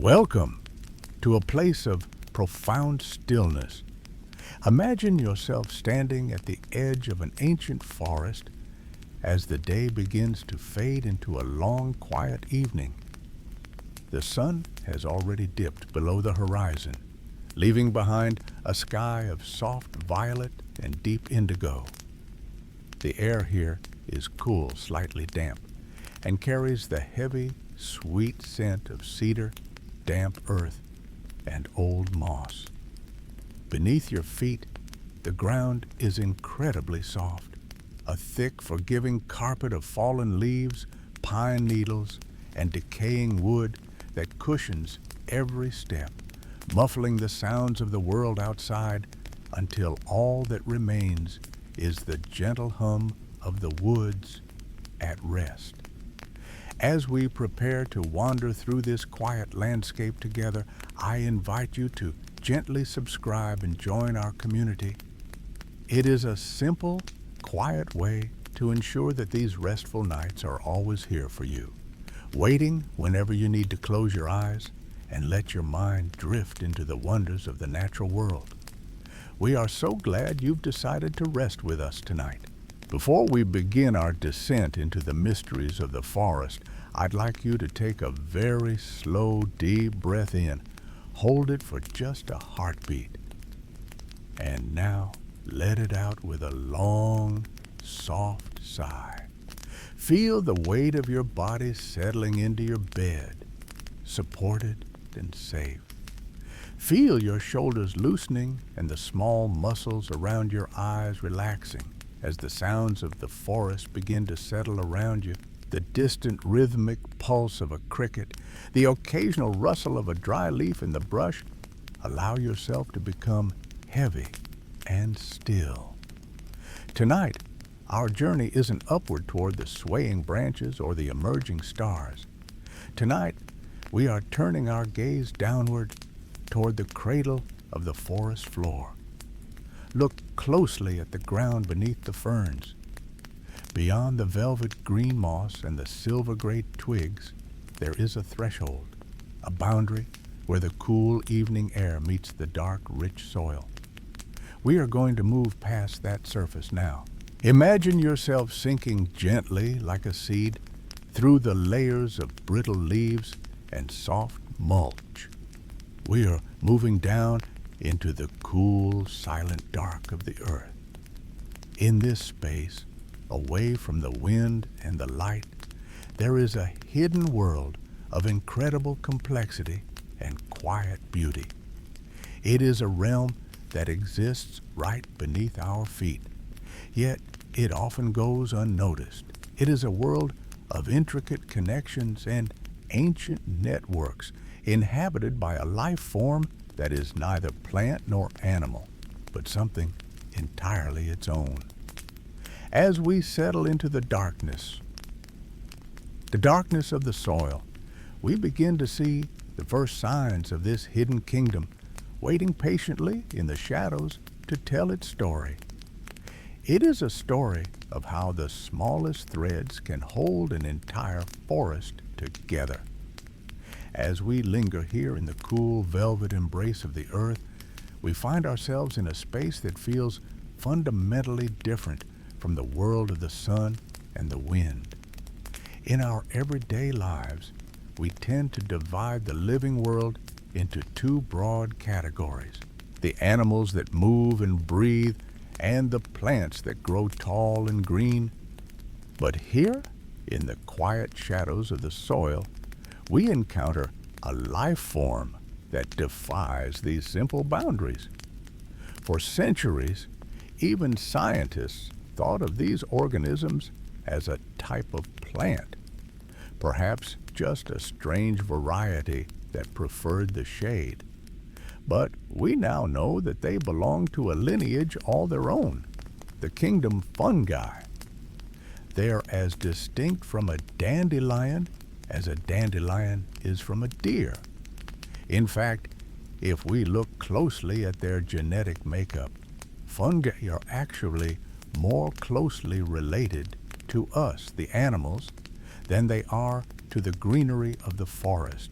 Welcome to a place of profound stillness. Imagine yourself standing at the edge of an ancient forest as the day begins to fade into a long, quiet evening. The sun has already dipped below the horizon, leaving behind a sky of soft violet and deep indigo. The air here is cool, slightly damp, and carries the heavy, sweet scent of cedar, damp earth, and old moss. Beneath your feet, the ground is incredibly soft, a thick, forgiving carpet of fallen leaves, pine needles, and decaying wood that cushions every step, muffling the sounds of the world outside until all that remains is the gentle hum of the woods at rest. As we prepare to wander through this quiet landscape together, I invite you to gently subscribe and join our community. It is a simple, quiet way to ensure that these restful nights are always here for you, waiting whenever you need to close your eyes and let your mind drift into the wonders of the natural world. We are so glad you've decided to rest with us tonight. Before we begin our descent into the mysteries of the forest, I'd like you to take a very slow, deep breath in. Hold it for just a heartbeat. And now, let it out with a long, soft sigh. Feel the weight of your body settling into your bed, supported and safe. Feel your shoulders loosening and the small muscles around your eyes relaxing as the sounds of the forest begin to settle around you. The distant rhythmic pulse of a cricket, the occasional rustle of a dry leaf in the brush. Allow yourself to become heavy and still. Tonight, our journey isn't upward toward the swaying branches or the emerging stars. Tonight, we are turning our gaze downward toward the cradle of the forest floor. Look closely at the ground beneath the ferns. Beyond the velvet green moss and the silver-gray twigs, there is a threshold, a boundary where the cool evening air meets the dark, rich soil. We are going to move past that surface now. Imagine yourself sinking gently like a seed through the layers of brittle leaves and soft mulch. We are moving down into the cool, silent dark of the earth. In this space, away from the wind and the light, there is a hidden world of incredible complexity and quiet beauty. It is a realm that exists right beneath our feet, yet it often goes unnoticed. It is a world of intricate connections and ancient networks inhabited by a life form that is neither plant nor animal, but something entirely its own. As we settle into the darkness of the soil, we begin to see the first signs of this hidden kingdom, waiting patiently in the shadows to tell its story. It is a story of how the smallest threads can hold an entire forest together. As we linger here in the cool velvet embrace of the earth, we find ourselves in a space that feels fundamentally different from the world of the sun and the wind. In our everyday lives, we tend to divide the living world into two broad categories: the animals that move and breathe, and the plants that grow tall and green. But here, in the quiet shadows of the soil, we encounter a life form that defies these simple boundaries. For centuries, even scientists thought of these organisms as a type of plant, perhaps just a strange variety that preferred the shade. But we now know that they belong to a lineage all their own, the kingdom fungi. They are as distinct from a dandelion as a dandelion is from a deer. In fact, if we look closely at their genetic makeup, fungi are actually more closely related to us, the animals, than they are to the greenery of the forest.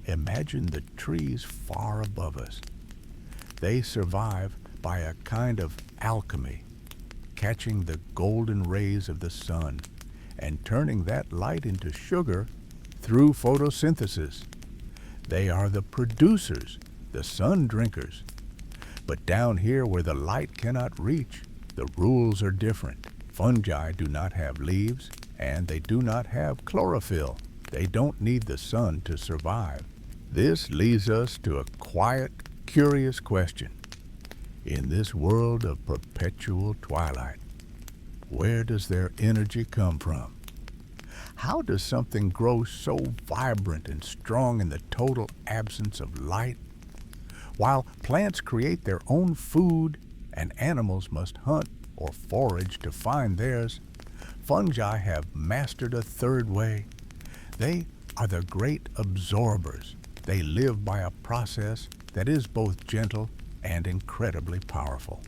Imagine the trees far above us. They survive by a kind of alchemy, catching the golden rays of the sun and turning that light into sugar through photosynthesis. They are the producers, the sun drinkers. But down here where the light cannot reach, the rules are different. Fungi do not have leaves, and they do not have chlorophyll. They don't need the sun to survive. This leads us to a quiet, curious question. In this world of perpetual twilight, where does their energy come from? How does something grow so vibrant and strong in the total absence of light? While plants create their own food and animals must hunt or forage to find theirs, fungi have mastered a third way. They are the great absorbers. They live by a process that is both gentle and incredibly powerful.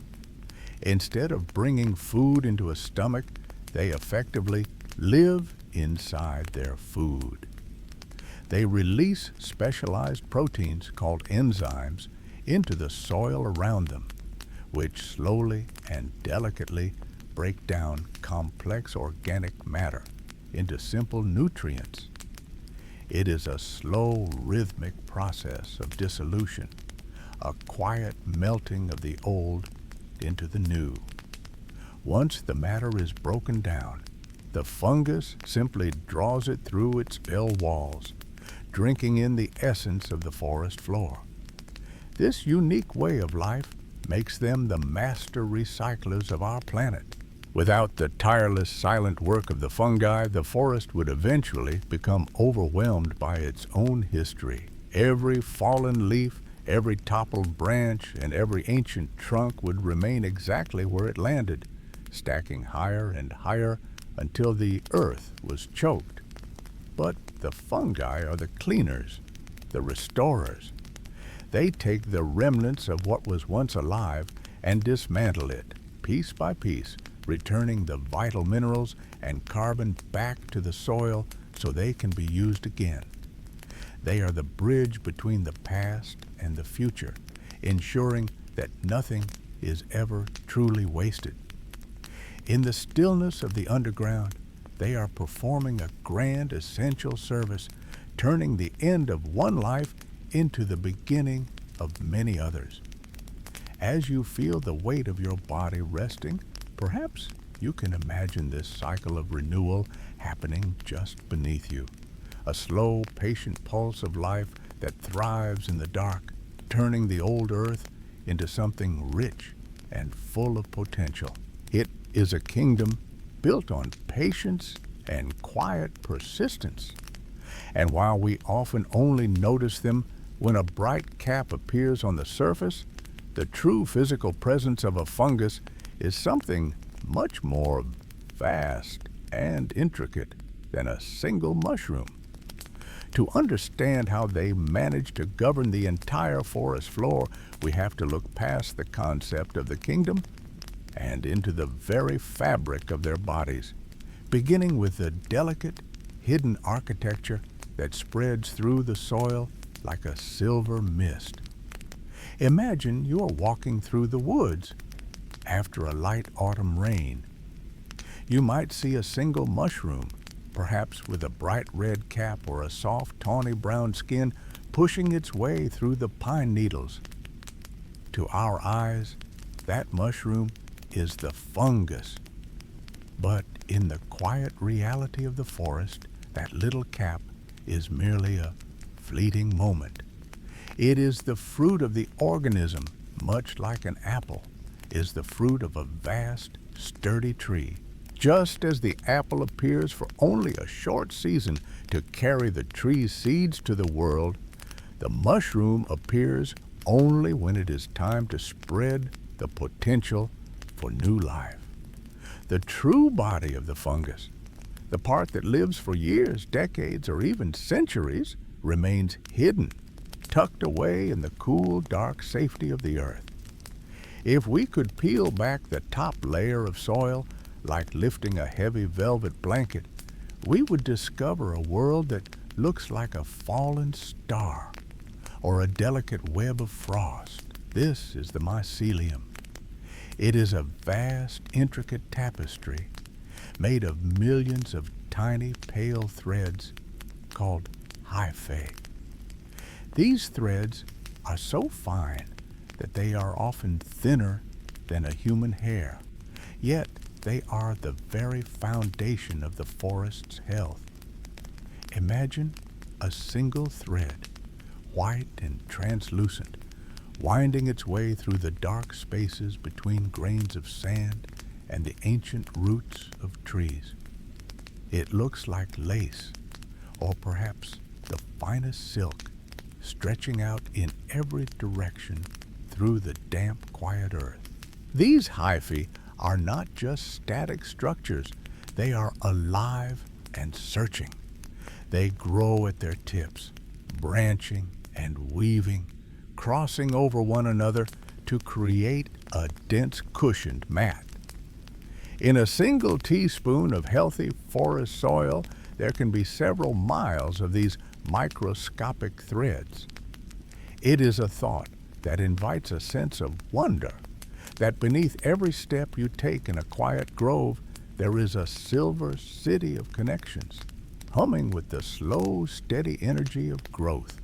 Instead of bringing food into a stomach, they effectively live inside their food. They release specialized proteins called enzymes into the soil around them, which slowly and delicately break down complex organic matter into simple nutrients. It is a slow, rhythmic process of dissolution, a quiet melting of the old into the new. Once the matter is broken down, the fungus simply draws it through its cell walls, drinking in the essence of the forest floor. This unique way of life makes them the master recyclers of our planet. Without the tireless, silent work of the fungi, the forest would eventually become overwhelmed by its own history. Every fallen leaf, every toppled branch, and every ancient trunk would remain exactly where it landed, stacking higher and higher until the earth was choked. But the fungi are the cleaners, the restorers. They take the remnants of what was once alive and dismantle it, piece by piece, returning the vital minerals and carbon back to the soil so they can be used again. They are the bridge between the past and the future, ensuring that nothing is ever truly wasted. In the stillness of the underground, they are performing a grand essential service, turning the end of one life into the beginning of many others. As you feel the weight of your body resting, perhaps you can imagine this cycle of renewal happening just beneath you. A slow, patient pulse of life that thrives in the dark, turning the old earth into something rich and full of potential. It is a kingdom built on patience and quiet persistence. And while we often only notice them when a bright cap appears on the surface, the true physical presence of a fungus is something much more vast and intricate than a single mushroom. To understand how they manage to govern the entire forest floor, we have to look past the concept of the kingdom and into the very fabric of their bodies, beginning with the delicate, hidden architecture that spreads through the soil like a silver mist. Imagine you are walking through the woods after a light autumn rain. You might see a single mushroom, perhaps with a bright red cap or a soft tawny brown skin, pushing its way through the pine needles. To our eyes, that mushroom is the fungus. But in the quiet reality of the forest, that little cap is merely a fleeting moment. It is the fruit of the organism, much like an apple is the fruit of a vast, sturdy tree. Just as the apple appears for only a short season to carry the tree's seeds to the world, the mushroom appears only when it is time to spread the potential for new life. The true body of the fungus, the part that lives for years, decades, or even centuries, remains hidden, tucked away in the cool, dark safety of the earth. If we could peel back the top layer of soil, like lifting a heavy velvet blanket, we would discover a world that looks like a fallen star or a delicate web of frost. This is the mycelium. It is a vast, intricate tapestry made of millions of tiny, pale threads called hyphae. These threads are so fine that they are often thinner than a human hair, yet they are the very foundation of the forest's health. Imagine a single thread, white and translucent, winding its way through the dark spaces between grains of sand and the ancient roots of trees. It looks like lace, or perhaps the finest silk, stretching out in every direction through the damp, quiet earth. These hyphae are not just static structures, they are alive and searching. They grow at their tips, branching and weaving, crossing over one another to create a dense cushioned mat. In a single teaspoon of healthy forest soil, there can be several miles of these microscopic threads. It is a thought that invites a sense of wonder, that beneath every step you take in a quiet grove, there is a silver city of connections, humming with the slow, steady energy of growth.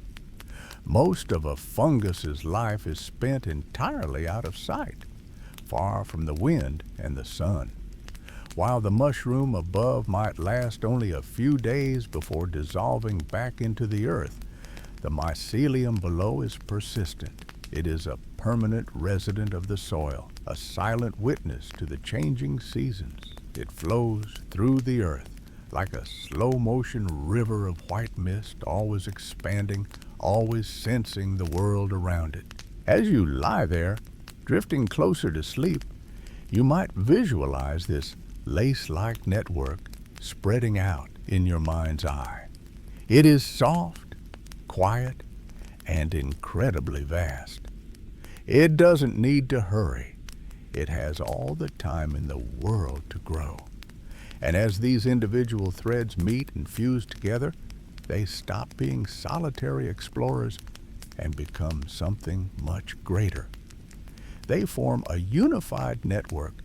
Most of a fungus's life is spent entirely out of sight, far from the wind and the sun. While the mushroom above might last only a few days before dissolving back into the earth, the mycelium below is persistent. It is a permanent resident of the soil, a silent witness to the changing seasons. It flows through the earth like a slow-motion river of white mist, always expanding, always sensing the world around it. As you lie there, drifting closer to sleep, you might visualize this lace-like network spreading out in your mind's eye. It is soft, quiet, and incredibly vast. It doesn't need to hurry. It has all the time in the world to grow. And as these individual threads meet and fuse together, they stop being solitary explorers and become something much greater. They form a unified network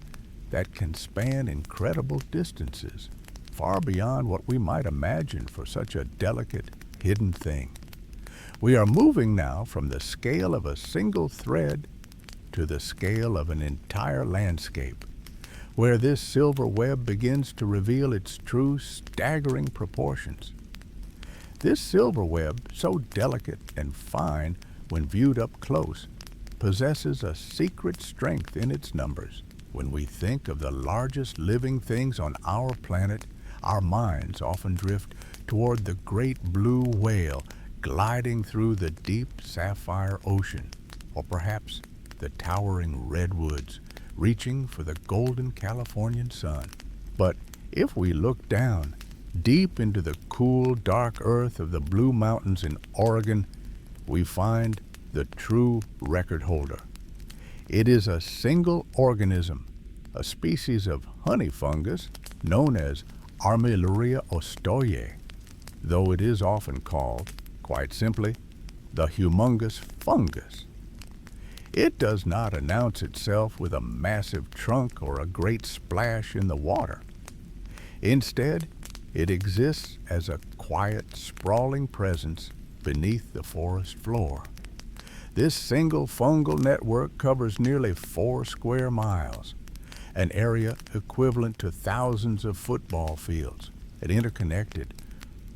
that can span incredible distances, far beyond what we might imagine for such a delicate, hidden thing. We are moving now from the scale of a single thread to the scale of an entire landscape, where this silver web begins to reveal its true, staggering proportions. This silver web, so delicate and fine when viewed up close, possesses a secret strength in its numbers. When we think of the largest living things on our planet, our minds often drift toward the great blue whale gliding through the deep sapphire ocean, or perhaps the towering redwoods reaching for the golden Californian sun. But if we look down, deep into the cool, dark earth of the Blue Mountains in Oregon, we find the true record holder. It is a single organism, a species of honey fungus known as Armillaria ostoye, though it is often called, quite simply, the humongous fungus. It does not announce itself with a massive trunk or a great splash in the water. Instead, it exists as a quiet, sprawling presence beneath the forest floor. This single fungal network covers nearly 4 square miles, an area equivalent to thousands of football fields, and interconnected,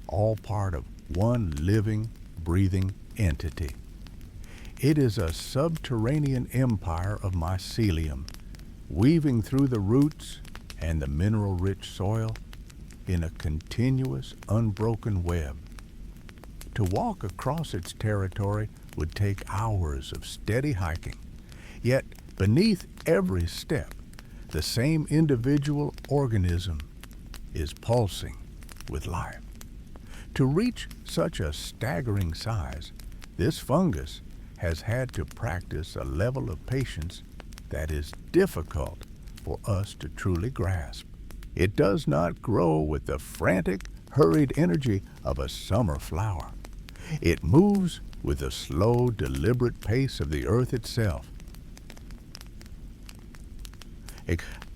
all part of one living, breathing entity. It is a subterranean empire of mycelium, weaving through the roots and the mineral-rich soil in a continuous, unbroken web. To walk across its territory would take hours of steady hiking, yet beneath every step, the same individual organism is pulsing with life. To reach such a staggering size, this fungus has had to practice a level of patience that is difficult for us to truly grasp. It does not grow with the frantic, hurried energy of a summer flower. It moves with the slow, deliberate pace of the earth itself.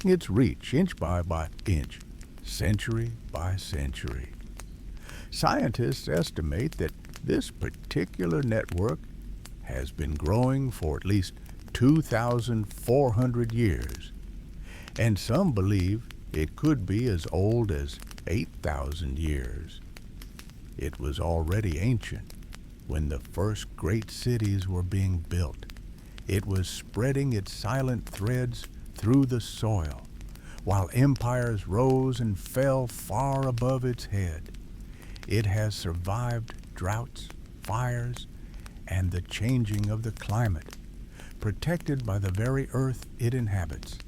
Its reach inch by inch, century by century. Scientists estimate that this particular network has been growing for at least 2,400 years, and some believe it could be as old as 8,000 years. It was already ancient when the first great cities were being built. It was spreading its silent threads through the soil, while empires rose and fell far above its head. It has survived droughts, fires, and the changing of the climate, protected by the very earth it inhabits.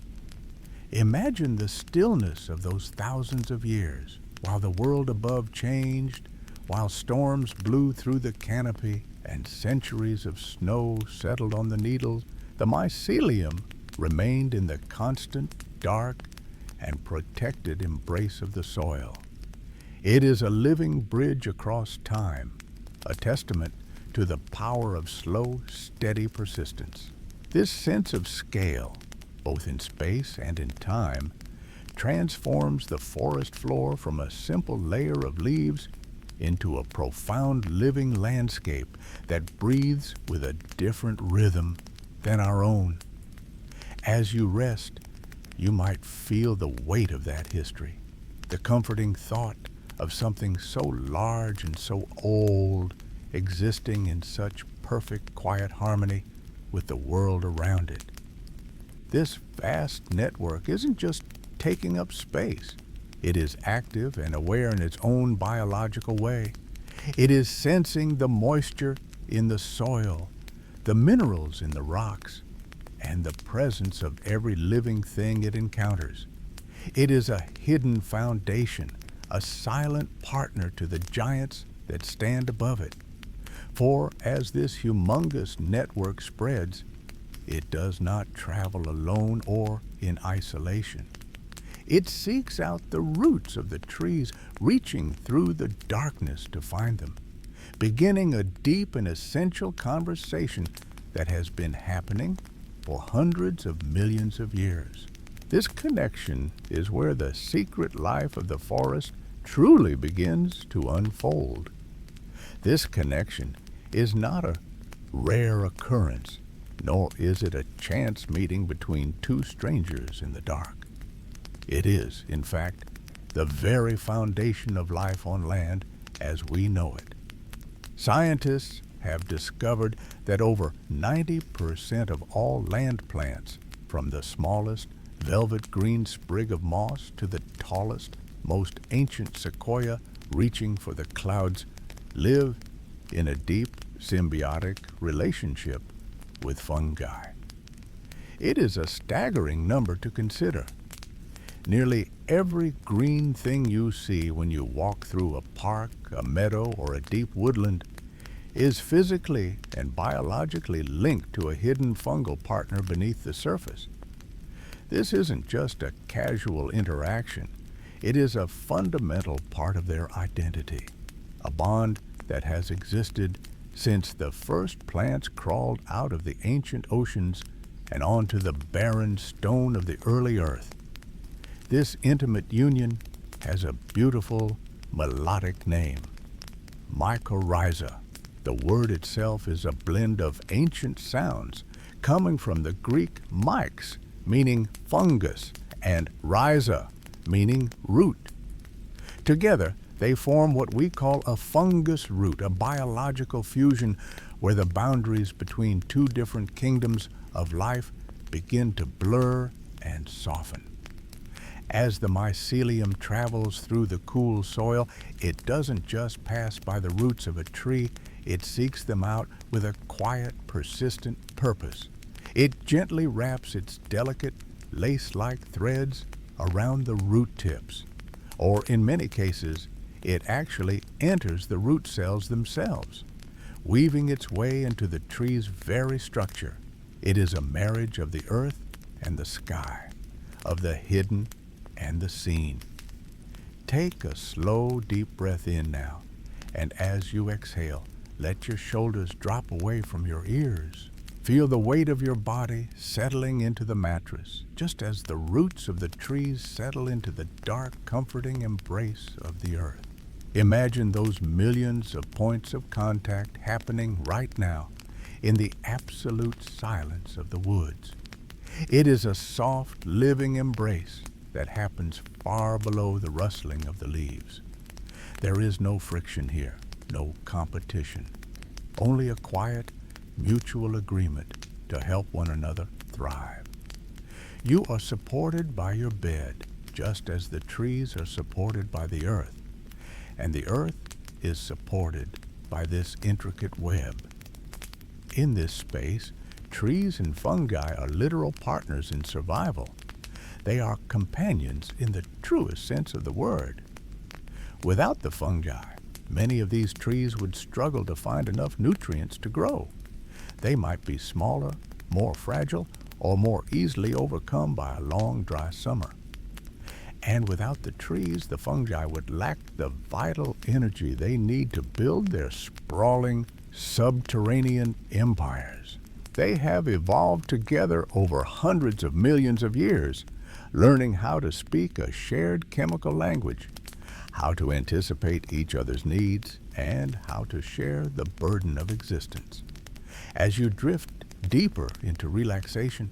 Imagine the stillness of those thousands of years, while the world above changed, while storms blew through the canopy and centuries of snow settled on the needles. The mycelium remained in the constant, dark, and protected embrace of the soil. It is a living bridge across time, a testament to the power of slow, steady persistence. This sense of scale, both in space and in time, transforms the forest floor from a simple layer of leaves into a profound living landscape that breathes with a different rhythm than our own. As you rest, you might feel the weight of that history, the comforting thought of something so large and so old existing in such perfect quiet harmony with the world around it. This vast network isn't just taking up space. It is active and aware in its own biological way. It is sensing the moisture in the soil, the minerals in the rocks, and the presence of every living thing it encounters. It is a hidden foundation, a silent partner to the giants that stand above it. For as this humongous network spreads, it does not travel alone or in isolation. It seeks out the roots of the trees, reaching through the darkness to find them, beginning a deep and essential conversation that has been happening for hundreds of millions of years. This connection is where the secret life of the forest truly begins to unfold. This connection is not a rare occurrence, nor is it a chance meeting between two strangers in the dark. It is, in fact, the very foundation of life on land as we know it. Scientists have discovered that over 90% of all land plants, from the smallest velvet green sprig of moss to the tallest, most ancient sequoia reaching for the clouds, live in a deep symbiotic relationship with fungi. It is a staggering number to consider. Nearly every green thing you see when you walk through a park, a meadow, or a deep woodland is physically and biologically linked to a hidden fungal partner beneath the surface. This isn't just a casual interaction. It is a fundamental part of their identity, a bond that has existed since the first plants crawled out of the ancient oceans and onto the barren stone of the early earth. This intimate union has a beautiful, melodic name, mycorrhiza. The word itself is a blend of ancient sounds coming from the Greek mykes, meaning fungus, and rhiza, meaning root. Together, they form what we call a fungus root, a biological fusion where the boundaries between two different kingdoms of life begin to blur and soften. As the mycelium travels through the cool soil, it doesn't just pass by the roots of a tree, it seeks them out with a quiet, persistent purpose. It gently wraps its delicate, lace-like threads around the root tips, or in many cases, it actually enters the root cells themselves, weaving its way into the tree's very structure. It is a marriage of the earth and the sky, of the hidden and the seen. Take a slow, deep breath in now, and as you exhale, let your shoulders drop away from your ears. Feel the weight of your body settling into the mattress, just as the roots of the trees settle into the dark, comforting embrace of the earth. Imagine those millions of points of contact happening right now in the absolute silence of the woods. It is a soft, living embrace that happens far below the rustling of the leaves. There is no friction here, no competition, only a quiet, mutual agreement to help one another thrive. You are supported by your bed, just as the trees are supported by the earth, and the earth is supported by this intricate web. In this space, trees and fungi are literal partners in survival. They are companions in the truest sense of the word. Without the fungi, many of these trees would struggle to find enough nutrients to grow. They might be smaller, more fragile, or more easily overcome by a long, dry summer. And without the trees, the fungi would lack the vital energy they need to build their sprawling, subterranean empires. They have evolved together over hundreds of millions of years, learning how to speak a shared chemical language, how to anticipate each other's needs, and how to share the burden of existence. As you drift deeper into relaxation,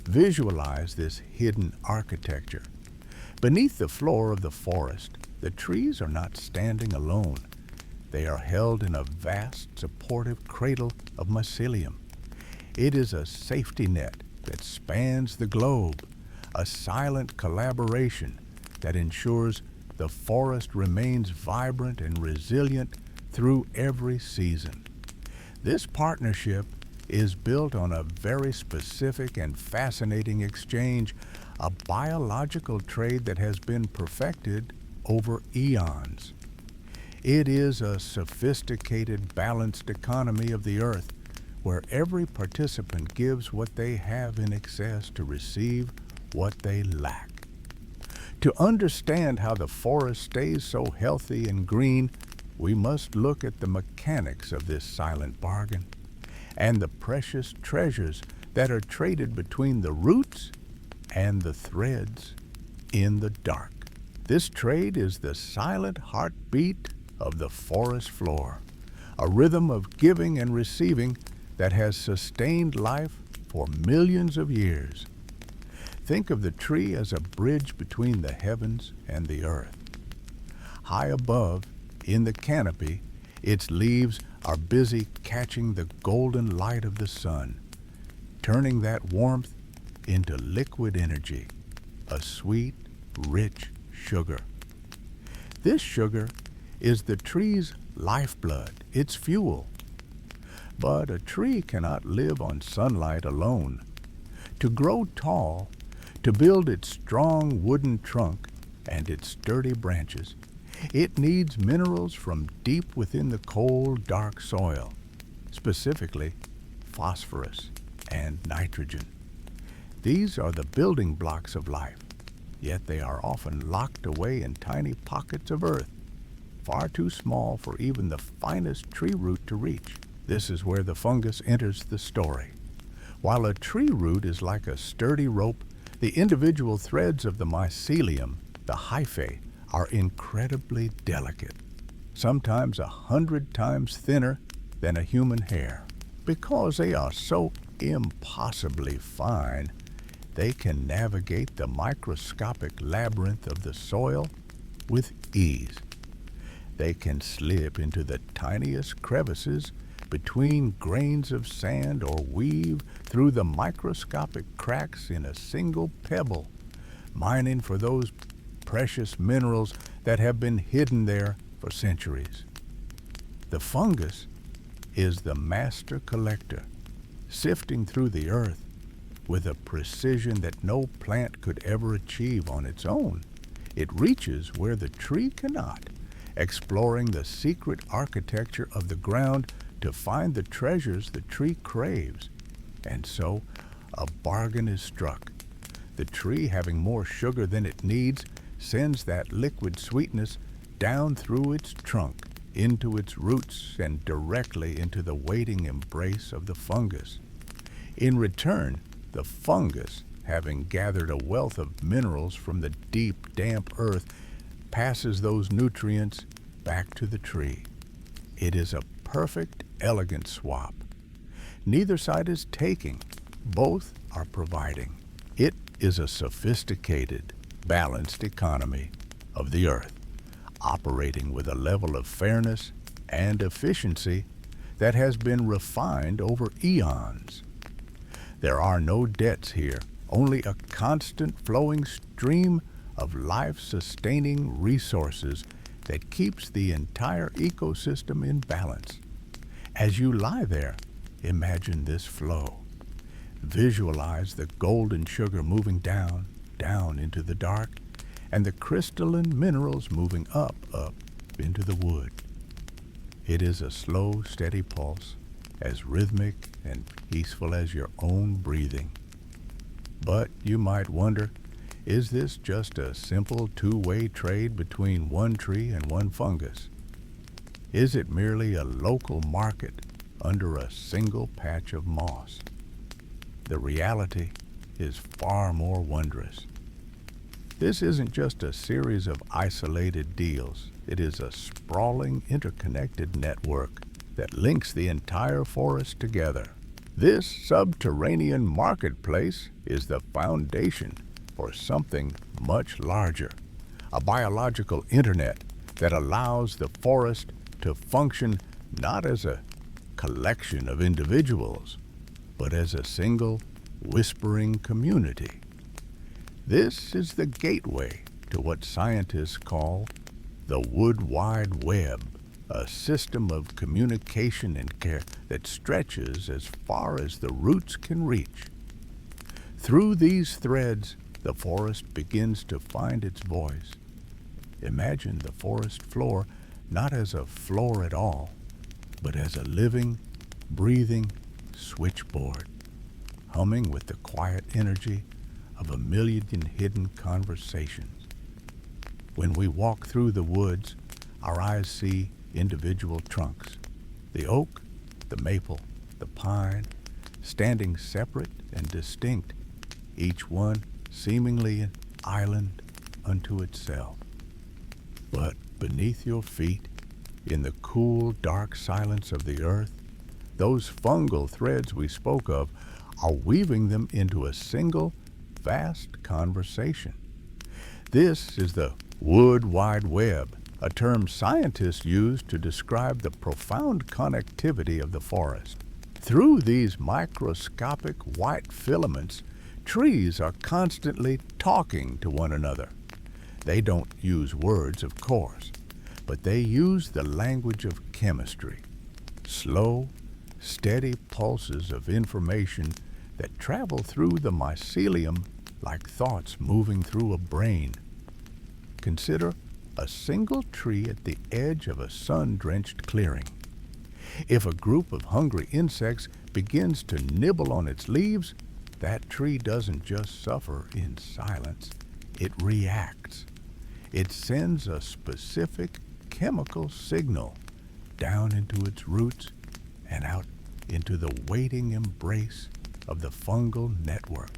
visualize this hidden architecture. Beneath the floor of the forest, the trees are not standing alone. They are held in a vast, supportive cradle of mycelium. It is a safety net that spans the globe, a silent collaboration that ensures the forest remains vibrant and resilient through every season. This partnership is built on a very specific and fascinating exchange, a biological trade that has been perfected over eons. It is a sophisticated, balanced economy of the earth, where every participant gives what they have in excess to receive what they lack. To understand how the forest stays so healthy and green, we must look at the mechanics of this silent bargain and the precious treasures that are traded between the roots and the threads in the dark. This trade is the silent heartbeat of the forest floor, a rhythm of giving and receiving that has sustained life for millions of years. Think of the tree as a bridge between the heavens and the earth. High above, in the canopy, its leaves are busy catching the golden light of the sun, turning that warmth into liquid energy, a sweet, rich sugar. This sugar is the tree's lifeblood, its fuel. But a tree cannot live on sunlight alone. To grow tall, to build its strong wooden trunk and its sturdy branches, it needs minerals from deep within the cold, dark soil, specifically phosphorus and nitrogen. These are the building blocks of life, yet they are often locked away in tiny pockets of earth, far too small for even the finest tree root to reach. This is where the fungus enters the story. While a tree root is like a sturdy rope, the individual threads of the mycelium, the hyphae, are incredibly delicate, sometimes 100 times thinner than a human hair. Because they are so impossibly fine, they can navigate the microscopic labyrinth of the soil with ease. They can slip into the tiniest crevices between grains of sand or weave through the microscopic cracks in a single pebble, mining for those precious minerals that have been hidden there for centuries. The fungus is the master collector, sifting through the earth with a precision that no plant could ever achieve on its own. It reaches where the tree cannot, exploring the secret architecture of the ground to find the treasures the tree craves. And so, a bargain is struck. The tree, having more sugar than it needs, sends that liquid sweetness down through its trunk, into its roots, and directly into the waiting embrace of the fungus. In return, the fungus, having gathered a wealth of minerals from the deep, damp earth, passes those nutrients back to the tree. It is a perfect, elegant swap. Neither side is taking, both are providing. It is a sophisticated, balanced economy of the earth, operating with a level of fairness and efficiency that has been refined over eons. There are no debts here, only a constant flowing stream of life-sustaining resources that keeps the entire ecosystem in balance. As you lie there, imagine this flow. Visualize the golden sugar moving down, down into the dark, and the crystalline minerals moving up, up into the wood. It is a slow, steady pulse, as rhythmic and peaceful as your own breathing. But you might wonder, is this just a simple two-way trade between one tree and one fungus? Is it merely a local market under a single patch of moss? The reality is far more wondrous. This isn't just a series of isolated deals. It is a sprawling, interconnected network that links the entire forest together. This subterranean marketplace is the foundation for something much larger, a biological internet that allows the forest to function not as a collection of individuals, but as a single, whispering community. This is the gateway to what scientists call the Wood Wide Web, a system of communication and care that stretches as far as the roots can reach. Through these threads, the forest begins to find its voice. Imagine the forest floor not as a floor at all, but as a living, breathing switchboard, humming with the quiet energy of a million hidden conversations. When we walk through the woods, our eyes see individual trunks, the oak, the maple, the pine, standing separate and distinct, each one seemingly an island unto itself. But beneath your feet, in the cool, dark silence of the earth, those fungal threads we spoke of are weaving them into a single, vast conversation. This is the Wood Wide Web, a term scientists use to describe the profound connectivity of the forest. Through these microscopic white filaments, trees are constantly talking to one another. They don't use words, of course, but they use the language of chemistry. Slow, steady pulses of information that travel through the mycelium like thoughts moving through a brain. Consider a single tree at the edge of a sun-drenched clearing. If a group of hungry insects begins to nibble on its leaves, that tree doesn't just suffer in silence, it reacts. It sends a specific chemical signal down into its roots and out into the waiting embrace of the fungal network.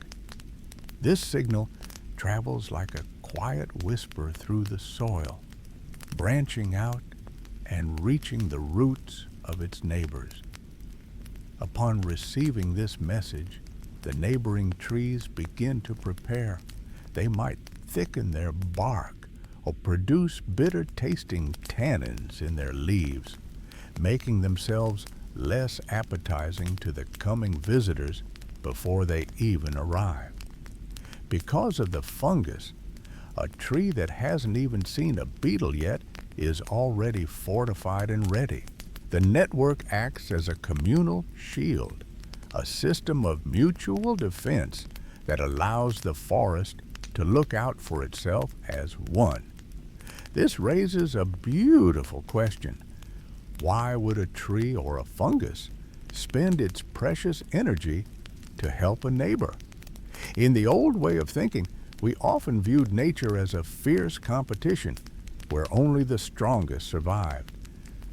This signal travels like a quiet whisper through the soil, branching out and reaching the roots of its neighbors. Upon receiving this message, the neighboring trees begin to prepare. They might thicken their bark or produce bitter-tasting tannins in their leaves, making themselves less appetizing to the coming visitors before they even arrive. Because of the fungus, a tree that hasn't even seen a beetle yet is already fortified and ready. The network acts as a communal shield, a system of mutual defense that allows the forest to look out for itself as one. This raises a beautiful question. Why would a tree or a fungus spend its precious energy to help a neighbor? In the old way of thinking, We often viewed nature as a fierce competition where only the strongest survived.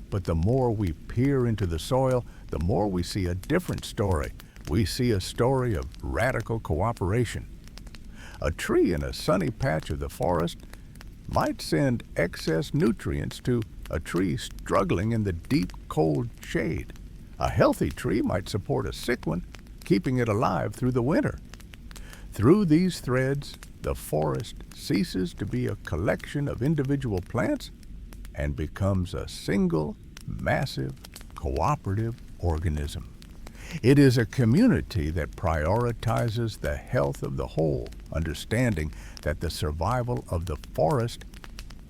But the more we peer into the soil, the more we see a different story. We see a story of radical cooperation. A tree in a sunny patch of the forest might send excess nutrients to a tree struggling in the deep, cold shade. A healthy tree might support a sick one, keeping it alive through the winter. Through these threads, the forest ceases to be a collection of individual plants and becomes a single, massive, cooperative organism. It is a community that prioritizes the health of the whole, understanding that the survival of the forest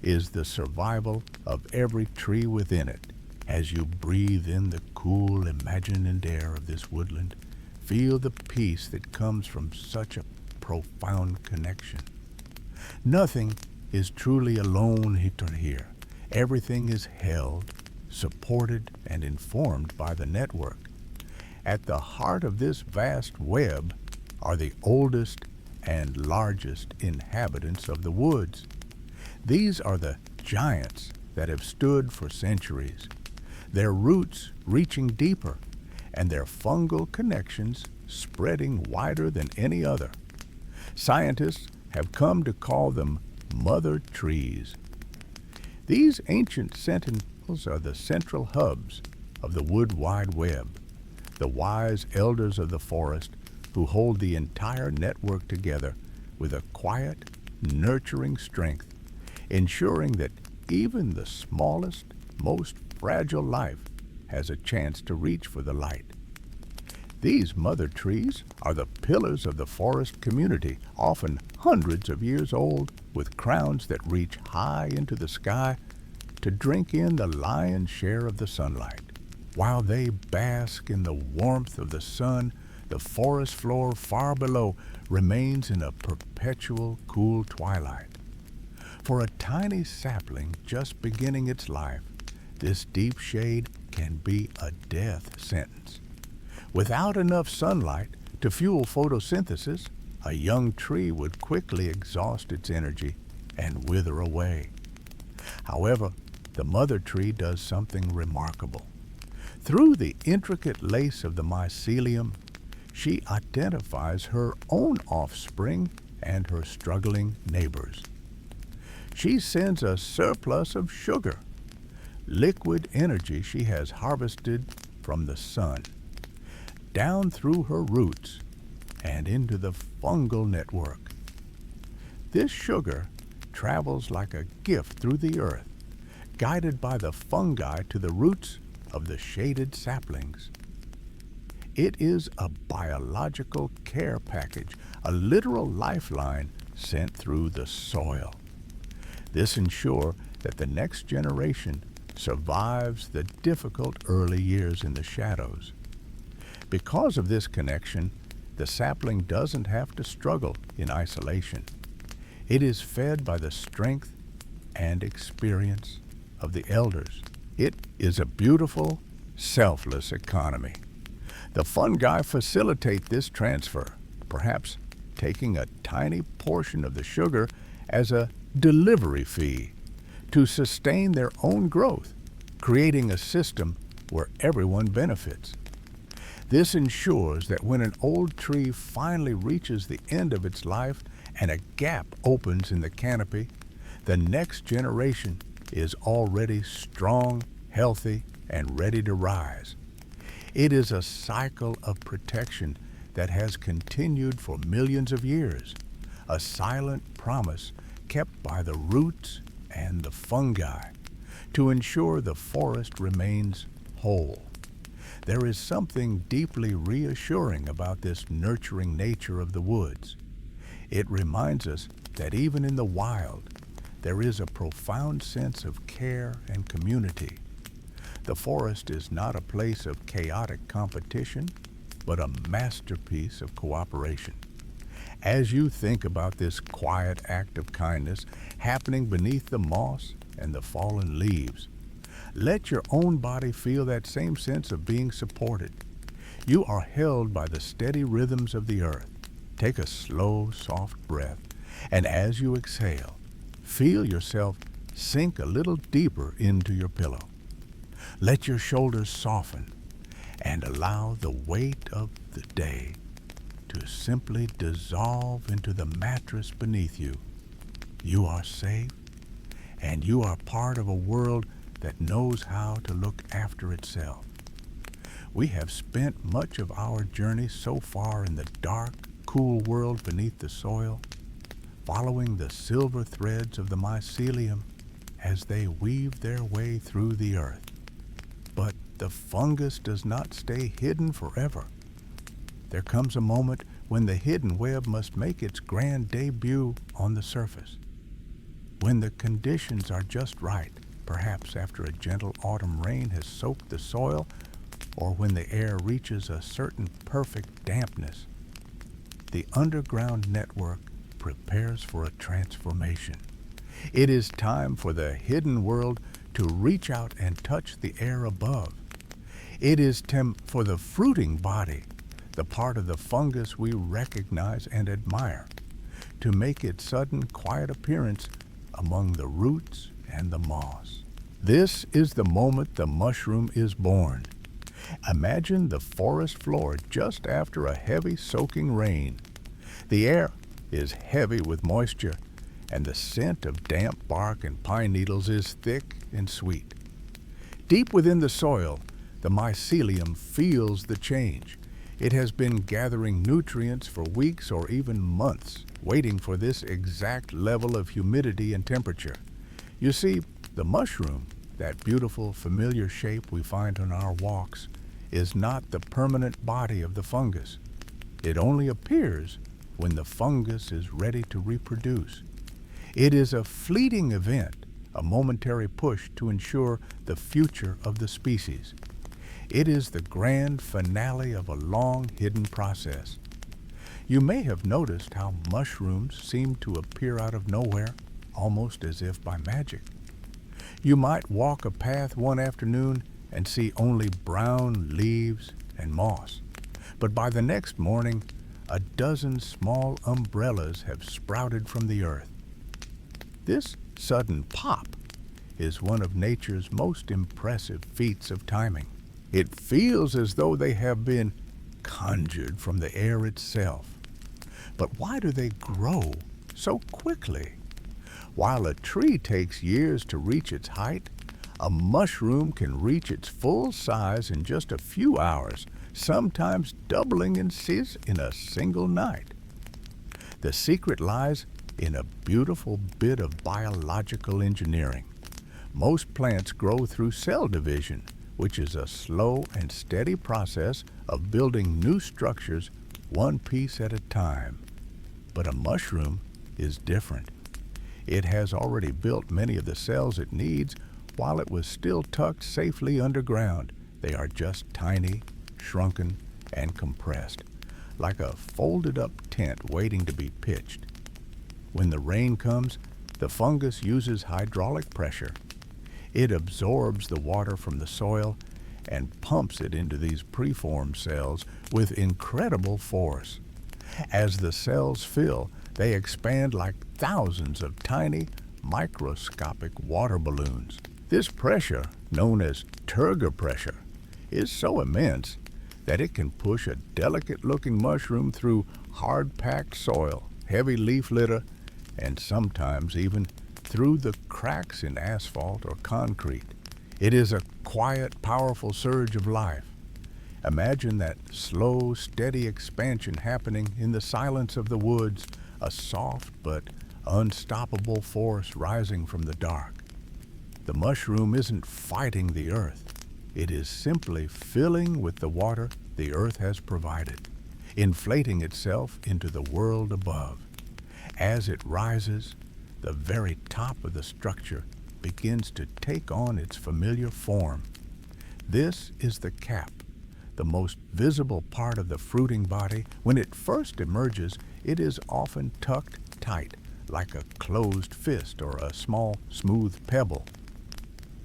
is the survival of every tree within it. As you breathe in the cool, imagined air of this woodland, feel the peace that comes from such a profound connection. Nothing is truly alone here. Everything is held, supported, and informed by the network. At the heart of this vast web are the oldest and largest inhabitants of the woods. These are the giants that have stood for centuries, their roots reaching deeper and their fungal connections spreading wider than any other. Scientists have come to call them mother trees. These ancient sentinels are the central hubs of the wood wide web, the wise elders of the forest who hold the entire network together with a quiet, nurturing strength, ensuring that even the smallest, most fragile life has a chance to reach for the light. These mother trees are the pillars of the forest community, often hundreds of years old, with crowns that reach high into the sky to drink in the lion's share of the sunlight. While they bask in the warmth of the sun, the forest floor far below remains in a perpetual cool twilight. For a tiny sapling just beginning its life, this deep shade can be a death sentence. Without enough sunlight to fuel photosynthesis, a young tree would quickly exhaust its energy and wither away. However, the mother tree does something remarkable. Through the intricate lace of the mycelium, she identifies her own offspring and her struggling neighbors. She sends a surplus of sugar, liquid energy she has harvested from the sun, down through her roots and into the fungal network. This sugar travels like a gift through the earth, guided by the fungi to the roots of the shaded saplings. It is a biological care package, a literal lifeline sent through the soil. This ensures that the next generation survives the difficult early years in the shadows. Because of this connection, the sapling doesn't have to struggle in isolation. It is fed by the strength and experience of the elders. It is a beautiful, selfless economy. The fungi facilitate this transfer, perhaps taking a tiny portion of the sugar as a delivery fee to sustain their own growth, creating a system where everyone benefits. This ensures that when an old tree finally reaches the end of its life and a gap opens in the canopy, the next generation is already strong, healthy, and ready to rise. It is a cycle of protection that has continued for millions of years, a silent promise kept by the roots and the fungi to ensure the forest remains whole. There is something deeply reassuring about this nurturing nature of the woods. It reminds us that even in the wild, there is a profound sense of care and community. The forest is not a place of chaotic competition, but a masterpiece of cooperation. As you think about this quiet act of kindness happening beneath the moss and the fallen leaves, let your own body feel that same sense of being supported. You are held by the steady rhythms of the earth. Take a slow, soft breath And as you exhale, feel yourself sink a little deeper into your pillow. Let your shoulders soften and allow the weight of the day to simply dissolve into the mattress beneath you. You are safe, and you are part of a world that knows how to look after itself. We have spent much of our journey so far in the dark, cool world beneath the soil, following the silver threads of the mycelium as they weave their way through the earth. But the fungus does not stay hidden forever. There comes a moment when the hidden web must make its grand debut on the surface. When the conditions are just right, perhaps after a gentle autumn rain has soaked the soil, or when the air reaches a certain perfect dampness, the underground network prepares for a transformation. It is time for the hidden world to reach out and touch the air above. It is time for the fruiting body, the part of the fungus we recognize and admire, to make its sudden quiet appearance among the roots and the moss. This is the moment the mushroom is born. Imagine the forest floor just after a heavy soaking rain. The air is heavy with moisture, and the scent of damp bark and pine needles is thick and sweet. Deep within the soil, the mycelium feels the change. It has been gathering nutrients for weeks or even months, waiting for this exact level of humidity and temperature. You see, the mushroom, that beautiful, familiar shape we find on our walks, is not the permanent body of the fungus. It only appears when the fungus is ready to reproduce. It is a fleeting event, a momentary push to ensure the future of the species. It is the grand finale of a long hidden process. You may have noticed how mushrooms seem to appear out of nowhere, almost as if by magic. You might walk a path one afternoon and see only brown leaves and moss, but by the next morning, a dozen small umbrellas have sprouted from the earth. This sudden pop is one of nature's most impressive feats of timing. It feels as though they have been conjured from the air itself. But why do they grow so quickly? While a tree takes years to reach its height, a mushroom can reach its full size in just a few hours, sometimes doubling in size in a single night. The secret lies in a beautiful bit of biological engineering. Most plants grow through cell division, which is a slow and steady process of building new structures one piece at a time. But a mushroom is different. It has already built many of the cells it needs while it was still tucked safely underground. They are just tiny, shrunken, and compressed, like a folded-up tent waiting to be pitched. When the rain comes, the fungus uses hydraulic pressure. It absorbs the water from the soil and pumps it into these preformed cells with incredible force. As the cells fill, they expand like thousands of tiny, microscopic water balloons. This pressure, known as turgor pressure, is so immense that it can push a delicate-looking mushroom through hard-packed soil, heavy leaf litter, and sometimes even through the cracks in asphalt or concrete. It is a quiet, powerful surge of life. Imagine that slow, steady expansion happening in the silence of the woods, a soft but unstoppable force rising from the dark. The mushroom isn't fighting the earth. It is simply filling with the water the earth has provided, inflating itself into the world above. As it rises, the very top of the structure begins to take on its familiar form. This is the cap, the most visible part of the fruiting body. When it first emerges, it is often tucked tight, like a closed fist or a small, smooth pebble.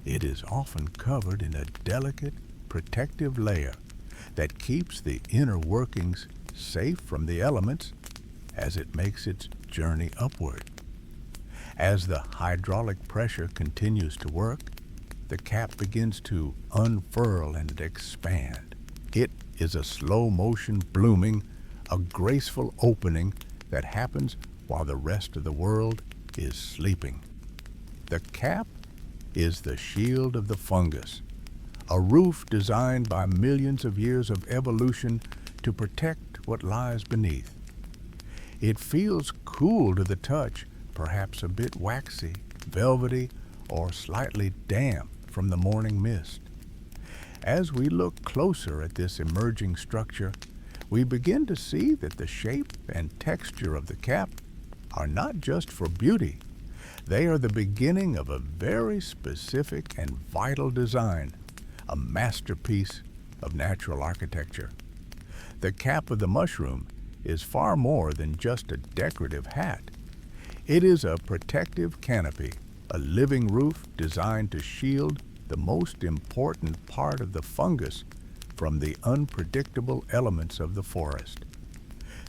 It is often covered in a delicate, protective layer that keeps the inner workings safe from the elements as it makes its journey upward. As the hydraulic pressure continues to work, the cap begins to unfurl and expand. It is a slow motion blooming, a graceful opening that happens while the rest of the world is sleeping. The cap is the shield of the fungus, a roof designed by millions of years of evolution to protect what lies beneath. It feels cool to the touch, perhaps a bit waxy, velvety, or slightly damp from the morning mist. As we look closer at this emerging structure, we begin to see that the shape and texture of the cap are not just for beauty. They are the beginning of a very specific and vital design, a masterpiece of natural architecture. The cap of the mushroom is far more than just a decorative hat. It is a protective canopy, a living roof designed to shield the most important part of the fungus from the unpredictable elements of the forest.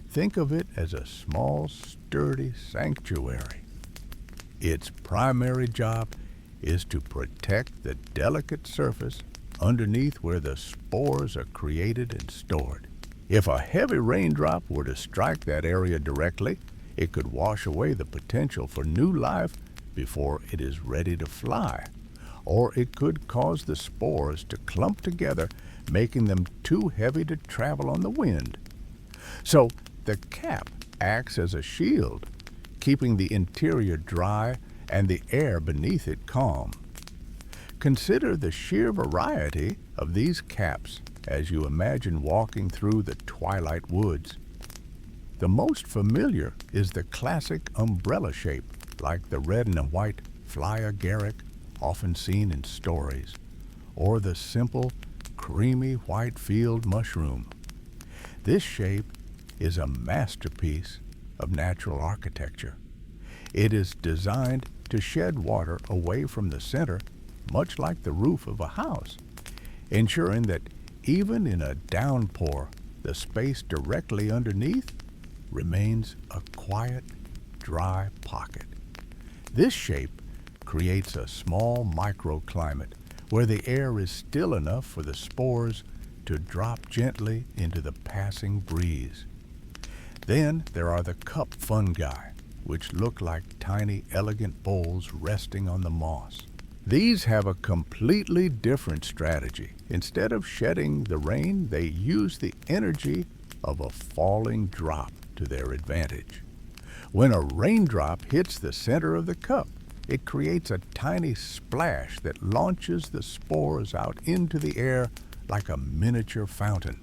Think of it as a small, sturdy sanctuary. Its primary job is to protect the delicate surface underneath where the spores are created and stored. If a heavy raindrop were to strike that area directly, it could wash away the potential for new life before it is ready to fly, or it could cause the spores to clump together, making them too heavy to travel on the wind. So the cap acts as a shield, keeping the interior dry and the air beneath it calm. Consider the sheer variety of these caps as you imagine walking through the twilight woods. The most familiar is the classic umbrella shape, like the red and white fly agaric often seen in stories, or the simple, creamy white field mushroom. This shape is a masterpiece of natural architecture. It is designed to shed water away from the center, much like the roof of a house, ensuring that even in a downpour, the space directly underneath remains a quiet, dry pocket. This shape creates a small microclimate where the air is still enough for the spores to drop gently into the passing breeze. Then there are the cup fungi, which look like tiny, elegant bowls resting on the moss. These have a completely different strategy. Instead of shedding the rain, they use the energy of a falling drop to their advantage. When a raindrop hits the center of the cup, it creates a tiny splash that launches the spores out into the air like a miniature fountain.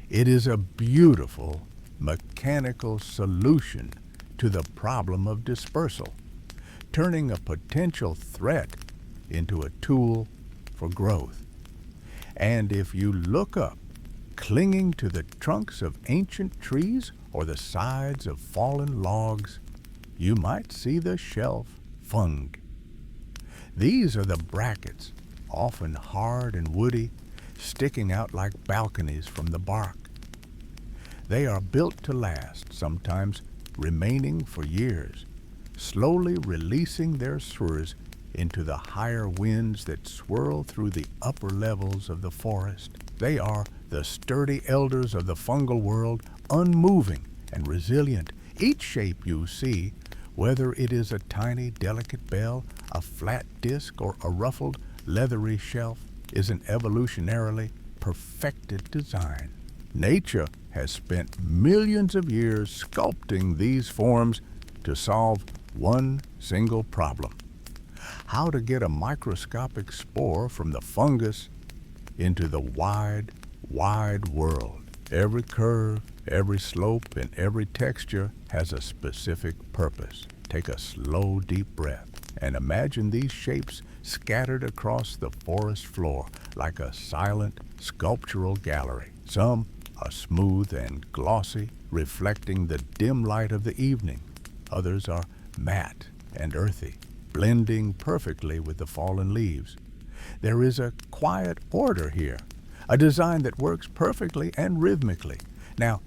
It is a beautiful, mechanical solution to the problem of dispersal, turning a potential threat into a tool for growth. And if you look up, clinging to the trunks of ancient trees or the sides of fallen logs, you might see the shelf fung. These are the brackets, often hard and woody, sticking out like balconies from the bark. They are built to last, sometimes remaining for years, slowly releasing their spurs into the higher winds that swirl through the upper levels of the forest. They are the sturdy elders of the fungal world, unmoving and resilient. Each shape you see, whether it is a tiny, delicate bell, a flat disc, or a ruffled, leathery shelf, is an evolutionarily perfected design. Nature has spent millions of years sculpting these forms to solve one single problem: how to get a microscopic spore from the fungus into the wide, wide world. Every curve, every slope, and every texture has a specific purpose. Take a slow, deep breath and imagine these shapes scattered across the forest floor like a silent, sculptural gallery. Some are smooth and glossy, reflecting the dim light of the evening. Others are matte and earthy, blending perfectly with the fallen leaves. There is a quiet order here, a design that works perfectly and rhythmically. Now,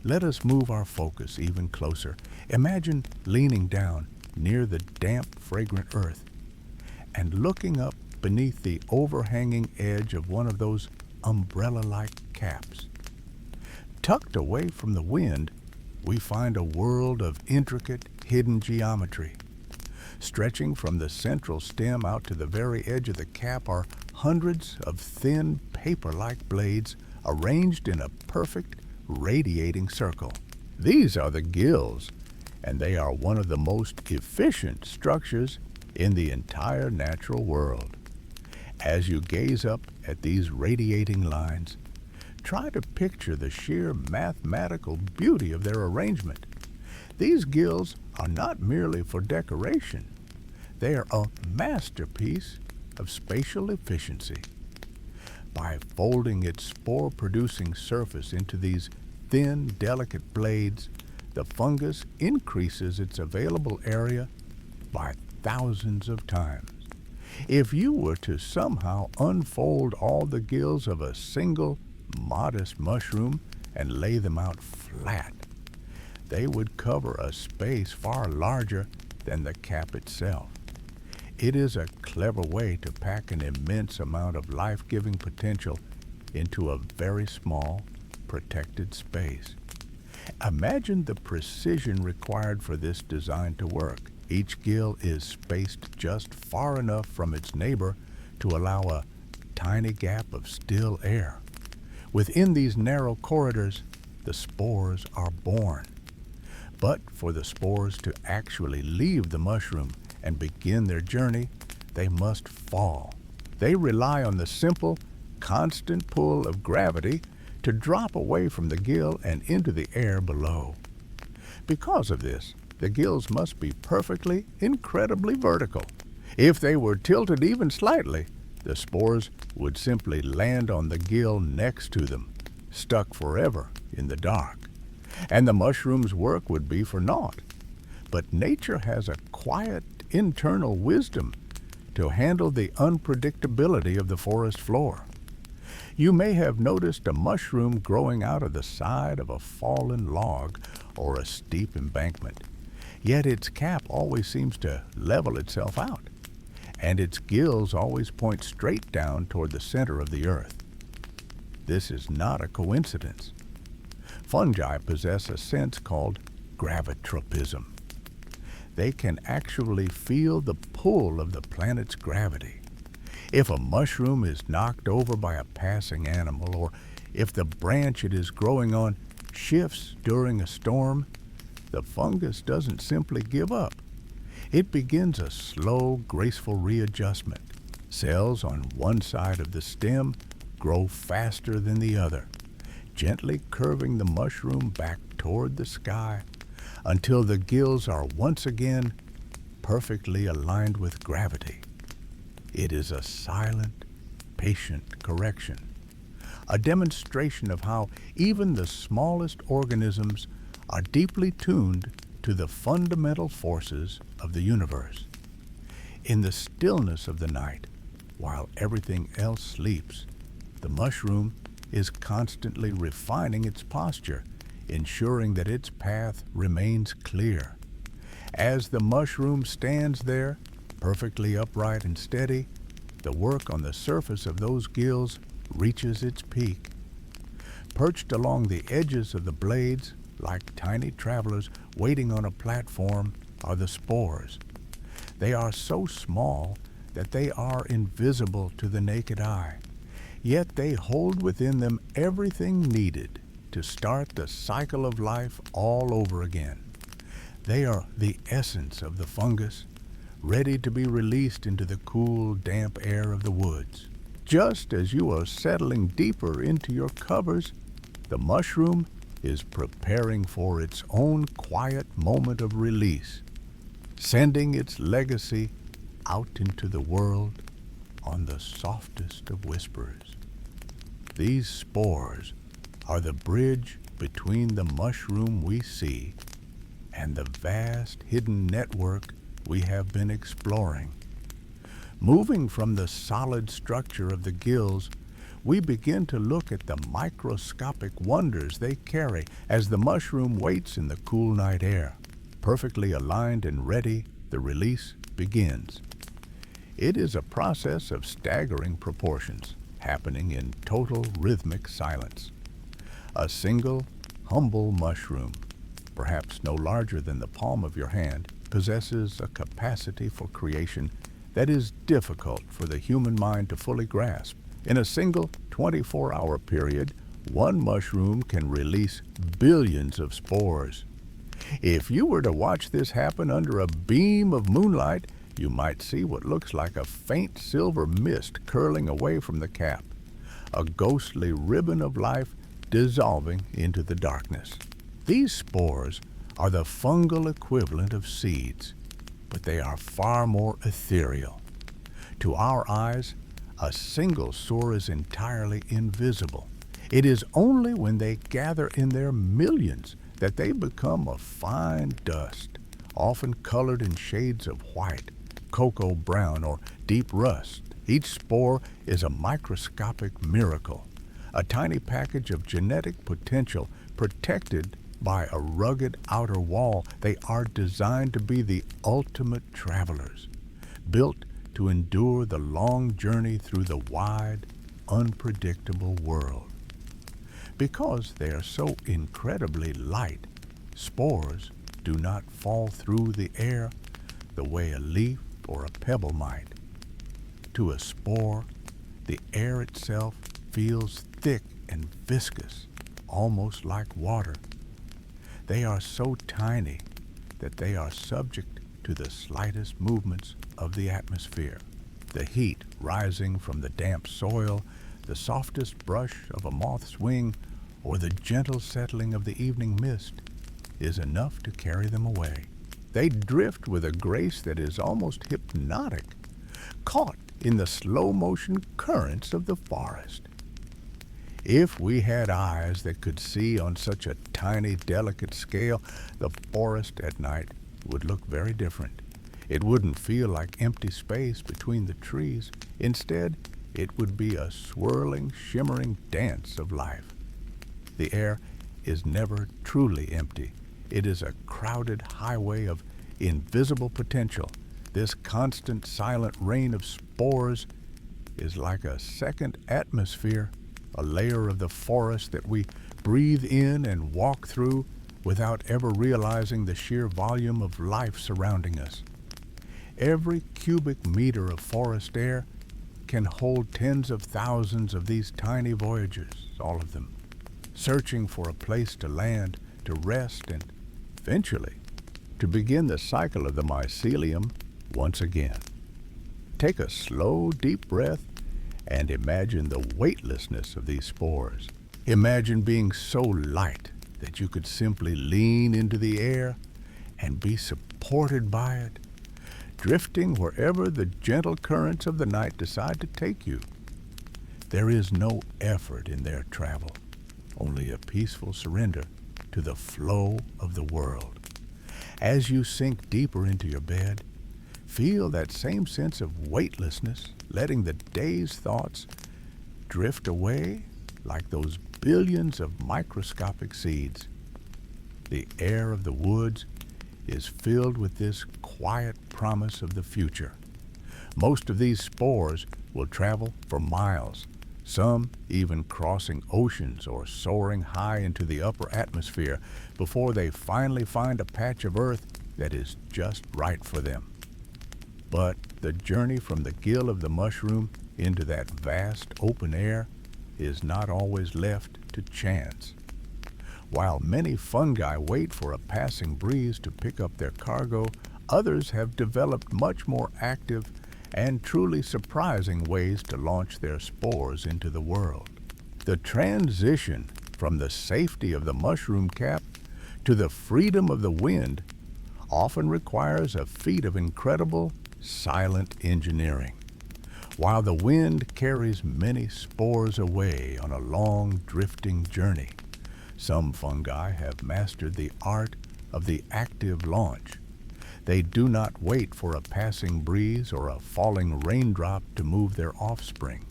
Let us move our focus even closer. Imagine leaning down near the damp, fragrant earth and looking up beneath the overhanging edge of one of those umbrella-like caps. Tucked away from the wind, we find a world of intricate, hidden geometry. Stretching from the central stem out to the very edge of the cap are hundreds of thin, paper-like blades arranged in a perfect, radiating circle. These are the gills, and they are one of the most efficient structures in the entire natural world. As you gaze up at these radiating lines, try to picture the sheer mathematical beauty of their arrangement. These gills are not merely for decoration. They are a masterpiece of spatial efficiency. By folding its spore-producing surface into these thin, delicate blades, the fungus increases its available area by thousands of times. If you were to somehow unfold all the gills of a single, modest mushroom and lay them out flat, they would cover a space far larger than the cap itself. It is a clever way to pack an immense amount of life-giving potential into a very small, protected space. Imagine the precision required for this design to work. Each gill is spaced just far enough from its neighbor to allow a tiny gap of still air. Within these narrow corridors, the spores are born. But for the spores to actually leave the mushroom and begin their journey, they must fall. They rely on the simple, constant pull of gravity to drop away from the gill and into the air below. Because of this, the gills must be perfectly, incredibly vertical. If they were tilted even slightly, the spores would simply land on the gill next to them, stuck forever in the dark. And the mushroom's work would be for naught. But nature has a quiet, internal wisdom to handle the unpredictability of the forest floor. You may have noticed a mushroom growing out of the side of a fallen log or a steep embankment. Yet its cap always seems to level itself out, and its gills always point straight down toward the center of the earth. This is not a coincidence. Fungi possess a sense called gravitropism. They can actually feel the pull of the planet's gravity. If a mushroom is knocked over by a passing animal, or if the branch it is growing on shifts during a storm, the fungus doesn't simply give up. It begins a slow, graceful readjustment. Cells on one side of the stem grow faster than the other, gently curving the mushroom back toward the sky until the gills are once again perfectly aligned with gravity. It is a silent, patient correction, a demonstration of how even the smallest organisms are deeply tuned to the fundamental forces of the universe. In the stillness of the night, while everything else sleeps, the mushroom is constantly refining its posture, ensuring that its path remains clear. As the mushroom stands there, perfectly upright and steady, the work on the surface of those gills reaches its peak. Perched along the edges of the blades, like tiny travelers waiting on a platform, are the spores. They are so small that they are invisible to the naked eye, yet they hold within them everything needed to start the cycle of life all over again. They are the essence of the fungus, ready to be released into the cool, damp air of the woods. Just as you are settling deeper into your covers, the mushroom is preparing for its own quiet moment of release, sending its legacy out into the world on the softest of whispers. These spores are the bridge between the mushroom we see and the vast hidden network we have been exploring. Moving from the solid structure of the gills, we begin to look at the microscopic wonders they carry as the mushroom waits in the cool night air. Perfectly aligned and ready, the release begins. It is a process of staggering proportions, happening in total rhythmic silence. A single, humble mushroom, perhaps no larger than the palm of your hand, possesses a capacity for creation that is difficult for the human mind to fully grasp. In a single 24-hour period, one mushroom can release billions of spores. If you were to watch this happen under a beam of moonlight, you might see what looks like a faint silver mist curling away from the cap, a ghostly ribbon of life dissolving into the darkness. These spores are the fungal equivalent of seeds, but they are far more ethereal. To our eyes, a single spore is entirely invisible. It is only when they gather in their millions that they become a fine dust, often colored in shades of white, cocoa brown, or deep rust. Each spore is a microscopic miracle, a tiny package of genetic potential protected by a rugged outer wall. They are designed to be the ultimate travelers, built to endure the long journey through the wide, unpredictable world. Because they are so incredibly light, spores do not fall through the air the way a leaf or a pebble might. To a spore, the air itself feels thick and viscous, almost like water. They are so tiny that they are subject to the slightest movements of the atmosphere. The heat rising from the damp soil, the softest brush of a moth's wing, or the gentle settling of the evening mist is enough to carry them away. They drift with a grace that is almost hypnotic, caught in the slow-motion currents of the forest. If we had eyes that could see on such a tiny, delicate scale, the forest at night would look very different. It wouldn't feel like empty space between the trees. Instead, it would be a swirling, shimmering dance of life. The air is never truly empty. It is a crowded highway of invisible potential. This constant, silent rain of spores is like a second atmosphere, a layer of the forest that we breathe in and walk through without ever realizing the sheer volume of life surrounding us. Every cubic meter of forest air can hold tens of thousands of these tiny voyagers, all of them, searching for a place to land, to rest, and eventually to begin the cycle of the mycelium once again. Take a slow, deep breath and imagine the weightlessness of these spores. Imagine being so light that you could simply lean into the air and be supported by it, drifting wherever the gentle currents of the night decide to take you. There is no effort in their travel, only a peaceful surrender to the flow of the world. As you sink deeper into your bed, feel that same sense of weightlessness, letting the day's thoughts drift away like those billions of microscopic seeds. The air of the woods is filled with this quiet promise of the future. Most of these spores will travel for miles, some even crossing oceans or soaring high into the upper atmosphere before they finally find a patch of earth that is just right for them. But the journey from the gill of the mushroom into that vast open air is not always left to chance. While many fungi wait for a passing breeze to pick up their cargo, others have developed much more active and truly surprising ways to launch their spores into the world. The transition from the safety of the mushroom cap to the freedom of the wind often requires a feat of incredible, silent engineering. While the wind carries many spores away on a long, drifting journey, some fungi have mastered the art of the active launch. They do not wait for a passing breeze or a falling raindrop to move their offspring.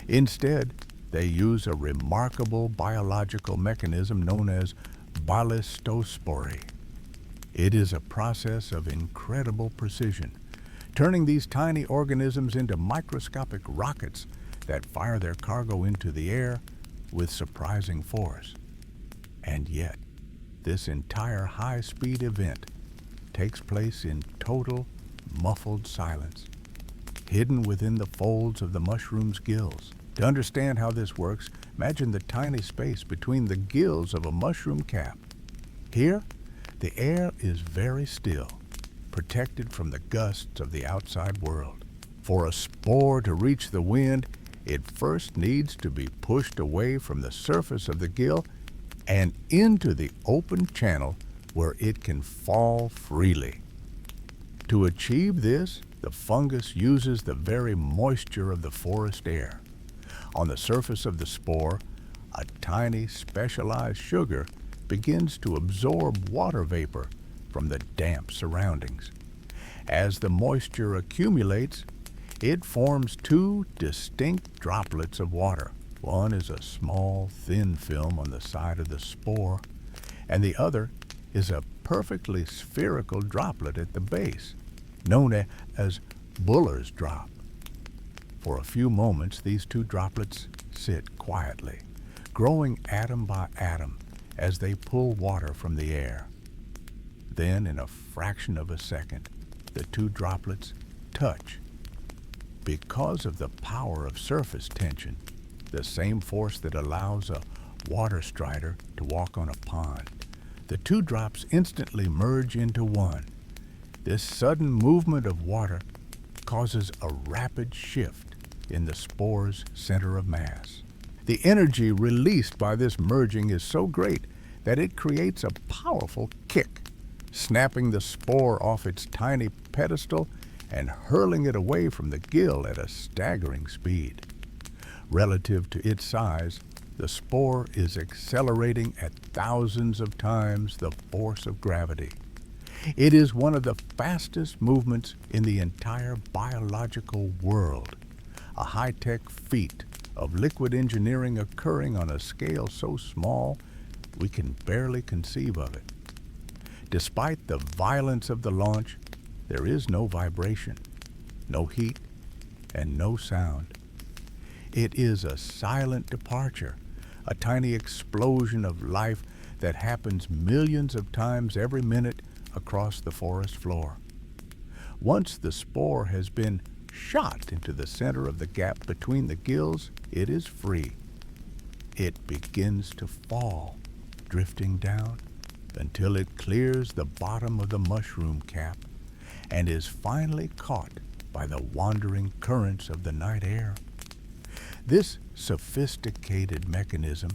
Instead, They use a remarkable biological mechanism known as ballistospory. It is a process of incredible precision, turning these tiny organisms into microscopic rockets that fire their cargo into the air with surprising force. And yet, this entire high-speed event takes place in total, muffled silence, hidden within the folds of the mushroom's gills. To understand how this works, imagine the tiny space between the gills of a mushroom cap. Here, the air is very still, protected from the gusts of the outside world. For a spore to reach the wind, it first needs to be pushed away from the surface of the gill and into the open channel where it can fall freely. To achieve this, the fungus uses the very moisture of the forest air. On the surface of the spore, a tiny specialized sugar begins to absorb water vapor from the damp surroundings. As the moisture accumulates, it forms two distinct droplets of water. One is a small, thin film on the side of the spore, and the other is a perfectly spherical droplet at the base, known as Buller's drop. For a few moments, these two droplets sit quietly, growing atom by atom as they pull water from the air. Then, in a fraction of a second, the two droplets touch. Because of the power of surface tension, the same force that allows a water strider to walk on a pond, the two drops instantly merge into one. This sudden movement of water causes a rapid shift in the spore's center of mass. The energy released by this merging is so great that it creates a powerful kick, snapping the spore off its tiny pedestal and hurling it away from the gill at a staggering speed. Relative to its size, the spore is accelerating at thousands of times the force of gravity. It is one of the fastest movements in the entire biological world, a high-tech feat of liquid engineering occurring on a scale so small we can barely conceive of it. Despite the violence of the launch, there is no vibration, no heat, and no sound. It is a silent departure, a tiny explosion of life that happens millions of times every minute across the forest floor. Once the spore has been shot into the center of the gap between the gills, it is free. It begins to fall, drifting down until it clears the bottom of the mushroom cap and is finally caught by the wandering currents of the night air. This sophisticated mechanism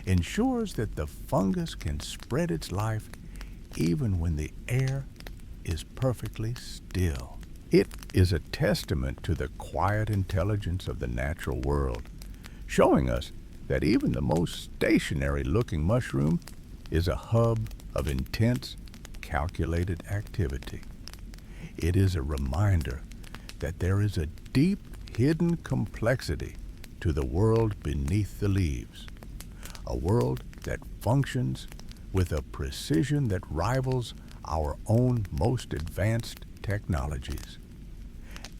ensures that the fungus can spread its life even when the air is perfectly still. It is a testament to the quiet intelligence of the natural world, showing us that even the most stationary-looking mushroom is a hub of intense, calculated activity. It is a reminder that there is a deep, hidden complexity to the world beneath the leaves, a world that functions with a precision that rivals our own most advanced technologies.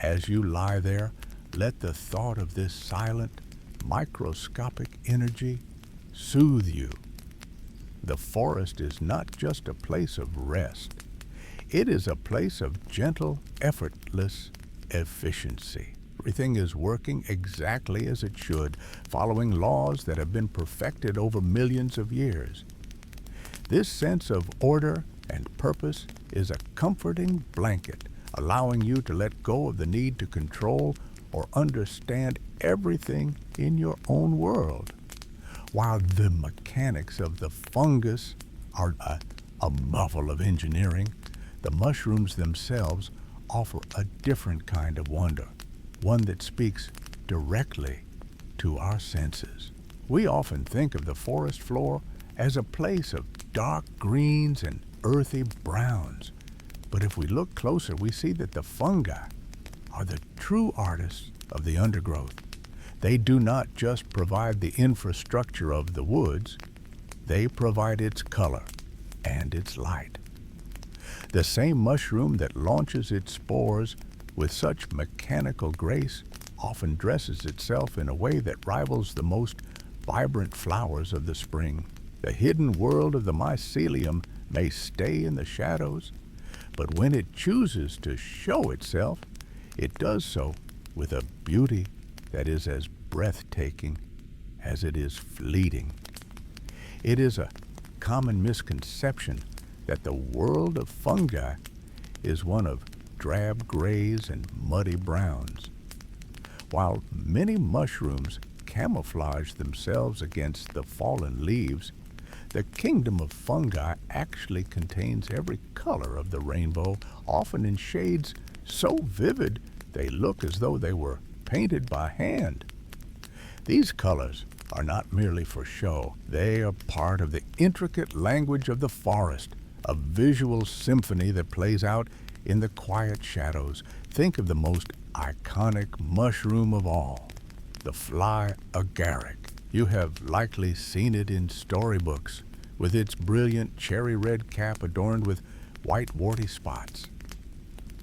As you lie there, let the thought of this silent, microscopic energy soothe you. The forest is not just a place of rest. It is a place of gentle, effortless efficiency. Everything is working exactly as it should, following laws that have been perfected over millions of years. This sense of order and purpose is a comforting blanket, allowing you to let go of the need to control or understand everything in your own world. While the mechanics of the fungus are a marvel of engineering, the mushrooms themselves offer a different kind of wonder, one that speaks directly to our senses. We often think of the forest floor as a place of dark greens and earthy browns, but if we look closer, we see that the fungi are the true artists of the undergrowth. They do not just provide the infrastructure of the woods, they provide its color and its light. The same mushroom that launches its spores with such mechanical grace often dresses itself in a way that rivals the most vibrant flowers of the spring. The hidden world of the mycelium may stay in the shadows, but when it chooses to show itself, it does so with a beauty that is as breathtaking as it is fleeting. It is a common misconception that the world of fungi is one of drab grays and muddy browns. While many mushrooms camouflage themselves against the fallen leaves, the kingdom of fungi actually contains every color of the rainbow, often in shades so vivid they look as though they were painted by hand. These colors are not merely for show. They are part of the intricate language of the forest, a visual symphony that plays out in the quiet shadows. Think of the most iconic mushroom of all, the fly agaric. You have likely seen it in storybooks, with its brilliant cherry red cap adorned with white warty spots.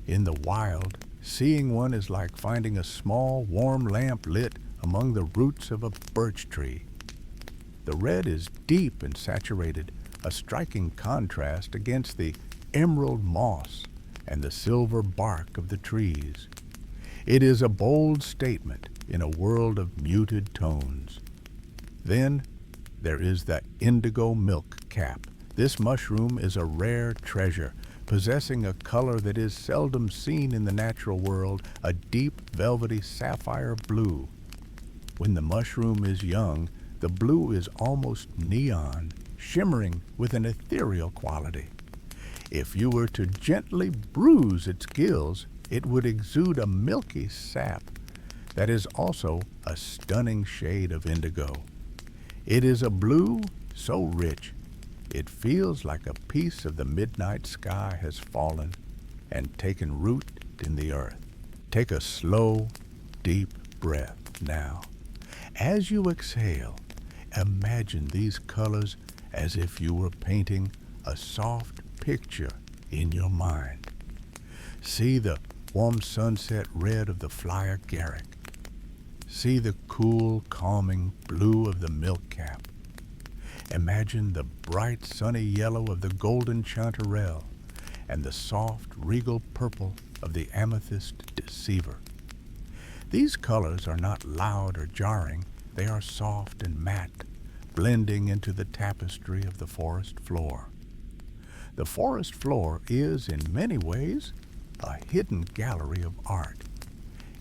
In the wild, seeing one is like finding a small, warm lamp lit among the roots of a birch tree. The red is deep and saturated, a striking contrast against the emerald moss and the silver bark of the trees. It is a bold statement in a world of muted tones. Then there is the indigo milk cap. This mushroom is a rare treasure, possessing a color that is seldom seen in the natural world, a deep, velvety sapphire blue. When the mushroom is young, the blue is almost neon, shimmering with an ethereal quality. If you were to gently bruise its gills, it would exude a milky sap that is also a stunning shade of indigo. It is a blue so rich, it feels like a piece of the midnight sky has fallen and taken root in the earth. Take a slow, deep breath now. As you exhale, imagine these colors as if you were painting a soft picture in your mind. See the warm sunset red of the fly agaric. See the cool, calming blue of the milk cap. Imagine the bright, sunny yellow of the golden chanterelle and the soft, regal purple of the amethyst deceiver. These colors are not loud or jarring. They are soft and matte, blending into the tapestry of the forest floor. The forest floor is, in many ways, a hidden gallery of art.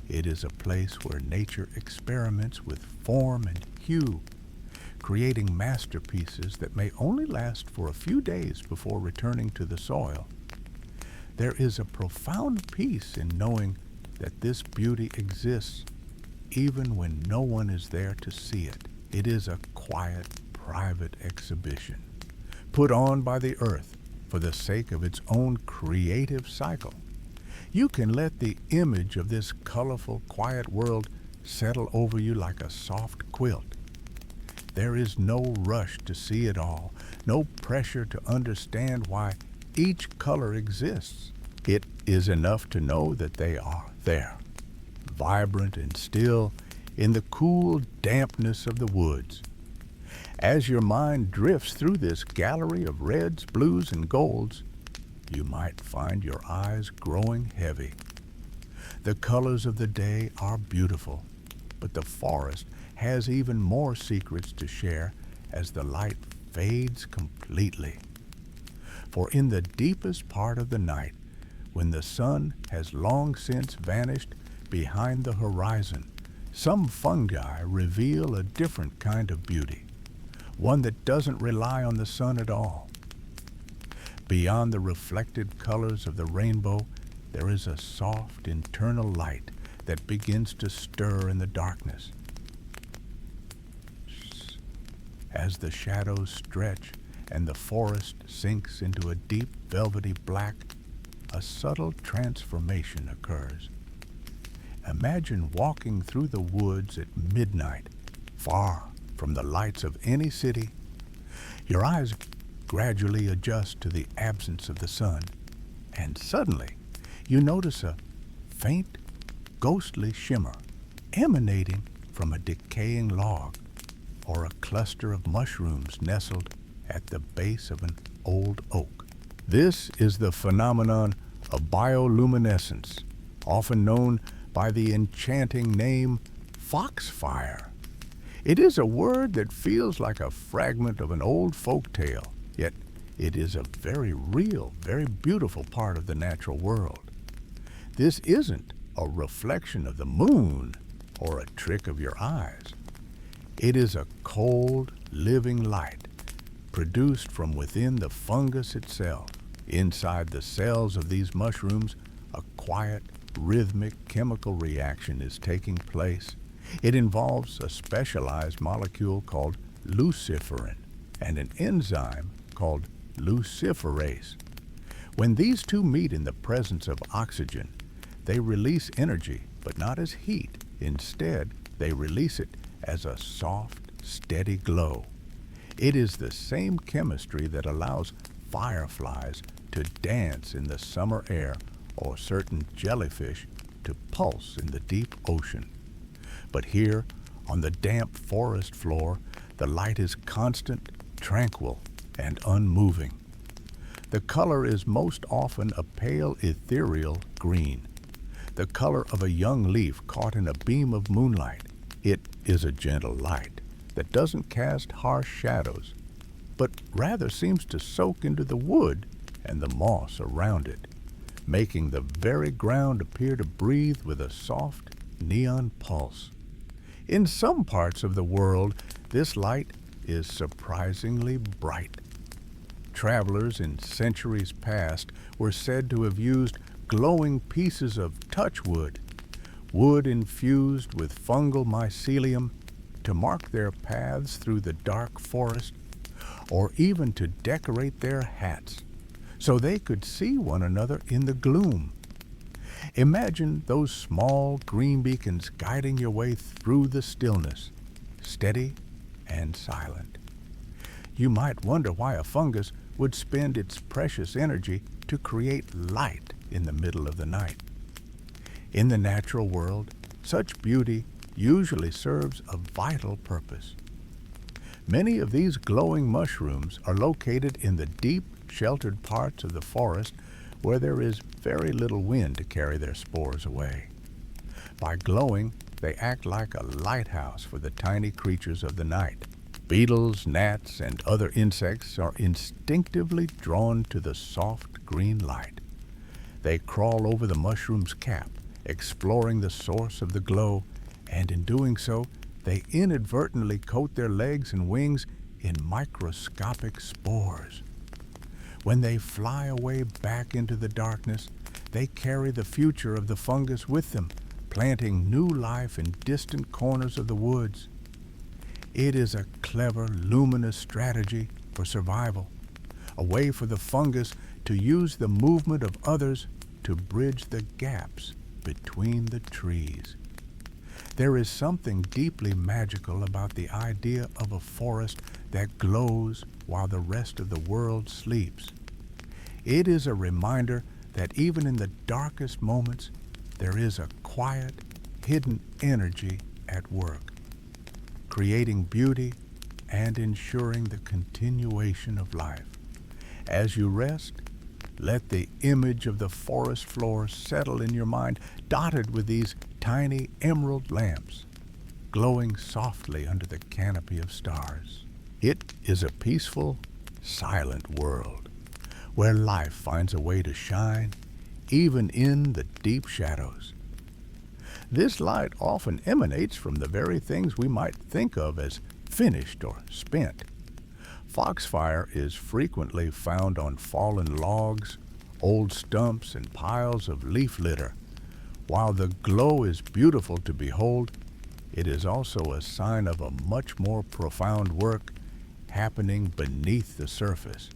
It is a place where nature experiments with form and hue, creating masterpieces that may only last for a few days before returning to the soil. There is a profound peace in knowing that this beauty exists even when no one is there to see it. It is a quiet, private exhibition, put on by the earth for the sake of its own creative cycle. You can let the image of this colorful, quiet world settle over you like a soft quilt. There is no rush to see it all, no pressure to understand why each color exists. It is enough to know that they are there, vibrant and still in the cool dampness of the woods. As your mind drifts through this gallery of reds, blues, and golds, you might find your eyes growing heavy. The colors of the day are beautiful, but the forest has even more secrets to share as the light fades completely. For in the deepest part of the night, when the sun has long since vanished behind the horizon, some fungi reveal a different kind of beauty, one that doesn't rely on the sun at all. Beyond the reflected colors of the rainbow, there is a soft internal light that begins to stir in the darkness. As the shadows stretch and the forest sinks into a deep velvety black, a subtle transformation occurs. Imagine walking through the woods at midnight, far from the lights of any city. Your eyes gradually adjust to the absence of the sun, and suddenly you notice a faint, ghostly shimmer emanating from a decaying log or a cluster of mushrooms nestled at the base of an old oak. This is the phenomenon of bioluminescence, often known by the enchanting name foxfire. It is a word that feels like a fragment of an old folk tale, yet it is a very real, very beautiful part of the natural world. This isn't a reflection of the moon or a trick of your eyes. It is a cold, living light produced from within the fungus itself. Inside the cells of these mushrooms, a quiet, rhythmic chemical reaction is taking place. It involves a specialized molecule called luciferin and an enzyme called luciferase. When these two meet in the presence of oxygen, they release energy, but not as heat. Instead, they release it as a soft, steady glow. It is the same chemistry that allows fireflies to dance in the summer air or certain jellyfish to pulse in the deep ocean. But here, on the damp forest floor, the light is constant, tranquil, and unmoving. The color is most often a pale ethereal green, the color of a young leaf caught in a beam of moonlight. It is a gentle light that doesn't cast harsh shadows, but rather seems to soak into the wood and the moss around it, making the very ground appear to breathe with a soft neon pulse. In some parts of the world, this light is surprisingly bright. Travelers in centuries past were said to have used glowing pieces of touchwood, wood infused with fungal mycelium, to mark their paths through the dark forest, or even to decorate their hats so they could see one another in the gloom. Imagine those small green beacons guiding your way through the stillness, steady and silent. You might wonder why a fungus would spend its precious energy to create light in the middle of the night. In the natural world, such beauty usually serves a vital purpose. Many of these glowing mushrooms are located in the deep, sheltered parts of the forest where there is very little wind to carry their spores away. By glowing, they act like a lighthouse for the tiny creatures of the night. Beetles, gnats, and other insects are instinctively drawn to the soft green light. They crawl over the mushroom's cap, exploring the source of the glow, and in doing so, they inadvertently coat their legs and wings in microscopic spores. When they fly away back into the darkness, they carry the future of the fungus with them, planting new life in distant corners of the woods. It is a clever, luminous strategy for survival, a way for the fungus to use the movement of others to bridge the gaps between the trees. There is something deeply magical about the idea of a forest that glows while the rest of the world sleeps. It is a reminder that even in the darkest moments, there is a quiet, hidden energy at work, creating beauty and ensuring the continuation of life. As you rest, let the image of the forest floor settle in your mind, dotted with these tiny emerald lamps, glowing softly under the canopy of stars. It is a peaceful, silent world, where life finds a way to shine, even in the deep shadows. This light often emanates from the very things we might think of as finished or spent. Foxfire is frequently found on fallen logs, old stumps, and piles of leaf litter. While the glow is beautiful to behold, it is also a sign of a much more profound work happening beneath the surface.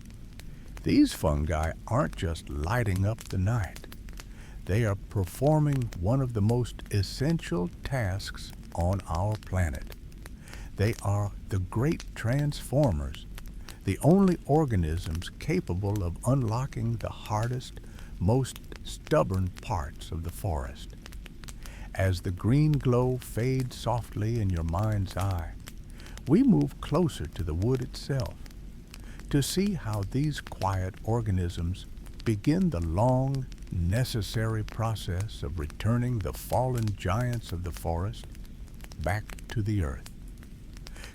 These fungi aren't just lighting up the night. They are performing one of the most essential tasks on our planet. They are the great transformers, the only organisms capable of unlocking the hardest, most stubborn parts of the forest. As the green glow fades softly in your mind's eye, we move closer to the wood itself to see how these quiet organisms begin the long, necessary process of returning the fallen giants of the forest back to the earth.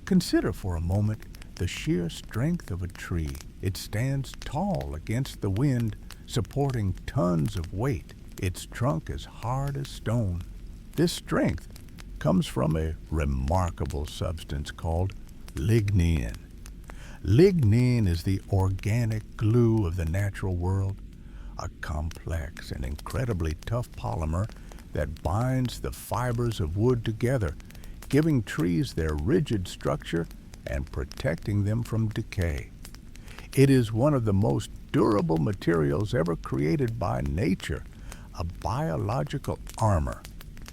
Consider for a moment the sheer strength of a tree. It stands tall against the wind, supporting tons of weight. Its trunk is hard as stone. This strength comes from a remarkable substance called lignin. Lignin is the organic glue of the natural world, a complex and incredibly tough polymer that binds the fibers of wood together, giving trees their rigid structure and protecting them from decay. It is one of the most durable materials ever created by nature, a biological armor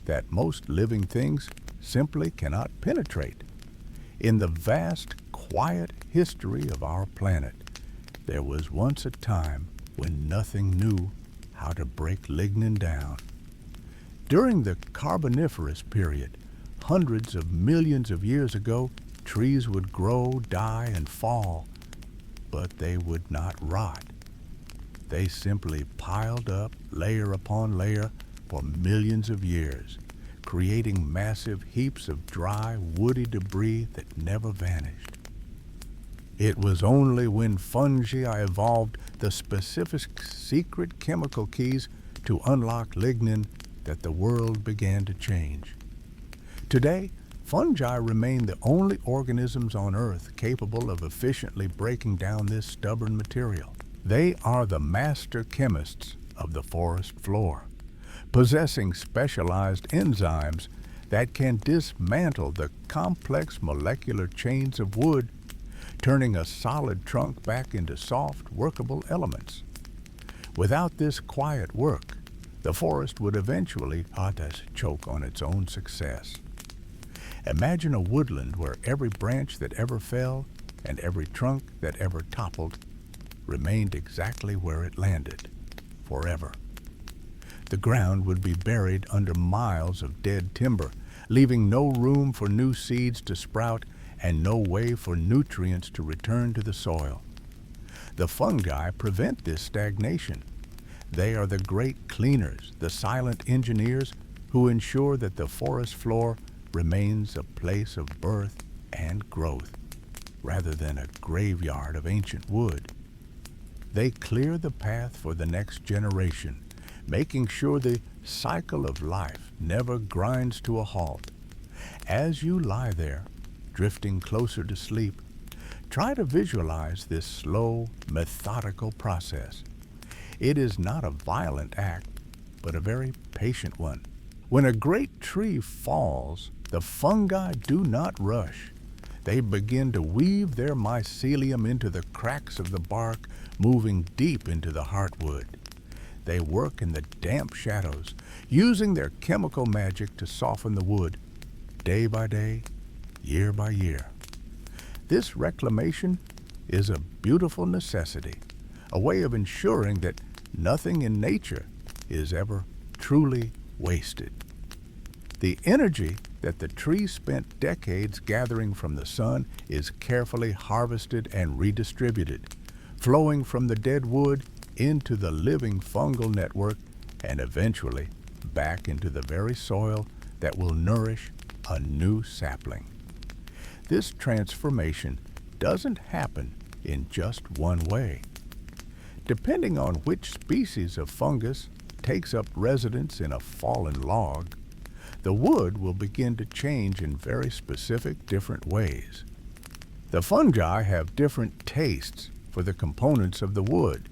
that most living things simply cannot penetrate. In the vast, quiet history of our planet, there was once a time when nothing knew how to break lignin down. During the Carboniferous period, hundreds of millions of years ago, trees would grow, die, and fall, but they would not rot. They simply piled up layer upon layer for millions of years, creating massive heaps of dry, woody debris that never vanished. It was only when fungi evolved the specific secret chemical keys to unlock lignin that the world began to change. Today, fungi remain the only organisms on Earth capable of efficiently breaking down this stubborn material. They are the master chemists of the forest floor, possessing specialized enzymes that can dismantle the complex molecular chains of wood, turning a solid trunk back into soft, workable elements. Without this quiet work, the forest would eventually choke on its own success. Imagine a woodland where every branch that ever fell and every trunk that ever toppled remained exactly where it landed, forever. The ground would be buried under miles of dead timber, leaving no room for new seeds to sprout and no way for nutrients to return to the soil. The fungi prevent this stagnation. They are the great cleaners, the silent engineers who ensure that the forest floor remains a place of birth and growth, rather than a graveyard of ancient wood. They clear the path for the next generation, making sure the cycle of life never grinds to a halt. As you lie there, drifting closer to sleep, try to visualize this slow, methodical process. It is not a violent act, but a very patient one. When a great tree falls, the fungi do not rush. They begin to weave their mycelium into the cracks of the bark, moving deep into the heartwood. They work in the damp shadows, using their chemical magic to soften the wood, day by day, year by year. This reclamation is a beautiful necessity, a way of ensuring that nothing in nature is ever truly wasted. The energy that the tree spent decades gathering from the sun is carefully harvested and redistributed, flowing from the dead wood into the living fungal network and eventually back into the very soil that will nourish a new sapling. This transformation doesn't happen in just one way. Depending on which species of fungus takes up residence in a fallen log, the wood will begin to change in very specific different ways. The fungi have different tastes for the components of the wood,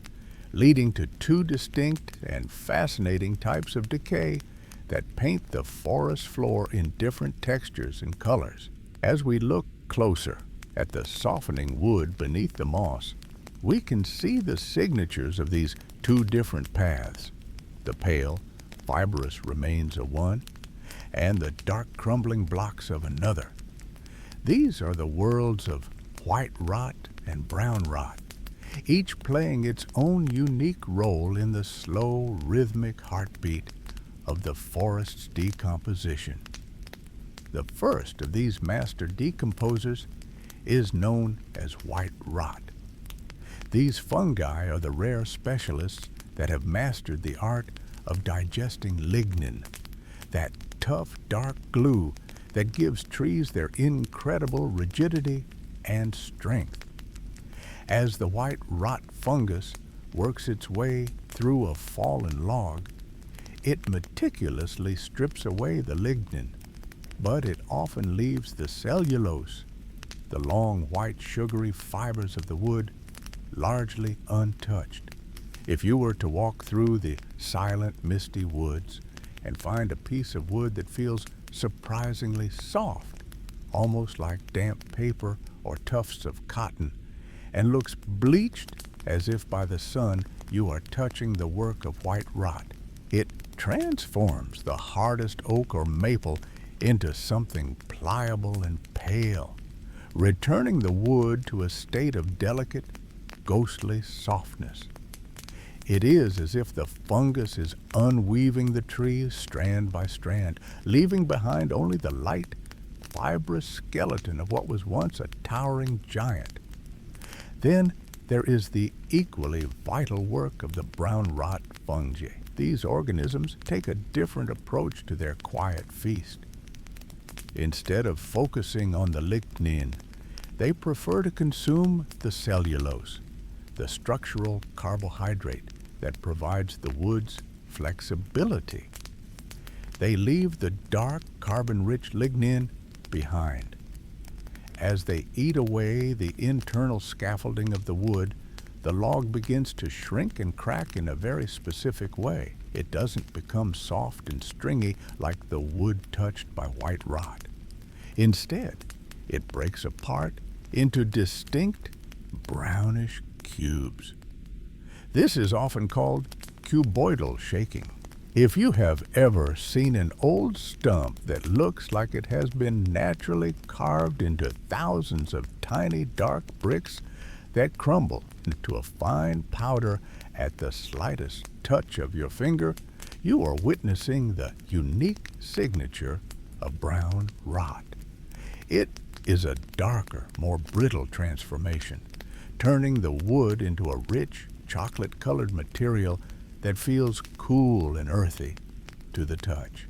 leading to two distinct and fascinating types of decay that paint the forest floor in different textures and colors. As we look closer at the softening wood beneath the moss, we can see the signatures of these two different paths: the pale, fibrous remains of one, and the dark crumbling blocks of another. These are the worlds of white rot and brown rot, each playing its own unique role in the slow, rhythmic heartbeat of the forest's decomposition. The first of these master decomposers is known as white rot. These fungi are the rare specialists that have mastered the art of digesting lignin, that tough, dark glue that gives trees their incredible rigidity and strength. As the white rot fungus works its way through a fallen log, it meticulously strips away the lignin, but it often leaves the cellulose, the long white sugary fibers of the wood, largely untouched. If you were to walk through the silent, misty woods and find a piece of wood that feels surprisingly soft, almost like damp paper or tufts of cotton, and looks bleached as if by the sun, you are touching the work of white rot. It transforms the hardest oak or maple into something pliable and pale, returning the wood to a state of delicate, ghostly softness. It is as if the fungus is unweaving the trees strand by strand, leaving behind only the light, fibrous skeleton of what was once a towering giant. Then there is the equally vital work of the brown rot fungi. These organisms take a different approach to their quiet feast. Instead of focusing on the lignin, they prefer to consume the cellulose, the structural carbohydrate that provides the wood's flexibility. They leave the dark, carbon-rich lignin behind. As they eat away the internal scaffolding of the wood, the log begins to shrink and crack in a very specific way. It doesn't become soft and stringy like the wood touched by white rot. Instead, it breaks apart into distinct brownish cubes. This is often called cuboidal shaking. If you have ever seen an old stump that looks like it has been naturally carved into thousands of tiny dark bricks that crumble into a fine powder at the slightest touch of your finger, you are witnessing the unique signature of brown rot. It is a darker, more brittle transformation, turning the wood into a rich, chocolate-colored material that feels cool and earthy to the touch.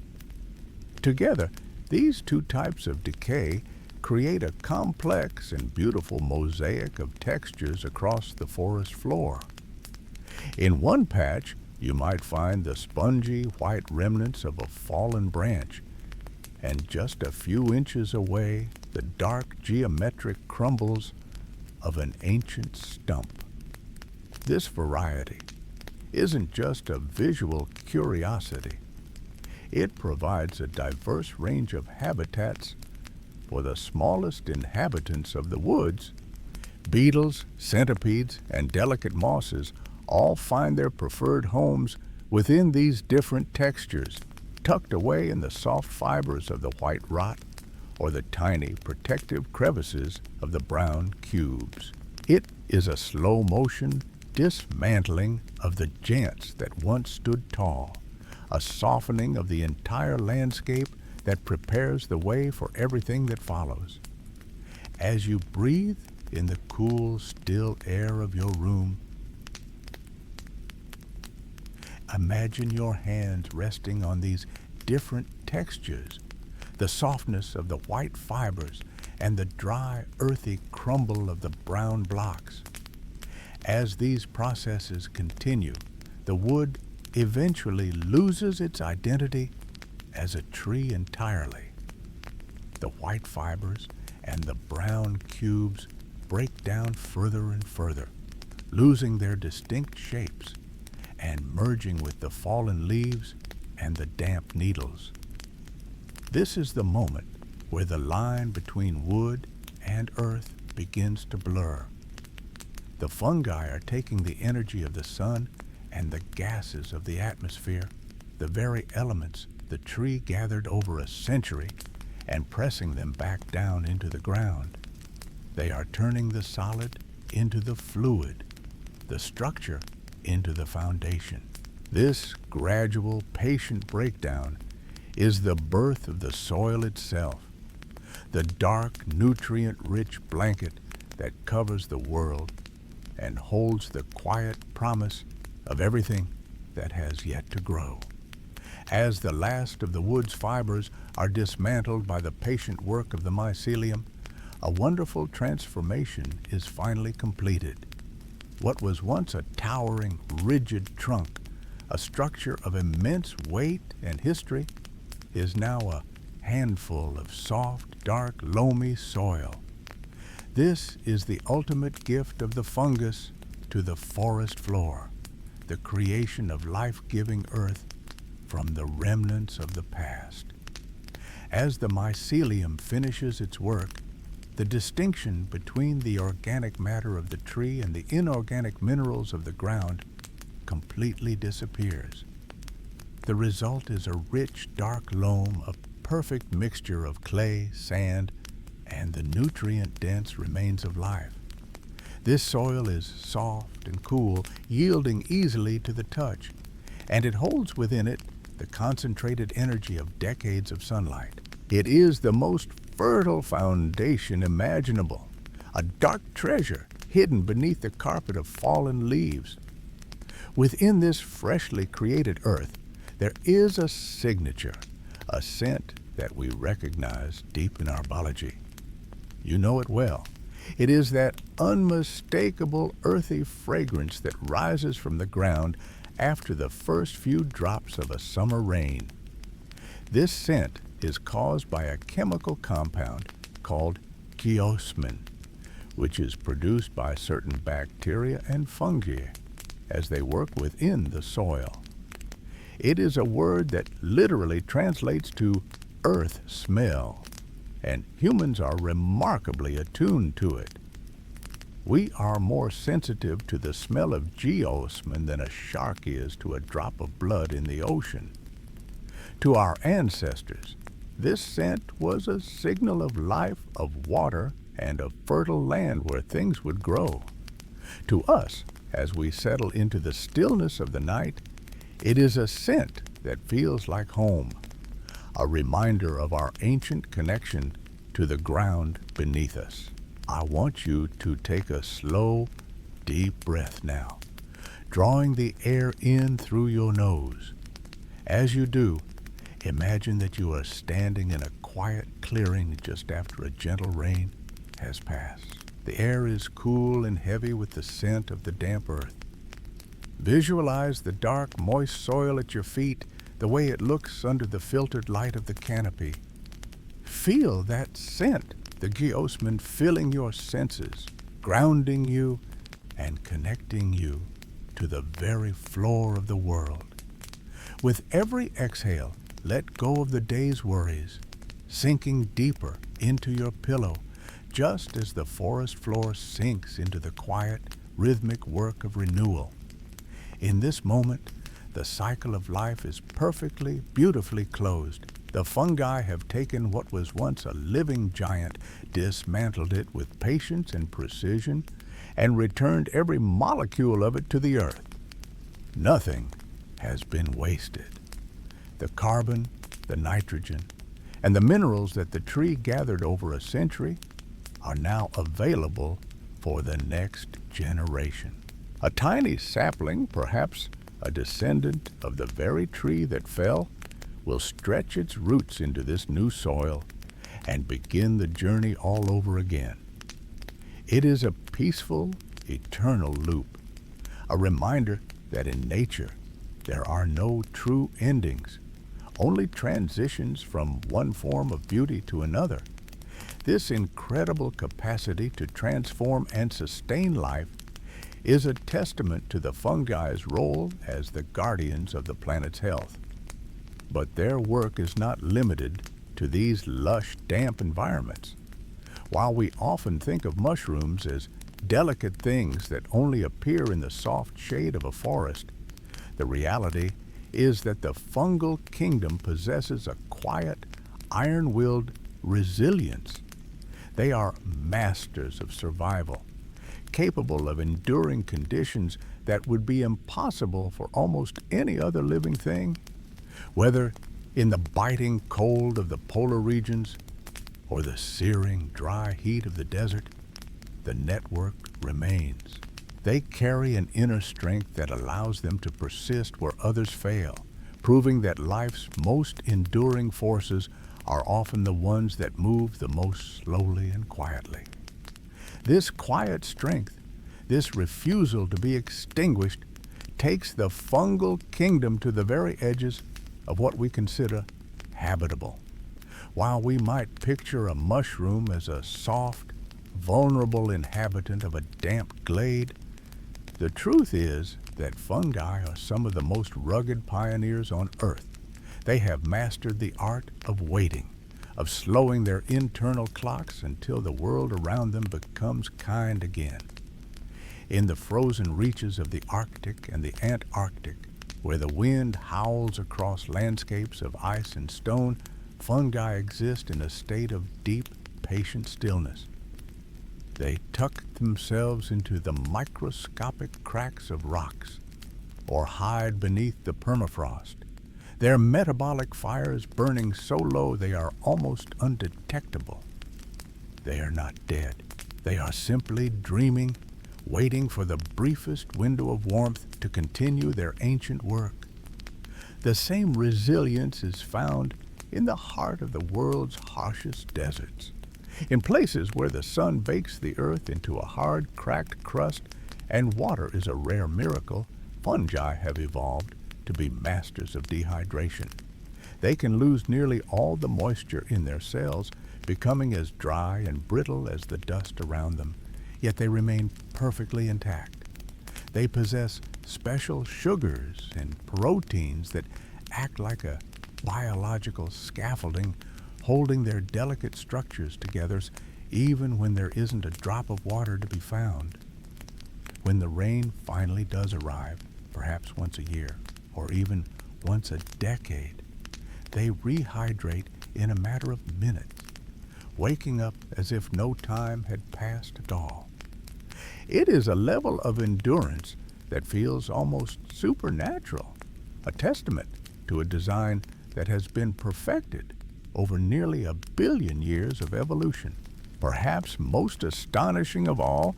Together, these two types of decay create a complex and beautiful mosaic of textures across the forest floor. In one patch, you might find the spongy white remnants of a fallen branch, and just a few inches away, the dark geometric crumbles of an ancient stump. This variety isn't just a visual curiosity. It provides a diverse range of habitats for the smallest inhabitants of the woods. Beetles, centipedes, and delicate mosses all find their preferred homes within these different textures, tucked away in the soft fibers of the white rot or the tiny protective crevices of the brown cubes. It is a slow-motion dismantling of the giants that once stood tall, a softening of the entire landscape that prepares the way for everything that follows. As you breathe in the cool, still air of your room, imagine your hands resting on these different textures, the softness of the white fibers and the dry, earthy crumble of the brown blocks. As these processes continue, the wood eventually loses its identity as a tree entirely. The white fibers and the brown cubes break down further and further, losing their distinct shapes and merging with the fallen leaves and the damp needles. This is the moment where the line between wood and earth begins to blur. The fungi are taking the energy of the sun and the gases of the atmosphere the very elements the tree gathered over a century and pressing them back down into the ground. They are turning the solid into the fluid, the structure into the foundation. This gradual, patient breakdown is the birth of the soil itself, the dark, nutrient-rich blanket that covers the world and holds the quiet promise of everything that has yet to grow. As the last of the wood's fibers are dismantled by the patient work of the mycelium, a wonderful transformation is finally completed. What was once a towering, rigid trunk, a structure of immense weight and history, is now a handful of soft, dark, loamy soil. This is the ultimate gift of the fungus to the forest floor, the creation of life-giving earth from the remnants of the past. As the mycelium finishes its work, the distinction between the organic matter of the tree and the inorganic minerals of the ground completely disappears. The result is a rich, dark loam, a perfect mixture of clay, sand, and the nutrient-dense remains of life. This soil is soft and cool, yielding easily to the touch, and it holds within it the concentrated energy of decades of sunlight. It is the most fertile foundation imaginable, a dark treasure hidden beneath the carpet of fallen leaves. Within this freshly created earth, there is a signature, a scent that we recognize deep in our biology. You know it well. It is that unmistakable earthy fragrance that rises from the ground after the first few drops of a summer rain. This scent is caused by a chemical compound called geosmin, which is produced by certain bacteria and fungi as they work within the soil. It is a word that literally translates to earth smell, and humans are remarkably attuned to it. We are more sensitive to the smell of geosmin than a shark is to a drop of blood in the ocean. To our ancestors, this scent was a signal of life, of water, and of fertile land where things would grow. To us, as we settle into the stillness of the night, it is a scent that feels like home, a reminder of our ancient connection to the ground beneath us. I want you to take a slow, deep breath now, drawing the air in through your nose. As you do, imagine that you are standing in a quiet clearing just after a gentle rain has passed. The air is cool and heavy with the scent of the damp earth. Visualize the dark, moist soil at your feet, the way it looks under the filtered light of the canopy. Feel that scent, the geosmin filling your senses, grounding you and connecting you to the very floor of the world. With every exhale, let go of the day's worries, sinking deeper into your pillow, just as the forest floor sinks into the quiet, rhythmic work of renewal. In this moment, the cycle of life is perfectly, beautifully closed. The fungi have taken what was once a living giant, dismantled it with patience and precision, and returned every molecule of it to the earth. Nothing has been wasted. The carbon, the nitrogen, and the minerals that the tree gathered over a century are now available for the next generation. A tiny sapling, perhaps a descendant of the very tree that fell, will stretch its roots into this new soil and begin the journey all over again. It is a peaceful, eternal loop, a reminder that in nature there are no true endings, only transitions from one form of beauty to another. This incredible capacity to transform and sustain life is a testament to the fungi's role as the guardians of the planet's health. But their work is not limited to these lush, damp environments. While we often think of mushrooms as delicate things that only appear in the soft shade of a forest, the reality is that the fungal kingdom possesses a quiet, iron-willed resilience. They are masters of survival, capable of enduring conditions that would be impossible for almost any other living thing. Whether in the biting cold of the polar regions or the searing dry heat of the desert, the network remains. They carry an inner strength that allows them to persist where others fail, proving that life's most enduring forces are often the ones that move the most slowly and quietly. This quiet strength, this refusal to be extinguished, takes the fungal kingdom to the very edges of what we consider habitable. While we might picture a mushroom as a soft, vulnerable inhabitant of a damp glade, the truth is that fungi are some of the most rugged pioneers on Earth. They have mastered the art of waiting, of slowing their internal clocks until the world around them becomes kind again. In the frozen reaches of the Arctic and the Antarctic, where the wind howls across landscapes of ice and stone, fungi exist in a state of deep, patient stillness. They tuck themselves into the microscopic cracks of rocks or hide beneath the permafrost, their metabolic fires burning so low they are almost undetectable. They are not dead. They are simply dreaming, waiting for the briefest window of warmth to continue their ancient work. The same resilience is found in the heart of the world's harshest deserts. In places where the sun bakes the earth into a hard, cracked crust and water is a rare miracle, fungi have evolved to be masters of dehydration. They can lose nearly all the moisture in their cells, becoming as dry and brittle as the dust around them, yet they remain perfectly intact. They possess special sugars and proteins that act like a biological scaffolding, holding their delicate structures together even when there isn't a drop of water to be found. When the rain finally does arrive, perhaps once a year, or even once a decade, they rehydrate in a matter of minutes, waking up as if no time had passed at all. It is a level of endurance that feels almost supernatural, a testament to a design that has been perfected over nearly 1 billion years of evolution. Perhaps most astonishing of all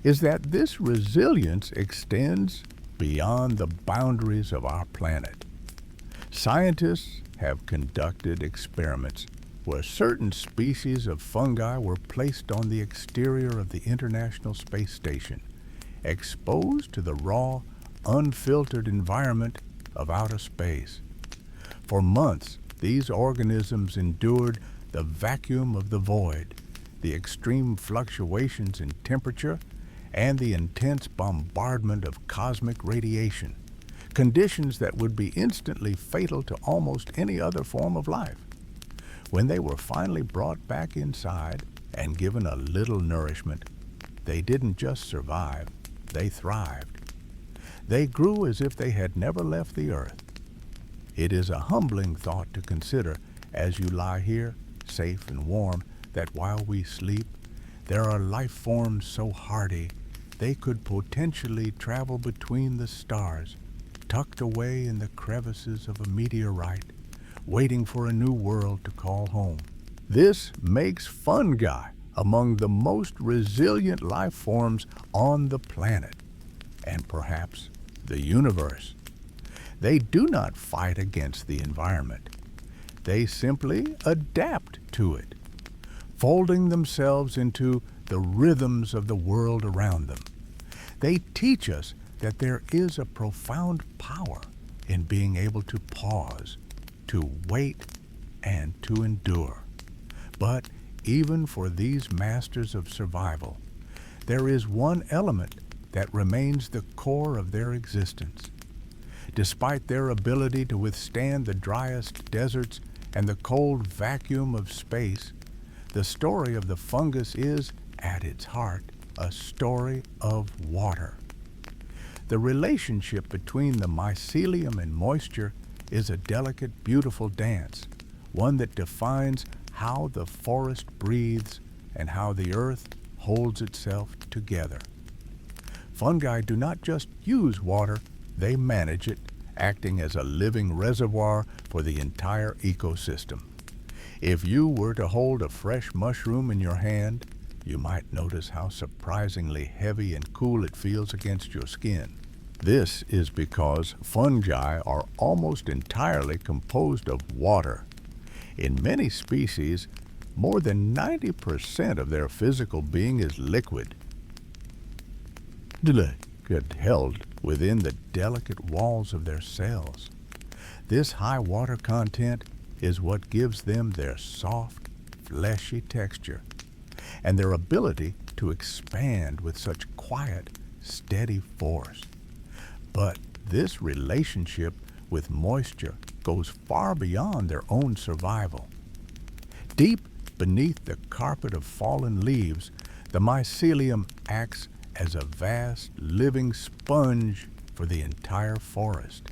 is that this resilience extends beyond the boundaries of our planet. Scientists have conducted experiments where certain species of fungi were placed on the exterior of the International Space Station, exposed to the raw, unfiltered environment of outer space. For months, these organisms endured the vacuum of the void, the extreme fluctuations in temperature, and the intense bombardment of cosmic radiation, conditions that would be instantly fatal to almost any other form of life. When they were finally brought back inside and given a little nourishment, they didn't just survive, they thrived. They grew as if they had never left the earth. It is a humbling thought to consider as you lie here, safe and warm, that while we sleep, there are life forms so hardy they could potentially travel between the stars, tucked away in the crevices of a meteorite, waiting for a new world to call home. This makes fungi among the most resilient life forms on the planet, and perhaps the universe. They do not fight against the environment. They simply adapt to it, folding themselves into the rhythms of the world around them. They teach us that there is a profound power in being able to pause, to wait, and to endure. But even for these masters of survival, there is one element that remains the core of their existence. Despite their ability to withstand the driest deserts and the cold vacuum of space, the story of the fungus is, at its heart, a story of water. The relationship between the mycelium and moisture is a delicate, beautiful dance, one that defines how the forest breathes and how the earth holds itself together. Fungi do not just use water, they manage it, acting as a living reservoir for the entire ecosystem. If you were to hold a fresh mushroom in your hand, you might notice how surprisingly heavy and cool it feels against your skin. This is because fungi are almost entirely composed of water. In many species, more than 90% of their physical being is liquid, held within the delicate walls of their cells. This high water content is what gives them their soft, fleshy texture and their ability to expand with such quiet, steady force. But this relationship with moisture goes far beyond their own survival. Deep beneath the carpet of fallen leaves, the mycelium acts as a vast living sponge for the entire forest.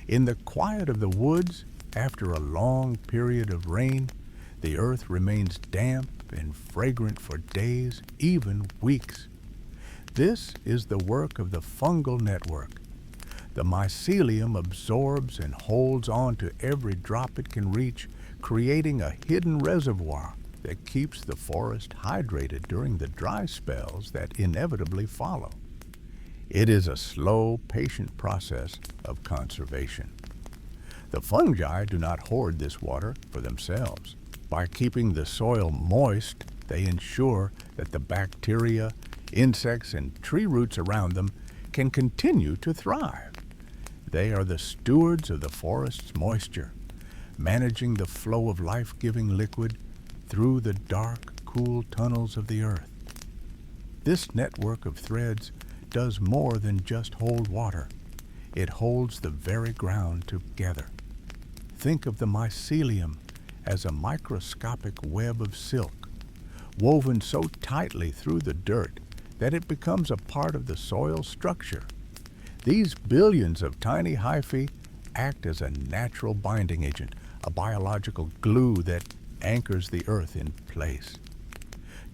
In the quiet of the woods, after a long period of rain, the earth remains damp and fragrant for days, even weeks. This is the work of the fungal network. The mycelium absorbs and holds on to every drop it can reach, creating a hidden reservoir that keeps the forest hydrated during the dry spells that inevitably follow. It is a slow, patient process of conservation. The fungi do not hoard this water for themselves. By keeping the soil moist, they ensure that the bacteria, insects, and tree roots around them can continue to thrive. They are the stewards of the forest's moisture, managing the flow of life-giving liquid through the dark, cool tunnels of the earth. This network of threads does more than just hold water. It holds the very ground together. Think of the mycelium as a microscopic web of silk, woven so tightly through the dirt that it becomes a part of the soil structure. These billions of tiny hyphae act as a natural binding agent, a biological glue that anchors the earth in place.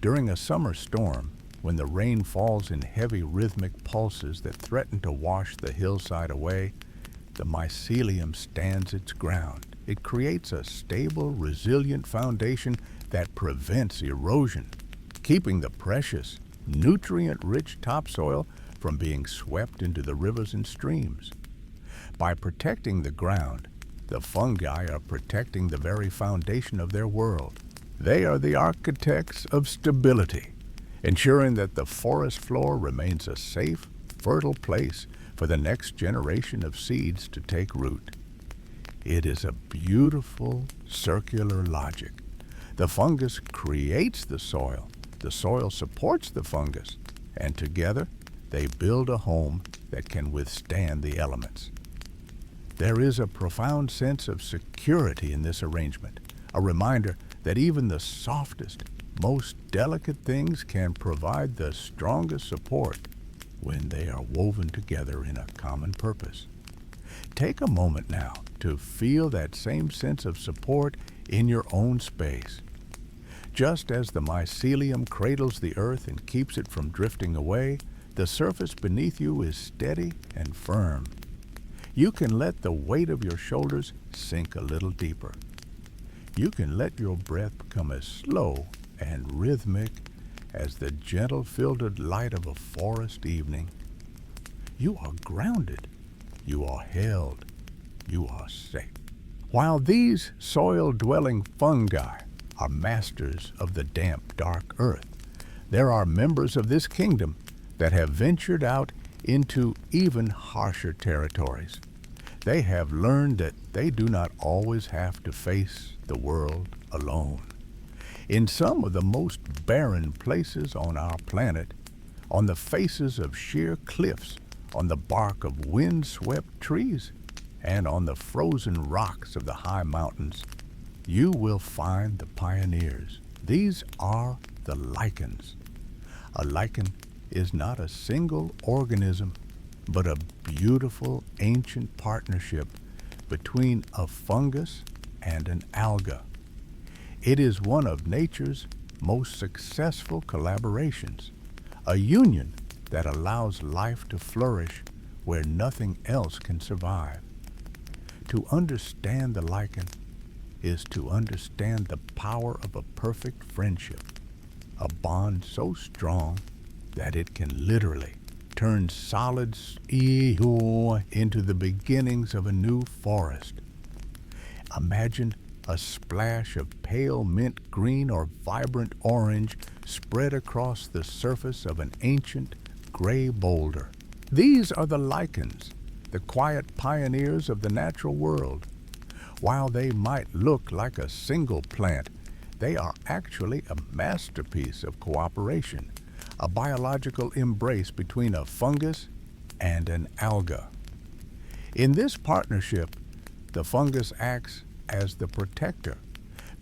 During a summer storm, when the rain falls in heavy rhythmic pulses that threaten to wash the hillside away, the mycelium stands its ground. It creates a stable, resilient foundation that prevents erosion, keeping the precious, nutrient-rich topsoil from being swept into the rivers and streams. By protecting the ground, the fungi are protecting the very foundation of their world. They are the architects of stability, ensuring that the forest floor remains a safe, fertile place for the next generation of seeds to take root. It is a beautiful circular logic. The fungus creates the soil supports the fungus, and together they build a home that can withstand the elements. There is a profound sense of security in this arrangement, a reminder that even the softest, most delicate things can provide the strongest support when they are woven together in a common purpose. Take a moment now to feel that same sense of support in your own space. Just as the mycelium cradles the earth and keeps it from drifting away, the surface beneath you is steady and firm. You can let the weight of your shoulders sink a little deeper. You can let your breath become as slow and rhythmic as the gentle filtered light of a forest evening. You are grounded. You are held. You are safe. While these soil-dwelling fungi are masters of the damp, dark earth, there are members of this kingdom that have ventured out into even harsher territories. They have learned that they do not always have to face the world alone. In some of the most barren places on our planet, on the faces of sheer cliffs, on the bark of wind-swept trees, and on the frozen rocks of the high mountains, you will find the pioneers. These are the lichens. A lichen is not a single organism, but a beautiful ancient partnership between a fungus and an alga. It is one of nature's most successful collaborations, a union that allows life to flourish where nothing else can survive. To understand the lichen is to understand the power of a perfect friendship, a bond so strong that it can literally turn solids into the beginnings of a new forest. Imagine a splash of pale mint green or vibrant orange spread across the surface of an ancient gray boulder. These are the lichens, the quiet pioneers of the natural world. While they might look like a single plant, they are actually a masterpiece of cooperation, a biological embrace between a fungus and an alga. In this partnership, the fungus acts as the protector,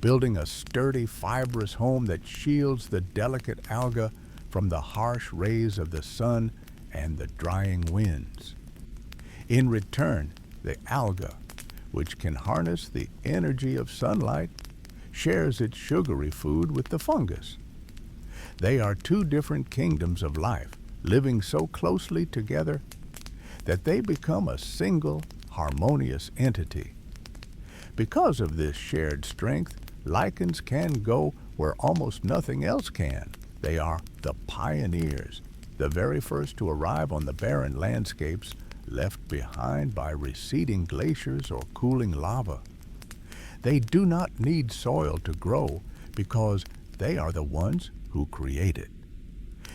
building a sturdy, fibrous home that shields the delicate alga from the harsh rays of the sun and the drying winds. In return, the alga, which can harness the energy of sunlight, shares its sugary food with the fungus. They are two different kingdoms of life, living so closely together that they become a single, harmonious entity. Because of this shared strength, lichens can go where almost nothing else can. They are the pioneers, the very first to arrive on the barren landscapes left behind by receding glaciers or cooling lava. They do not need soil to grow because they are the ones who create it.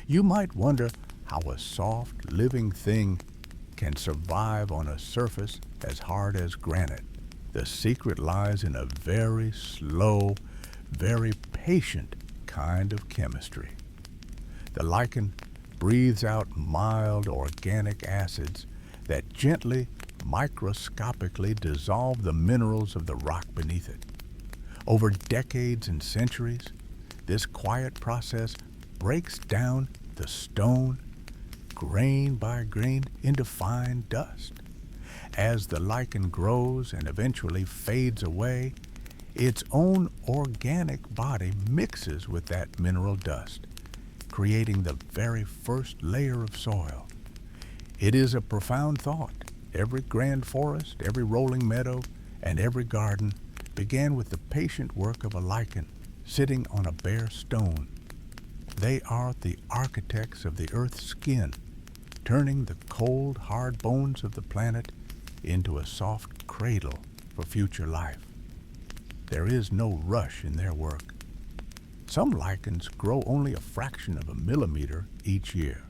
You might wonder how a soft, living thing can survive on a surface as hard as granite. The secret lies in a very slow, very patient kind of chemistry. The lichen breathes out mild organic acids that gently, microscopically dissolve the minerals of the rock beneath it. Over decades and centuries, this quiet process breaks down the stone, grain by grain, into fine dust. As the lichen grows and eventually fades away, its own organic body mixes with that mineral dust, creating the very first layer of soil. It is a profound thought. Every grand forest, every rolling meadow, and every garden began with the patient work of a lichen sitting on a bare stone. They are the architects of the earth's skin, turning the cold, hard bones of the planet into a soft cradle for future life. There is no rush in their work. Some lichens grow only a fraction of a millimeter each year,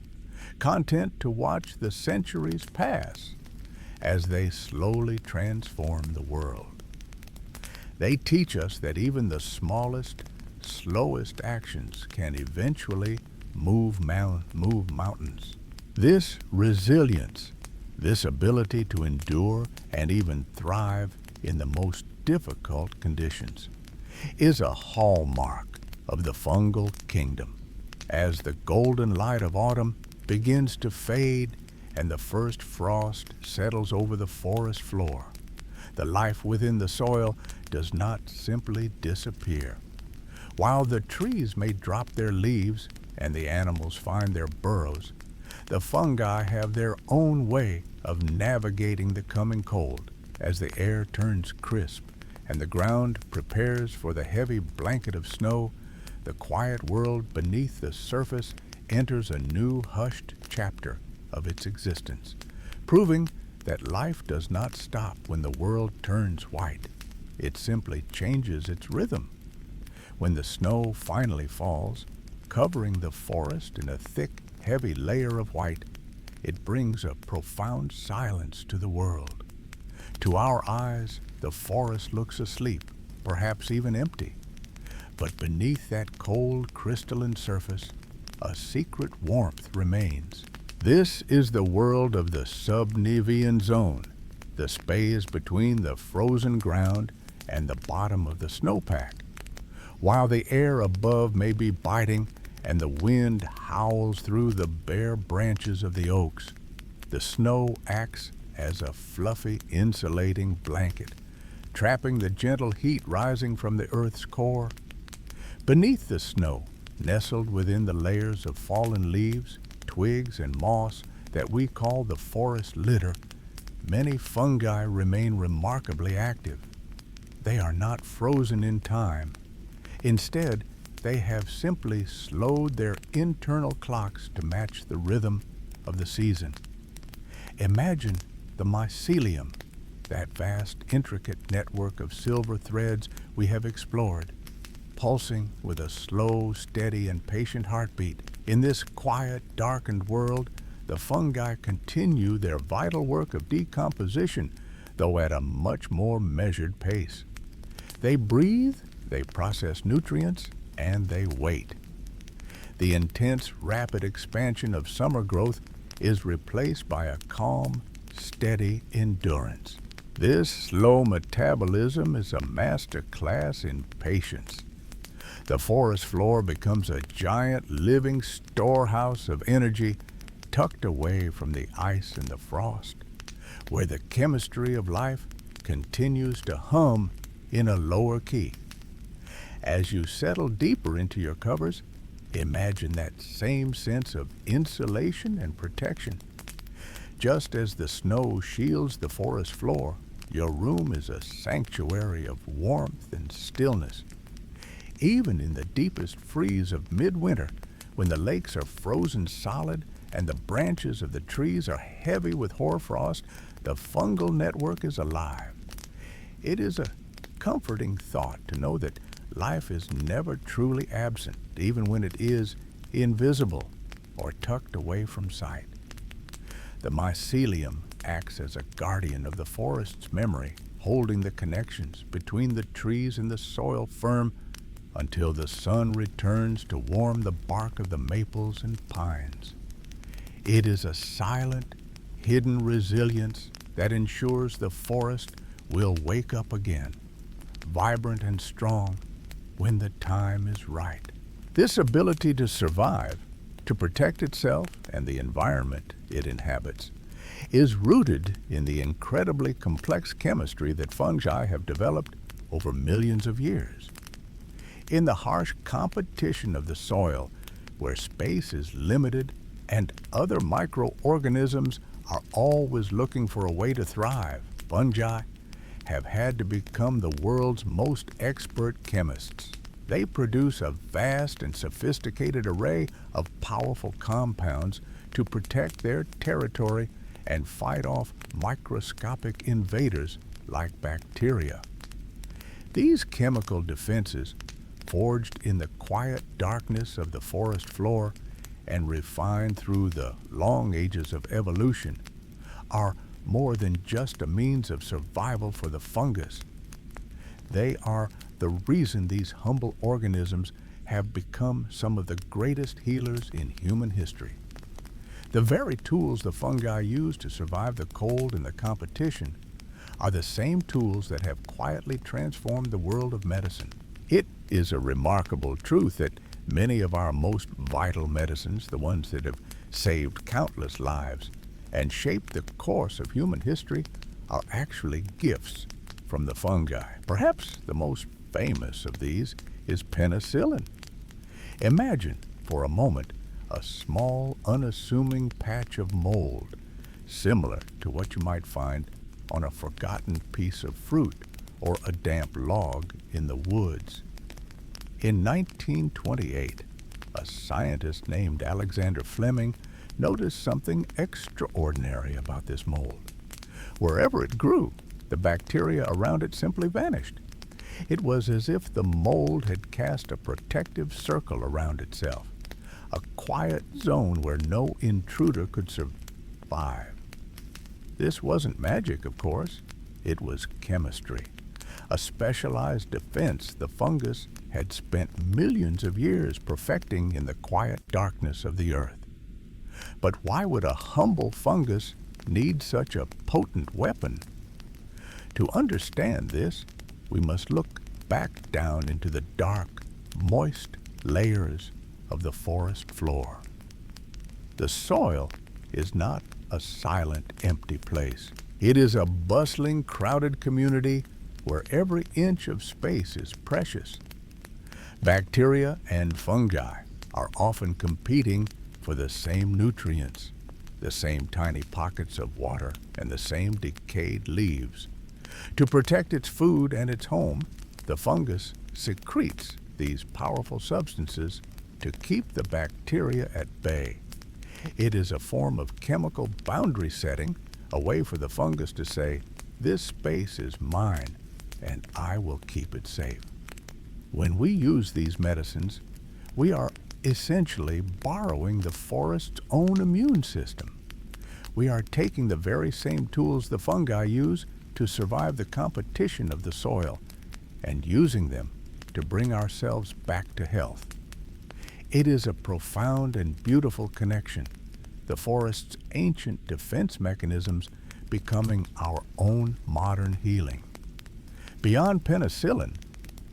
content to watch the centuries pass as they slowly transform the world. They teach us that even the smallest, slowest actions can eventually move mountains. This resilience, this ability to endure and even thrive in the most difficult conditions, is a hallmark of the fungal kingdom. As the golden light of autumn begins to fade and the first frost settles over the forest floor, the life within the soil does not simply disappear. While the trees may drop their leaves and the animals find their burrows, the fungi have their own way of navigating the coming cold. As the air turns crisp and the ground prepares for the heavy blanket of snow, the quiet world beneath the surface enters a new hushed chapter of its existence, proving that life does not stop when the world turns white. It simply changes its rhythm. When the snow finally falls, covering the forest in a thick, heavy layer of white, it brings a profound silence to the world. To our eyes, the forest looks asleep, perhaps even empty. But beneath that cold, crystalline surface, a secret warmth remains. This is the world of the subnevian zone, the space between the frozen ground and the bottom of the snowpack. While the air above may be biting and the wind howls through the bare branches of the oaks, The snow acts as a fluffy, insulating blanket, trapping the gentle heat rising from the Earth's core. Beneath the snow, nestled within the layers of fallen leaves, twigs, and moss that we call the forest litter, many fungi remain remarkably active. They are not frozen in time. Instead, they have simply slowed their internal clocks to match the rhythm of the season. Imagine the mycelium, that vast, intricate network of silver threads we have explored, pulsing with a slow, steady, and patient heartbeat. In this quiet, darkened world, the fungi continue their vital work of decomposition, though at a much more measured pace. They breathe, they process nutrients, and they wait. The intense, rapid expansion of summer growth is replaced by a calm, steady endurance. This slow metabolism is a master class in patience. The forest floor becomes a giant living storehouse of energy tucked away from the ice and the frost, where the chemistry of life continues to hum in a lower key. As you settle deeper into your covers, imagine that same sense of insulation and protection. Just as the snow shields the forest floor, your room is a sanctuary of warmth and stillness. Even in the deepest freeze of midwinter, when the lakes are frozen solid and the branches of the trees are heavy with hoarfrost, the fungal network is alive. It is a comforting thought to know that life is never truly absent, even when it is invisible or tucked away from sight. The mycelium acts as a guardian of the forest's memory, holding the connections between the trees and the soil firm until the sun returns to warm the bark of the maples and pines. It is a silent, hidden resilience that ensures the forest will wake up again, vibrant and strong, when the time is right. This ability to survive, to protect itself and the environment it inhabits, is rooted in the incredibly complex chemistry that fungi have developed over millions of years. In the harsh competition of the soil, where space is limited and other microorganisms are always looking for a way to thrive, fungi have had to become the world's most expert chemists. They produce a vast and sophisticated array of powerful compounds to protect their territory and fight off microscopic invaders like bacteria. These chemical defenses, forged in the quiet darkness of the forest floor and refined through the long ages of evolution, are more than just a means of survival for the fungus. They are the reason these humble organisms have become some of the greatest healers in human history. The very tools the fungi use to survive the cold and the competition are the same tools that have quietly transformed the world of medicine. It is a remarkable truth that many of our most vital medicines, the ones that have saved countless lives and shaped the course of human history, are actually gifts from the fungi. Perhaps the most famous of these is penicillin. Imagine, for a moment, a small, unassuming patch of mold, similar to what you might find on a forgotten piece of fruit or a damp log in the woods. In 1928, a scientist named Alexander Fleming noticed something extraordinary about this mold. Wherever it grew, the bacteria around it simply vanished. It was as if the mold had cast a protective circle around itself, a quiet zone where no intruder could survive. This wasn't magic, of course. It was chemistry, a specialized defense the fungus had spent millions of years perfecting in the quiet darkness of the earth. But why would a humble fungus need such a potent weapon? To understand this, we must look back down into the dark, moist layers of the forest floor. The soil is not a silent, empty place. It is a bustling, crowded community where every inch of space is precious. Bacteria and fungi are often competing for the same nutrients, the same tiny pockets of water, and the same decayed leaves. To protect its food and its home, the fungus secretes these powerful substances to keep the bacteria at bay. It is a form of chemical boundary setting, a way for the fungus to say, "This space is mine, and I will keep it safe." When we use these medicines, we are essentially borrowing the forest's own immune system. We are taking the very same tools the fungi use to survive the competition of the soil and using them to bring ourselves back to health. It is a profound and beautiful connection, the forest's ancient defense mechanisms becoming our own modern healing. Beyond penicillin,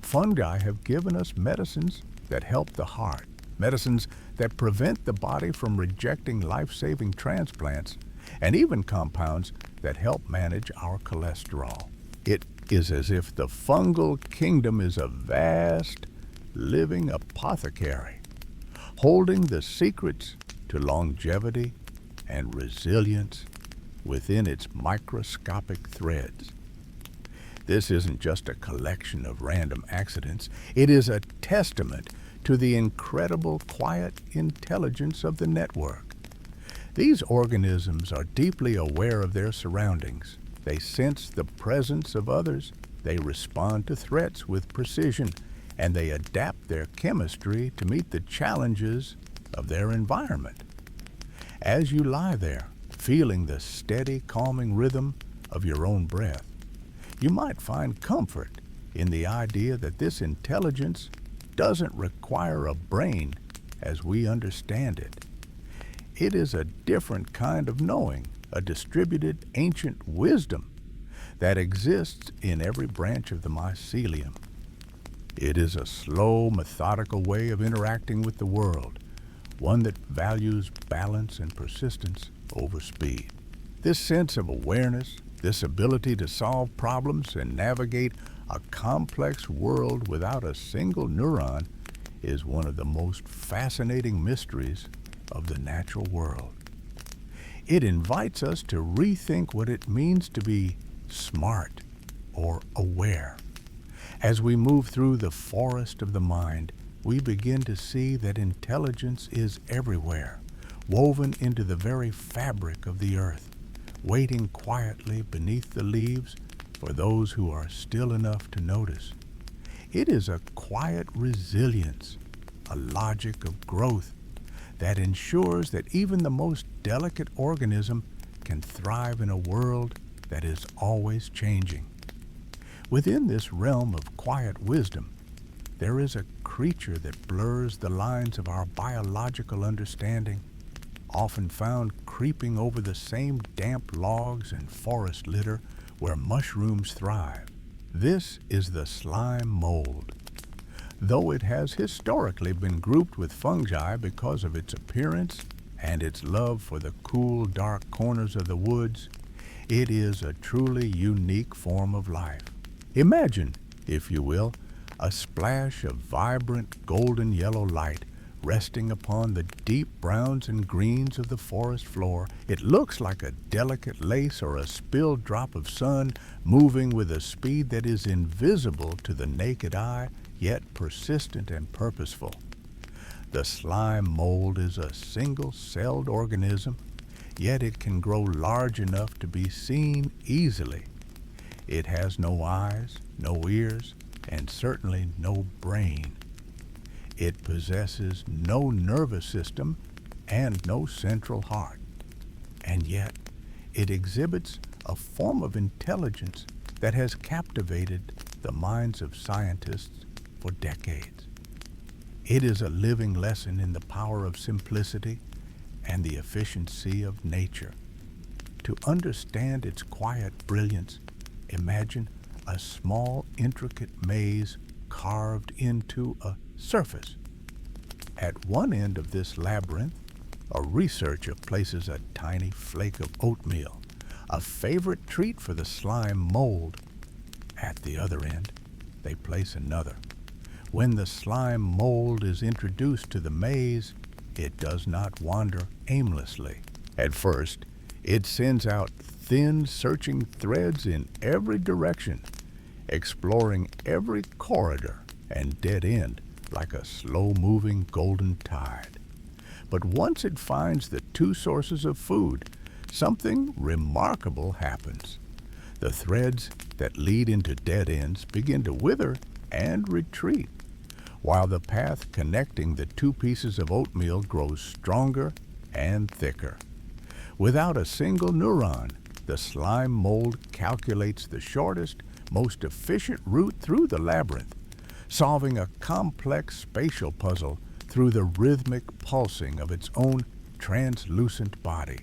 fungi have given us medicines that help the heart, medicines that prevent the body from rejecting life-saving transplants, and even compounds that help manage our cholesterol. It is as if the fungal kingdom is a vast, living apothecary, holding the secrets to longevity and resilience within its microscopic threads. This isn't just a collection of random accidents. It is a testament to the incredible quiet intelligence of the network. These organisms are deeply aware of their surroundings. They sense the presence of others, they respond to threats with precision, and they adapt their chemistry to meet the challenges of their environment. As you lie there, feeling the steady, calming rhythm of your own breath, you might find comfort in the idea that this intelligence doesn't require a brain as we understand it. It is a different kind of knowing, a distributed ancient wisdom that exists in every branch of the mycelium. It is a slow, methodical way of interacting with the world, one that values balance and persistence over speed. This sense of awareness, this ability to solve problems and navigate a complex world without a single neuron, is one of the most fascinating mysteries of the natural world. It invites us to rethink what it means to be smart or aware. As we move through the forest of the mind, we begin to see that intelligence is everywhere, woven into the very fabric of the earth, waiting quietly beneath the leaves for those who are still enough to notice. It is a quiet resilience, a logic of growth that ensures that even the most delicate organism can thrive in a world that is always changing. Within this realm of quiet wisdom, there is a creature that blurs the lines of our biological understanding, often found creeping over the same damp logs and forest litter where mushrooms thrive. This is the slime mold. Though it has historically been grouped with fungi because of its appearance and its love for the cool, dark corners of the woods, it is a truly unique form of life. Imagine, if you will, a splash of vibrant golden yellow light resting upon the deep browns and greens of the forest floor. It looks like a delicate lace or a spilled drop of sun moving with a speed that is invisible to the naked eye, yet persistent and purposeful. The slime mold is a single-celled organism, yet it can grow large enough to be seen easily. It has no eyes, no ears, and certainly no brain. It possesses no nervous system and no central heart. And yet, it exhibits a form of intelligence that has captivated the minds of scientists for decades. It is a living lesson in the power of simplicity and the efficiency of nature. To understand its quiet brilliance, imagine a small, intricate maze carved into a surface. At one end of this labyrinth, A researcher places a tiny flake of oatmeal, a favorite treat for the slime mold. At the other end, they place another. When the slime mold is introduced to the maze, it does not wander aimlessly. At first, it sends out thin, searching threads in every direction, exploring every corridor and dead end like a slow-moving golden tide. But once it finds the two sources of food, something remarkable happens. The threads that lead into dead ends begin to wither and retreat, while the path connecting the two pieces of oatmeal grows stronger and thicker. Without a single neuron, the slime mold calculates the shortest, most efficient route through the labyrinth, solving a complex spatial puzzle through the rhythmic pulsing of its own translucent body.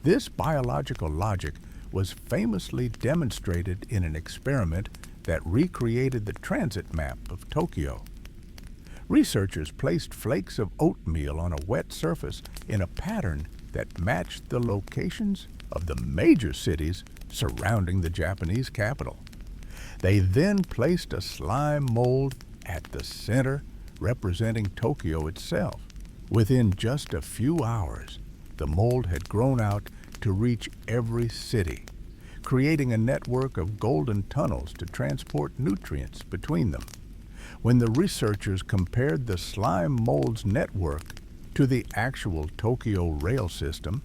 This biological logic was famously demonstrated in an experiment that recreated the transit map of Tokyo. Researchers placed flakes of oatmeal on a wet surface in a pattern that matched the locations of the major cities surrounding the Japanese capital. They then placed a slime mold at the center, representing Tokyo itself. Within just a few hours, the mold had grown out to reach every city, creating a network of golden tunnels to transport nutrients between them. When the researchers compared the slime mold's network to the actual Tokyo rail system,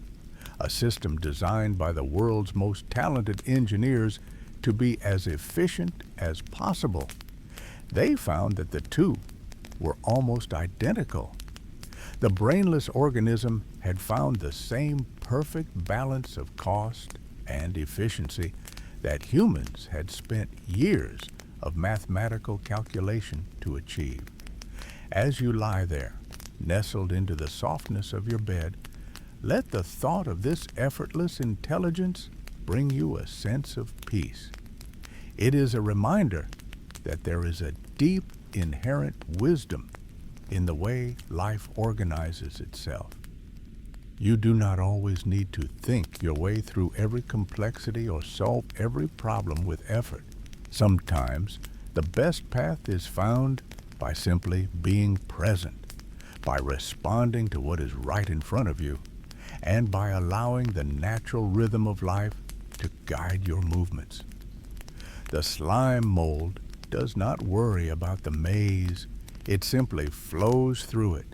a system designed by the world's most talented engineers to be as efficient as possible, they found that the two were almost identical. The brainless organism had found the same perfect balance of cost and efficiency that humans had spent years of mathematical calculation to achieve. As you lie there, nestled into the softness of your bed, let the thought of this effortless intelligence bring you a sense of peace. It is a reminder that there is a deep inherent wisdom in the way life organizes itself. You do not always need to think your way through every complexity or solve every problem with effort. Sometimes the best path is found by simply being present, by responding to what is right in front of you, and by allowing the natural rhythm of life to guide your movements. The slime mold does not worry about the maze. It simply flows through it,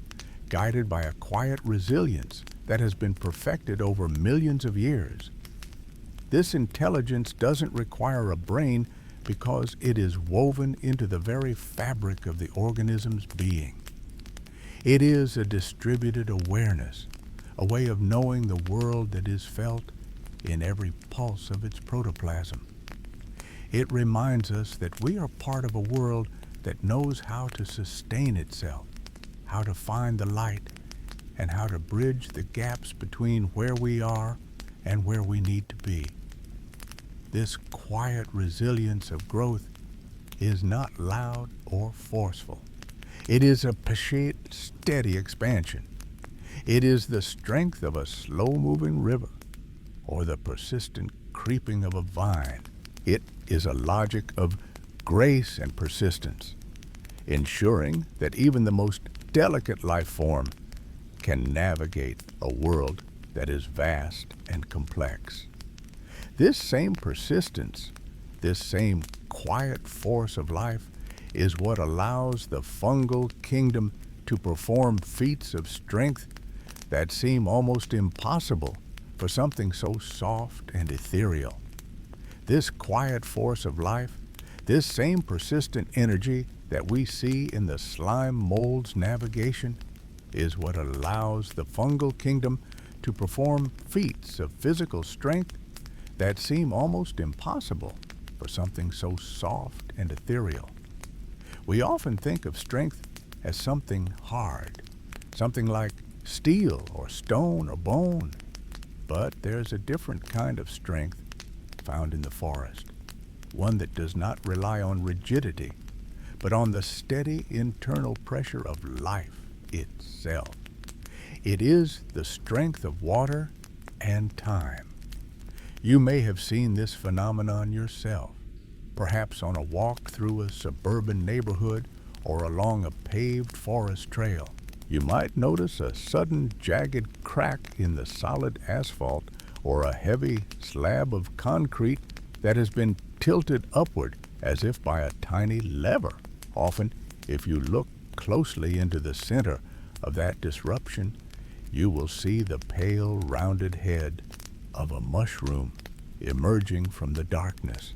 guided by a quiet resilience that has been perfected over millions of years. This intelligence doesn't require a brain because it is woven into the very fabric of the organism's being. It is a distributed awareness, a way of knowing the world that is felt in every pulse of its protoplasm. It reminds us that we are part of a world that knows how to sustain itself, how to find the light, and how to bridge the gaps between where we are and where we need to be. This quiet resilience of growth is not loud or forceful. It is a patient, steady expansion. It is the strength of a slow-moving river or the persistent creeping of a vine. It is a logic of grace and persistence, ensuring that even the most delicate life form can navigate a world that is vast and complex. This same persistence, this same quiet force of life is what allows the fungal kingdom to perform feats of strength that seem almost impossible for something so soft and ethereal. This quiet force of life, this same persistent energy that we see in the slime mold's navigation, is what allows the fungal kingdom to perform feats of physical strength that seem almost impossible for something so soft and ethereal. We often think of strength as something hard, something like steel or stone or bone, but there's a different kind of strength found in the forest, one that does not rely on rigidity, but on the steady internal pressure of life itself. It is the strength of water and time. You may have seen this phenomenon yourself, perhaps on a walk through a suburban neighborhood or along a paved forest trail. You might notice a sudden jagged crack in the solid asphalt or a heavy slab of concrete that has been tilted upward as if by a tiny lever. Often, if you look closely into the center of that disruption, you will see the pale, rounded head of a mushroom emerging from the darkness.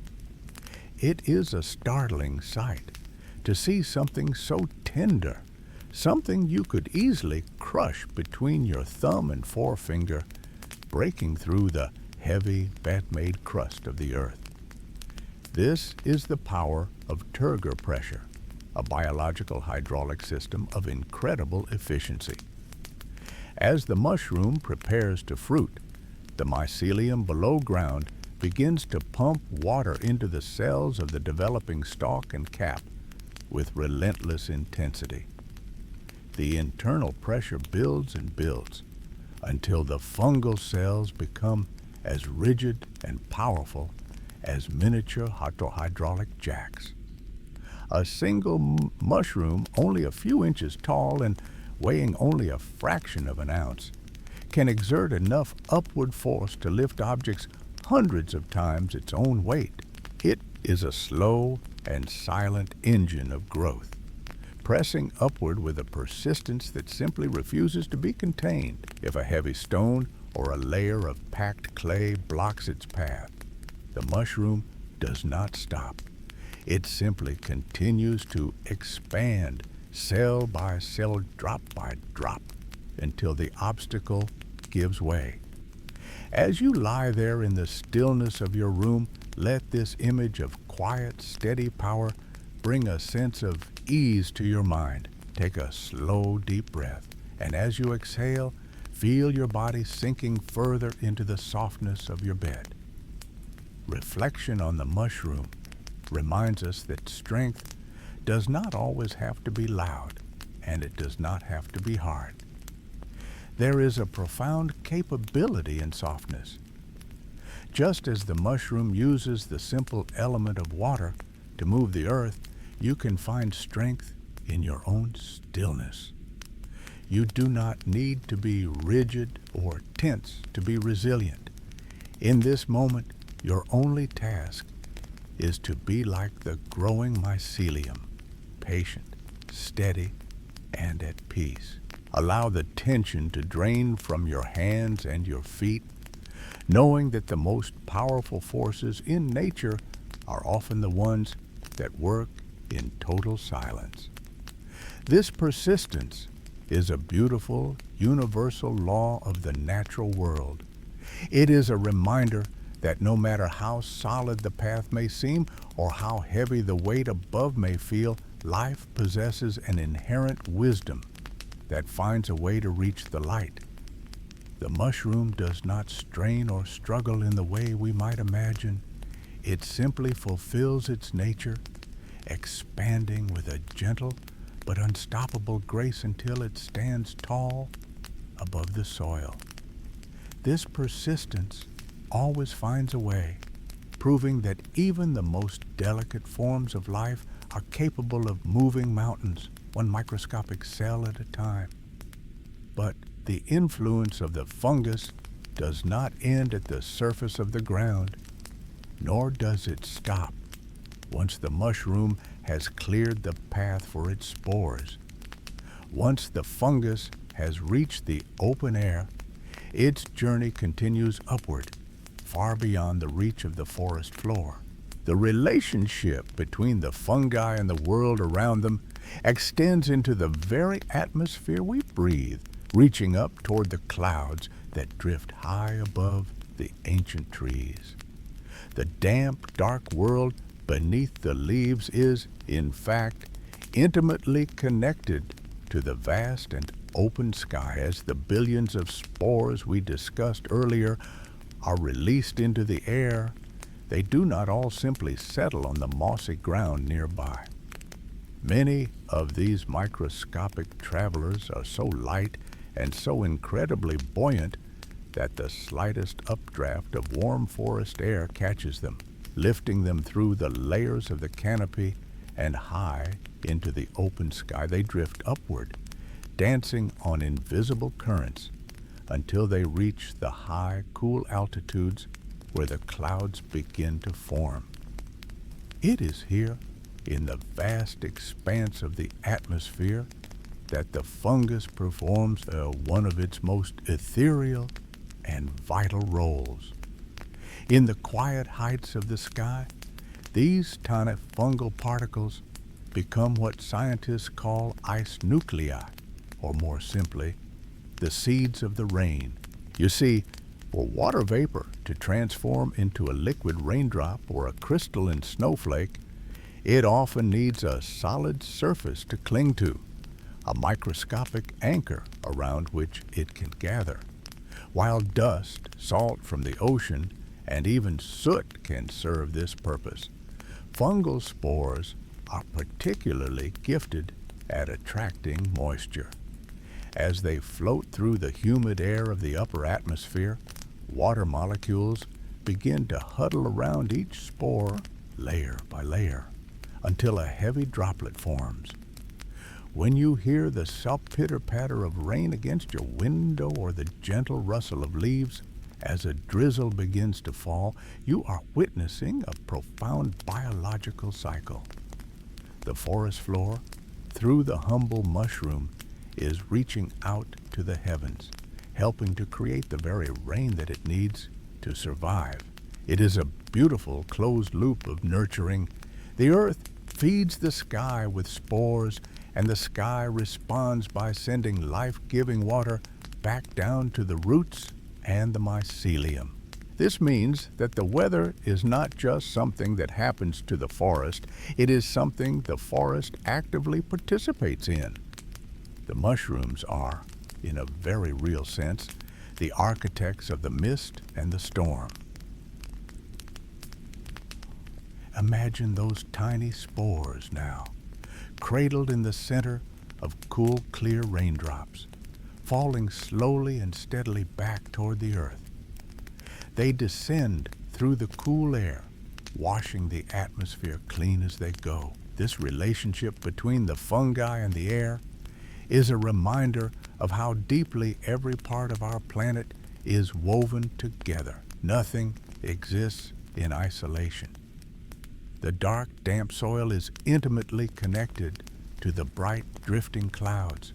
It is a startling sight to see something so tender, something you could easily crush between your thumb and forefinger, breaking through the heavy, bat-made crust of the earth. This is the power of turgor pressure, a biological hydraulic system of incredible efficiency. As the mushroom prepares to fruit, the mycelium below ground begins to pump water into the cells of the developing stalk and cap with relentless intensity. The internal pressure builds and builds until the fungal cells become as rigid and powerful as miniature hydraulic jacks. A single mushroom, only a few inches tall and weighing only a fraction of an ounce, can exert enough upward force to lift objects hundreds of times its own weight. It is a slow and silent engine of growth, pressing upward with a persistence that simply refuses to be contained. If a heavy stone or a layer of packed clay blocks its path, the mushroom does not stop. It simply continues to expand, cell by cell, drop by drop, until the obstacle gives way. As you lie there in the stillness of your room, let this image of quiet, steady power bring a sense of ease to your mind. Take a slow, deep breath, and as you exhale, feel your body sinking further into the softness of your bed. Reflection on the mushroom reminds us that strength does not always have to be loud, and it does not have to be hard. There is a profound capability in softness. Just as the mushroom uses the simple element of water to move the earth, you can find strength in your own stillness. You do not need to be rigid or tense to be resilient. In this moment, your only task is to be like the growing mycelium, patient, steady, and at peace. Allow the tension to drain from your hands and your feet, knowing that the most powerful forces in nature are often the ones that work in total silence. This persistence is a beautiful, universal law of the natural world. It is a reminder that no matter how solid the path may seem or how heavy the weight above may feel, life possesses an inherent wisdom that finds a way to reach the light. The mushroom does not strain or struggle in the way we might imagine. It simply fulfills its nature, expanding with a gentle but unstoppable grace until it stands tall above the soil. This persistence always finds a way, proving that even the most delicate forms of life are capable of moving mountains, one microscopic cell at a time. But the influence of the fungus does not end at the surface of the ground, nor does it stop once the mushroom has cleared the path for its spores. Once the fungus has reached the open air, its journey continues upward, far beyond the reach of the forest floor. The relationship between the fungi and the world around them extends into the very atmosphere we breathe, reaching up toward the clouds that drift high above the ancient trees. The damp, dark world beneath the leaves is, in fact, intimately connected to the vast and open sky as the billions of spores we discussed earlier are released into the air. They do not all simply settle on the mossy ground nearby. Many of these microscopic travelers are so light and so incredibly buoyant that the slightest updraft of warm forest air catches them, lifting them through the layers of the canopy and high into the open sky. They drift upward, dancing on invisible currents until they reach the high, cool altitudes where the clouds begin to form. It is here, in the vast expanse of the atmosphere, that the fungus performs one of its most ethereal and vital roles. In the quiet heights of the sky, these tiny fungal particles become what scientists call ice nuclei, or more simply, the seeds of the rain. You see, for water vapor to transform into a liquid raindrop or a crystalline snowflake, it often needs a solid surface to cling to, a microscopic anchor around which it can gather. While dust, salt from the ocean, and even soot can serve this purpose, fungal spores are particularly gifted at attracting moisture. As they float through the humid air of the upper atmosphere, water molecules begin to huddle around each spore layer by layer until a heavy droplet forms. When you hear the soft pitter-patter of rain against your window or the gentle rustle of leaves as a drizzle begins to fall, you are witnessing a profound biological cycle. The forest floor, through the humble mushroom, is reaching out to the heavens, helping to create the very rain that it needs to survive. It is a beautiful closed loop of nurturing. The earth feeds the sky with spores, and the sky responds by sending life-giving water back down to the roots and the mycelium. This means that the weather is not just something that happens to the forest, it is something the forest actively participates in. The mushrooms are, in a very real sense, the architects of the mist and the storm. Imagine those tiny spores now, cradled in the center of cool, clear raindrops, falling slowly and steadily back toward the earth. They descend through the cool air, washing the atmosphere clean as they go. This relationship between the fungi and the air is a reminder of how deeply every part of our planet is woven together. Nothing exists in isolation. The dark, damp soil is intimately connected to the bright, drifting clouds,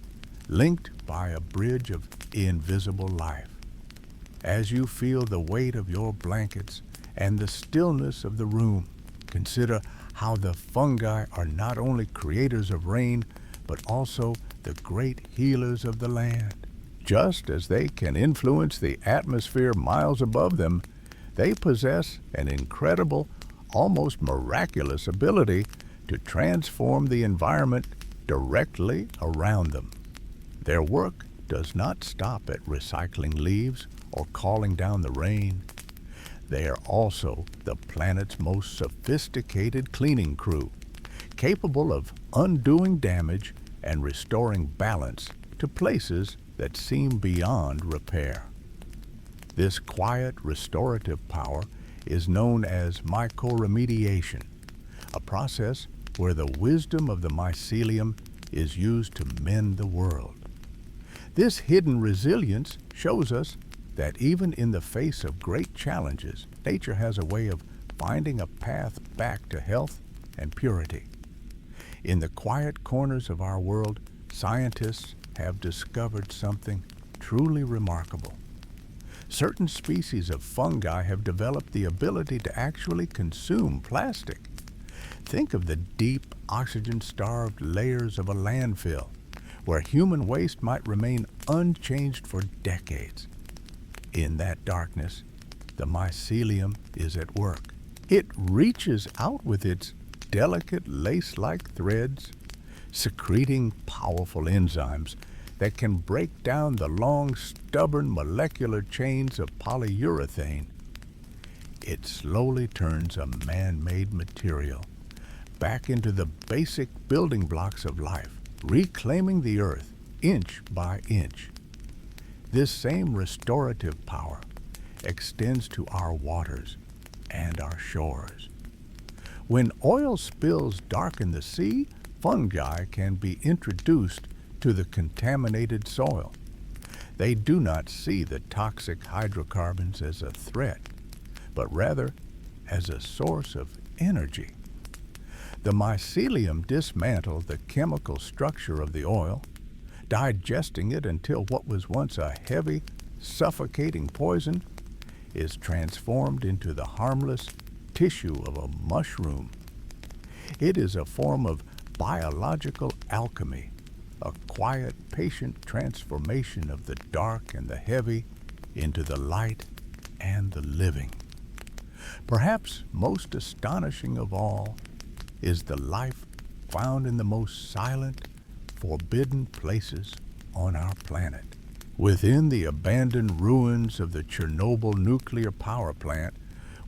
linked by a bridge of invisible life. As you feel the weight of your blankets and the stillness of the room, consider how the fungi are not only creators of rain, but also the great healers of the land. Just as they can influence the atmosphere miles above them, they possess an incredible, almost miraculous ability to transform the environment directly around them. Their work does not stop at recycling leaves or calling down the rain. They are also the planet's most sophisticated cleaning crew, capable of undoing damage and restoring balance to places that seem beyond repair. This quiet restorative power is known as mycoremediation, a process where the wisdom of the mycelium is used to mend the world. This hidden resilience shows us that even in the face of great challenges, nature has a way of finding a path back to health and purity. In the quiet corners of our world, scientists have discovered something truly remarkable. Certain species of fungi have developed the ability to actually consume plastic. Think of the deep, oxygen-starved layers of a landfill, where human waste might remain unchanged for decades. In that darkness, the mycelium is at work. It reaches out with its delicate lace-like threads, secreting powerful enzymes that can break down the long, stubborn molecular chains of polyurethane. It slowly turns a man-made material back into the basic building blocks of life, reclaiming the earth inch by inch. This same restorative power extends to our waters and our shores. When oil spills darken the sea, fungi can be introduced to the contaminated soil. They do not see the toxic hydrocarbons as a threat, but rather as a source of energy. The mycelium dismantle the chemical structure of the oil, digesting it until what was once a heavy, suffocating poison is transformed into the harmless tissue of a mushroom. It is a form of biological alchemy, a quiet, patient transformation of the dark and the heavy into the light and the living. Perhaps most astonishing of all is the life found in the most silent, forbidden places on our planet. Within the abandoned ruins of the Chernobyl nuclear power plant,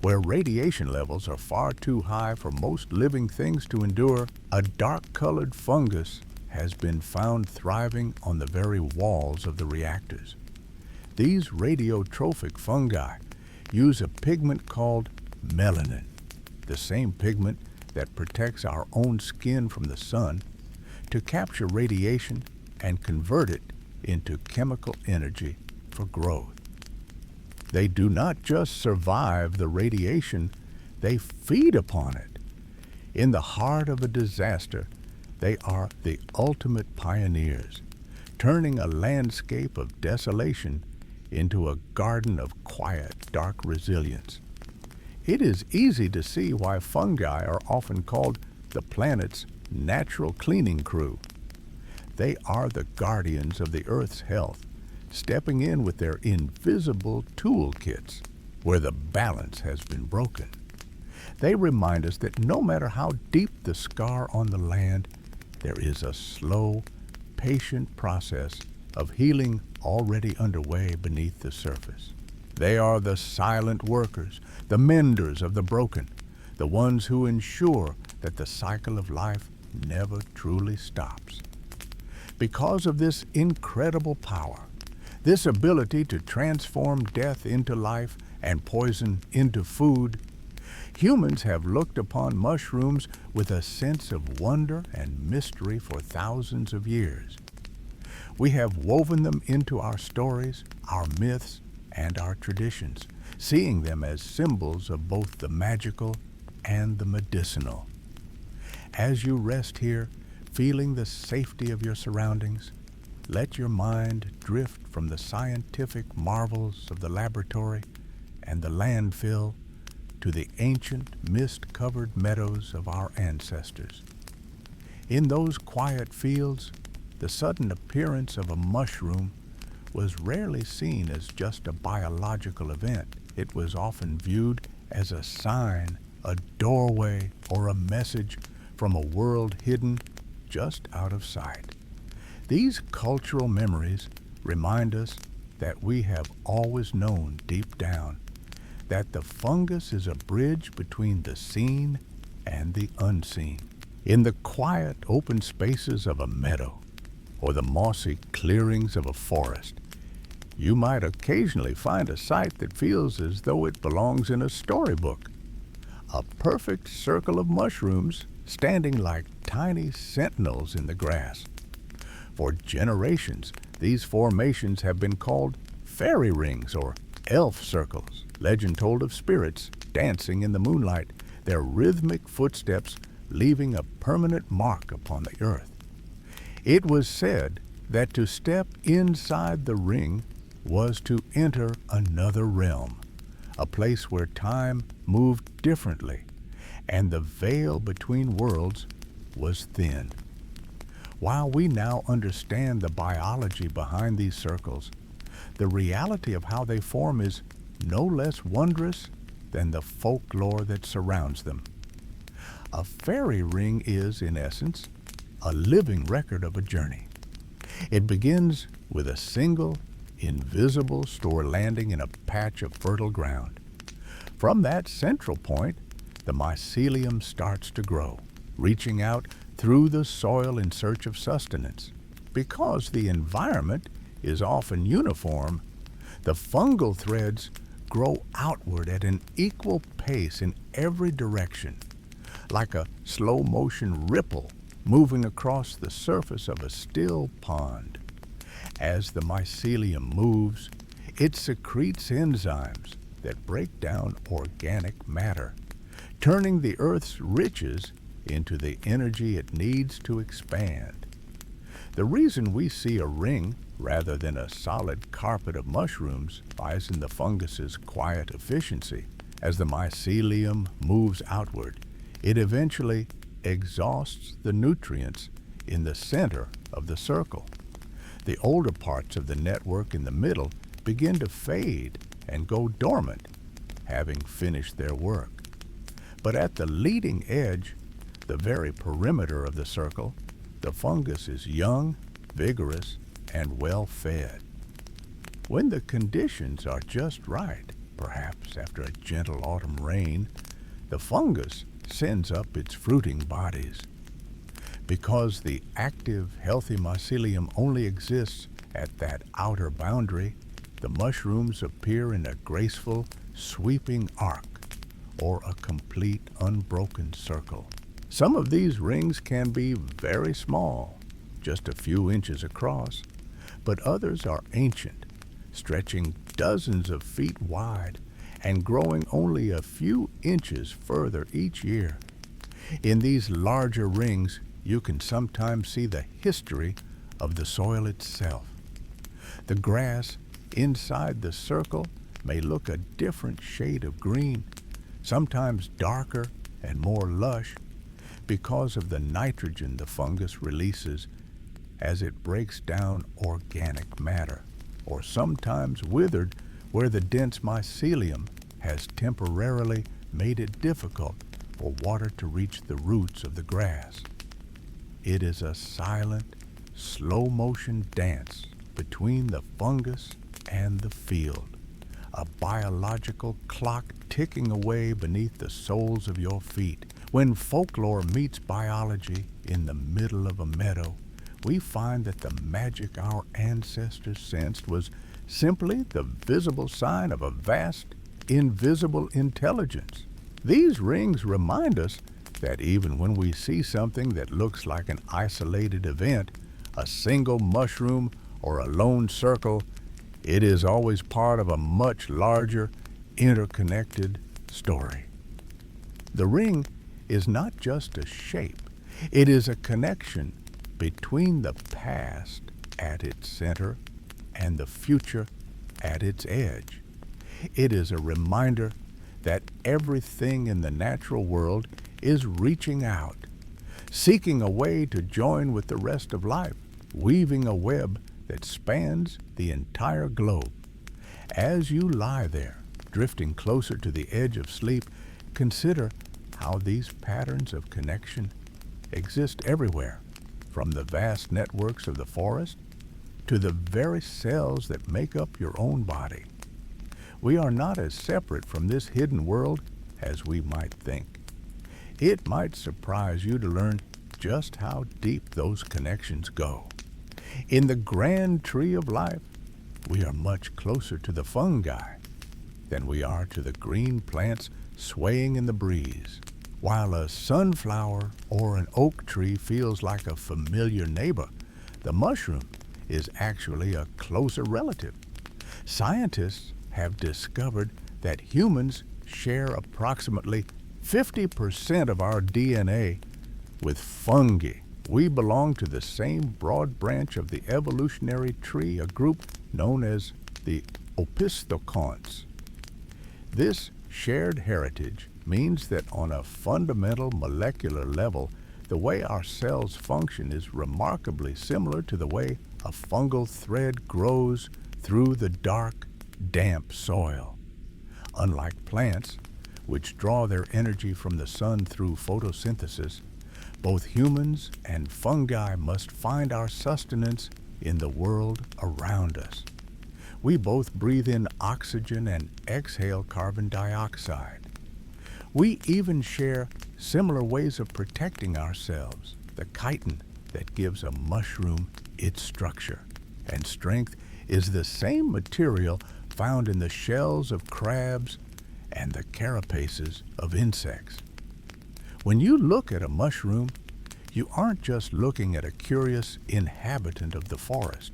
where radiation levels are far too high for most living things to endure, a dark-colored fungus has been found thriving on the very walls of the reactors. These radiotrophic fungi use a pigment called melanin, the same pigment that protects our own skin from the sun, to capture radiation and convert it into chemical energy for growth. They do not just survive the radiation, they feed upon it. In the heart of a disaster, they are the ultimate pioneers, turning a landscape of desolation into a garden of quiet, dark resilience. It is easy to see why fungi are often called the planet's natural cleaning crew. They are the guardians of the Earth's health, stepping in with their invisible toolkits where the balance has been broken. They remind us that no matter how deep the scar on the land, there is a slow, patient process of healing already underway beneath the surface. They are the silent workers, the menders of the broken, the ones who ensure that the cycle of life never truly stops. Because of this incredible power, this ability to transform death into life and poison into food, humans have looked upon mushrooms with a sense of wonder and mystery for thousands of years. We have woven them into our stories, our myths, and our traditions, seeing them as symbols of both the magical and the medicinal. As you rest here, feeling the safety of your surroundings, let your mind drift from the scientific marvels of the laboratory and the landfill to the ancient mist-covered meadows of our ancestors. In those quiet fields, the sudden appearance of a mushroom was rarely seen as just a biological event. It was often viewed as a sign, a doorway, or a message from a world hidden just out of sight. These cultural memories remind us that we have always known deep down that the fungus is a bridge between the seen and the unseen. In the quiet, open spaces of a meadow or the mossy clearings of a forest, you might occasionally find a sight that feels as though it belongs in a storybook. A perfect circle of mushrooms standing like tiny sentinels in the grass. For generations, these formations have been called fairy rings or elf circles. Legend told of spirits dancing in the moonlight, their rhythmic footsteps leaving a permanent mark upon the earth. It was said that to step inside the ring was to enter another realm, a place where time moved differently, and the veil between worlds was thin. While we now understand the biology behind these circles, the reality of how they form is no less wondrous than the folklore that surrounds them. A fairy ring is, in essence, a living record of a journey. It begins with a single, invisible store landing in a patch of fertile ground. From that central point, the mycelium starts to grow, reaching out through the soil in search of sustenance. Because the environment is often uniform, the fungal threads grow outward at an equal pace in every direction, like a slow-motion ripple moving across the surface of a still pond. As the mycelium moves, it secretes enzymes that break down organic matter, turning the Earth's riches into the energy it needs to expand. The reason we see a ring rather than a solid carpet of mushrooms lies in the fungus's quiet efficiency. As the mycelium moves outward, it eventually exhausts the nutrients in the center of the circle. The older parts of the network in the middle begin to fade and go dormant, having finished their work. But at the leading edge, the very perimeter of the circle, the fungus is young, vigorous, and well-fed. When the conditions are just right, perhaps after a gentle autumn rain, the fungus sends up its fruiting bodies. Because the active, healthy mycelium only exists at that outer boundary, the mushrooms appear in a graceful, sweeping arc, or a complete, unbroken circle. Some of these rings can be very small, just a few inches across, but others are ancient, stretching dozens of feet wide and growing only a few inches further each year. In these larger rings, you can sometimes see the history of the soil itself. The grass inside the circle may look a different shade of green, sometimes darker and more lush, because of the nitrogen the fungus releases as it breaks down organic matter, or sometimes withered where the dense mycelium has temporarily made it difficult for water to reach the roots of the grass. It is a silent, slow-motion dance between the fungus and the field, a biological clock ticking away beneath the soles of your feet. When folklore meets biology in the middle of a meadow, we find that the magic our ancestors sensed was simply the visible sign of a vast, invisible intelligence. These rings remind us that even when we see something that looks like an isolated event, a single mushroom or a lone circle, it is always part of a much larger, interconnected story. The ring is not just a shape, it is a connection between the past at its center and the future at its edge. It is a reminder that everything in the natural world is reaching out, seeking a way to join with the rest of life, weaving a web that spans the entire globe. As you lie there, drifting closer to the edge of sleep, consider how these patterns of connection exist everywhere, from the vast networks of the forest to the very cells that make up your own body. We are not as separate from this hidden world as we might think. It might surprise you to learn just how deep those connections go. In the grand tree of life, we are much closer to the fungi than we are to the green plants swaying in the breeze. While a sunflower or an oak tree feels like a familiar neighbor, the mushroom is actually a closer relative. Scientists have discovered that humans share approximately 50% of our DNA with fungi. We belong to the same broad branch of the evolutionary tree, a group known as the opisthokonts. This shared heritage means that on a fundamental molecular level, the way our cells function is remarkably similar to the way a fungal thread grows through the dark, damp soil. Unlike plants, which draw their energy from the sun through photosynthesis, both humans and fungi must find our sustenance in the world around us. We both breathe in oxygen and exhale carbon dioxide. We even share similar ways of protecting ourselves, the chitin that gives a mushroom its structure and strength is the same material found in the shells of crabs and the carapaces of insects. When you look at a mushroom, you aren't just looking at a curious inhabitant of the forest.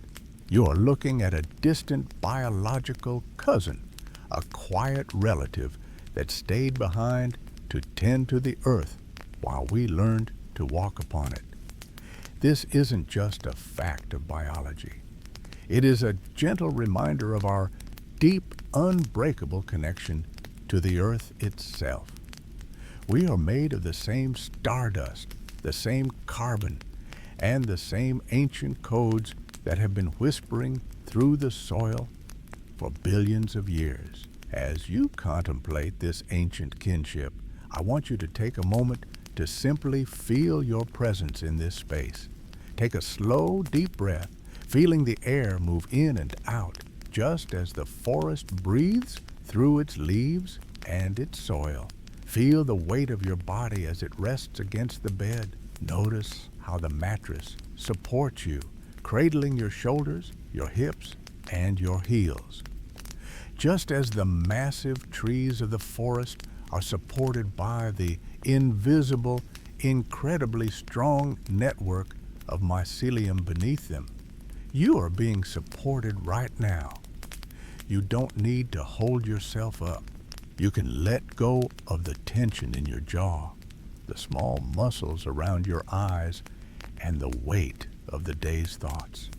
You are looking at a distant biological cousin, a quiet relative that stayed behind to tend to the earth while we learned to walk upon it. This isn't just a fact of biology. It is a gentle reminder of our deep, unbreakable connection to the earth itself. We are made of the same stardust, the same carbon, and the same ancient codes that have been whispering through the soil for billions of years. As you contemplate this ancient kinship, I want you to take a moment to simply feel your presence in this space. Take a slow, deep breath, feeling the air move in and out, just as the forest breathes through its leaves and its soil. Feel the weight of your body as it rests against the bed. Notice how the mattress supports you, cradling your shoulders, your hips, and your heels. Just as the massive trees of the forest are supported by the invisible, incredibly strong network of mycelium beneath them, you are being supported right now. You don't need to hold yourself up. You can let go of the tension in your jaw, the small muscles around your eyes, and the weight of the day's thoughts.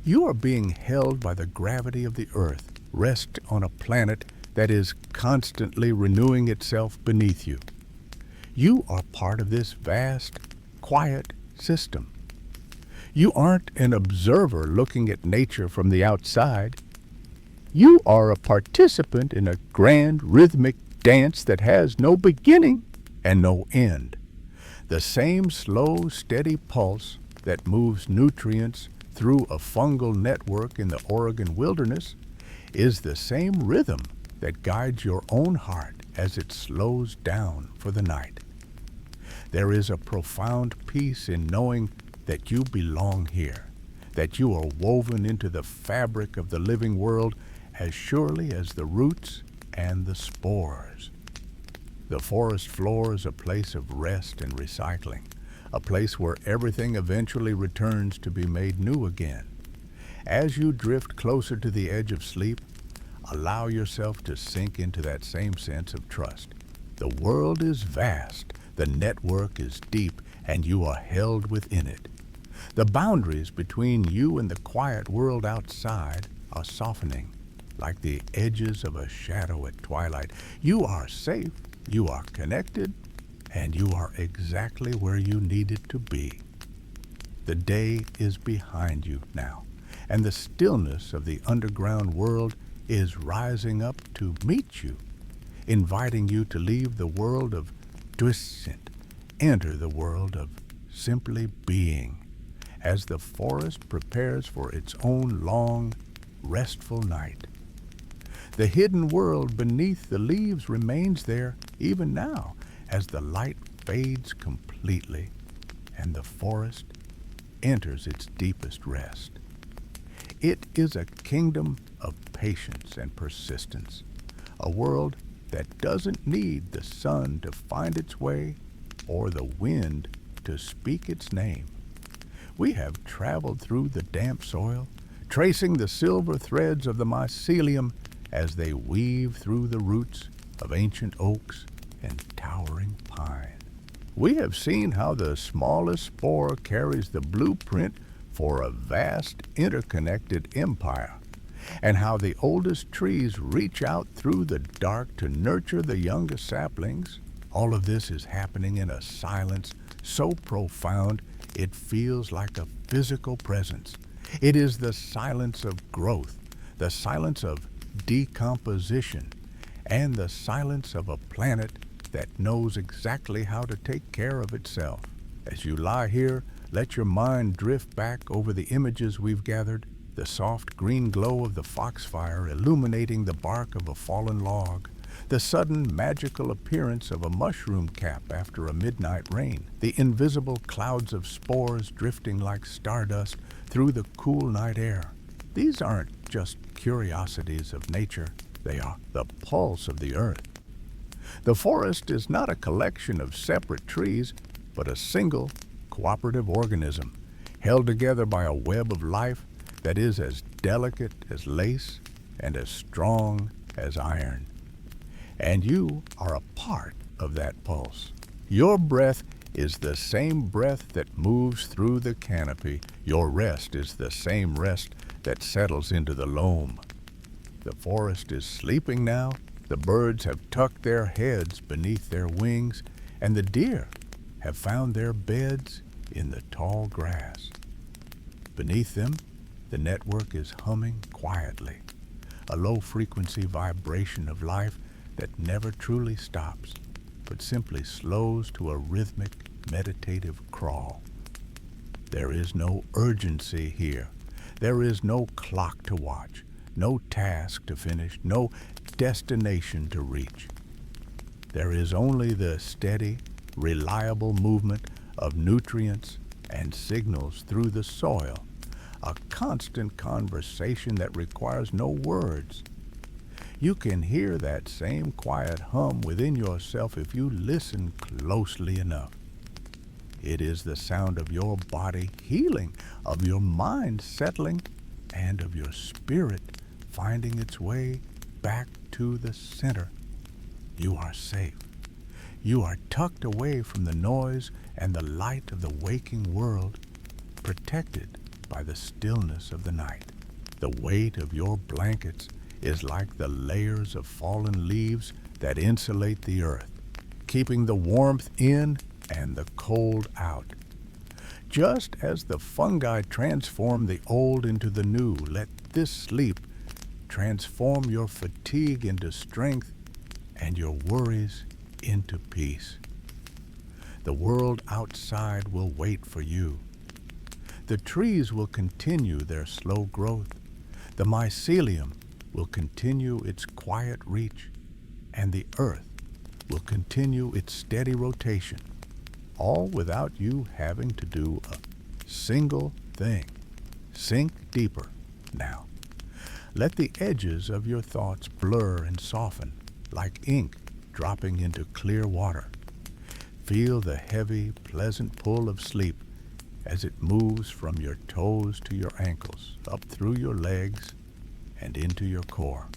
You are being held by the gravity of the earth. Rest on a planet that is constantly renewing itself beneath you. You are part of this vast, quiet system. You aren't an observer looking at nature from the outside. You are a participant in a grand rhythmic dance that has no beginning and no end. The same slow, steady pulse that moves nutrients through a fungal network in the Oregon wilderness is the same rhythm that guides your own heart as it slows down for the night. There is a profound peace in knowing that you belong here, that you are woven into the fabric of the living world as surely as the roots and the spores. The forest floor is a place of rest and recycling, a place where everything eventually returns to be made new again. As you drift closer to the edge of sleep, allow yourself to sink into that same sense of trust. The world is vast, the network is deep, and you are held within it. The boundaries between you and the quiet world outside are softening, like the edges of a shadow at twilight. You are safe, you are connected, and you are exactly where you needed to be. The day is behind you now, and the stillness of the underground world is rising up to meet you, inviting you to leave the world of twists and enter the world of simply being, as the forest prepares for its own long, restful night. The hidden world beneath the leaves remains there even now as the light fades completely and the forest enters its deepest rest. It is a kingdom of patience and persistence, a world that doesn't need the sun to find its way or the wind to speak its name. We have traveled through the damp soil, tracing the silver threads of the mycelium as they weave through the roots of ancient oaks and towering pine. We have seen how the smallest spore carries the blueprint for a vast interconnected empire, and how the oldest trees reach out through the dark to nurture the youngest saplings. All of this is happening in a silence so profound it feels like a physical presence. It is the silence of growth, the silence of decomposition, and the silence of a planet that knows exactly how to take care of itself. As you lie here, let your mind drift back over the images we've gathered, the soft green glow of the foxfire illuminating the bark of a fallen log, the sudden magical appearance of a mushroom cap after a midnight rain, the invisible clouds of spores drifting like stardust through the cool night air. These aren't just curiosities of nature, they are the pulse of the earth. The forest is not a collection of separate trees, but a single, cooperative organism, held together by a web of life that is as delicate as lace and as strong as iron. And you are a part of that pulse. Your breath is the same breath that moves through the canopy. Your rest is the same rest that settles into the loam. The forest is sleeping now. The birds have tucked their heads beneath their wings, and the deer have found their beds in the tall grass. Beneath them, the network is humming quietly, a low-frequency vibration of life that never truly stops, but simply slows to a rhythmic, meditative crawl. There is no urgency here. There is no clock to watch, no task to finish, no destination to reach. There is only the steady, reliable movement of nutrients and signals through the soil, a constant conversation that requires no words. You can hear that same quiet hum within yourself if you listen closely enough. It is the sound of your body healing, of your mind settling, and of your spirit finding its way back to the center. You are safe. You are tucked away from the noise and the light of the waking world, protected by the stillness of the night. The weight of your blankets is like the layers of fallen leaves that insulate the earth, keeping the warmth in and the cold out. Just as the fungi transform the old into the new, let this sleep transform your fatigue into strength and your worries into peace. The world outside will wait for you. The trees will continue their slow growth. The mycelium will continue its quiet reach, and the earth will continue its steady rotation, all without you having to do a single thing. Sink deeper now. Let the edges of your thoughts blur and soften like ink dropping into clear water. Feel the heavy, pleasant pull of sleep as it moves from your toes to your ankles, up through your legs and into your core.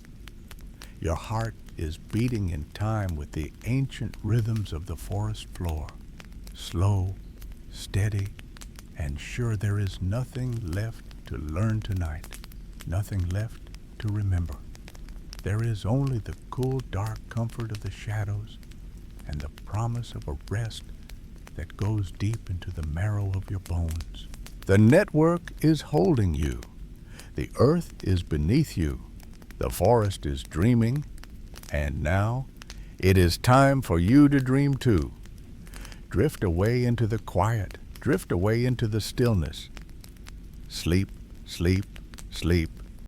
Your heart is beating in time with the ancient rhythms of the forest floor, slow, steady, and sure there is nothing left to learn tonight, nothing left to remember. There is only the cool, dark comfort of the shadows and the promise of a rest that goes deep into the marrow of your bones. The network is holding you. The earth is beneath you. The forest is dreaming. And now, it is time for you to dream too. Drift away into the quiet. Drift away into the stillness. Sleep, sleep, sleep.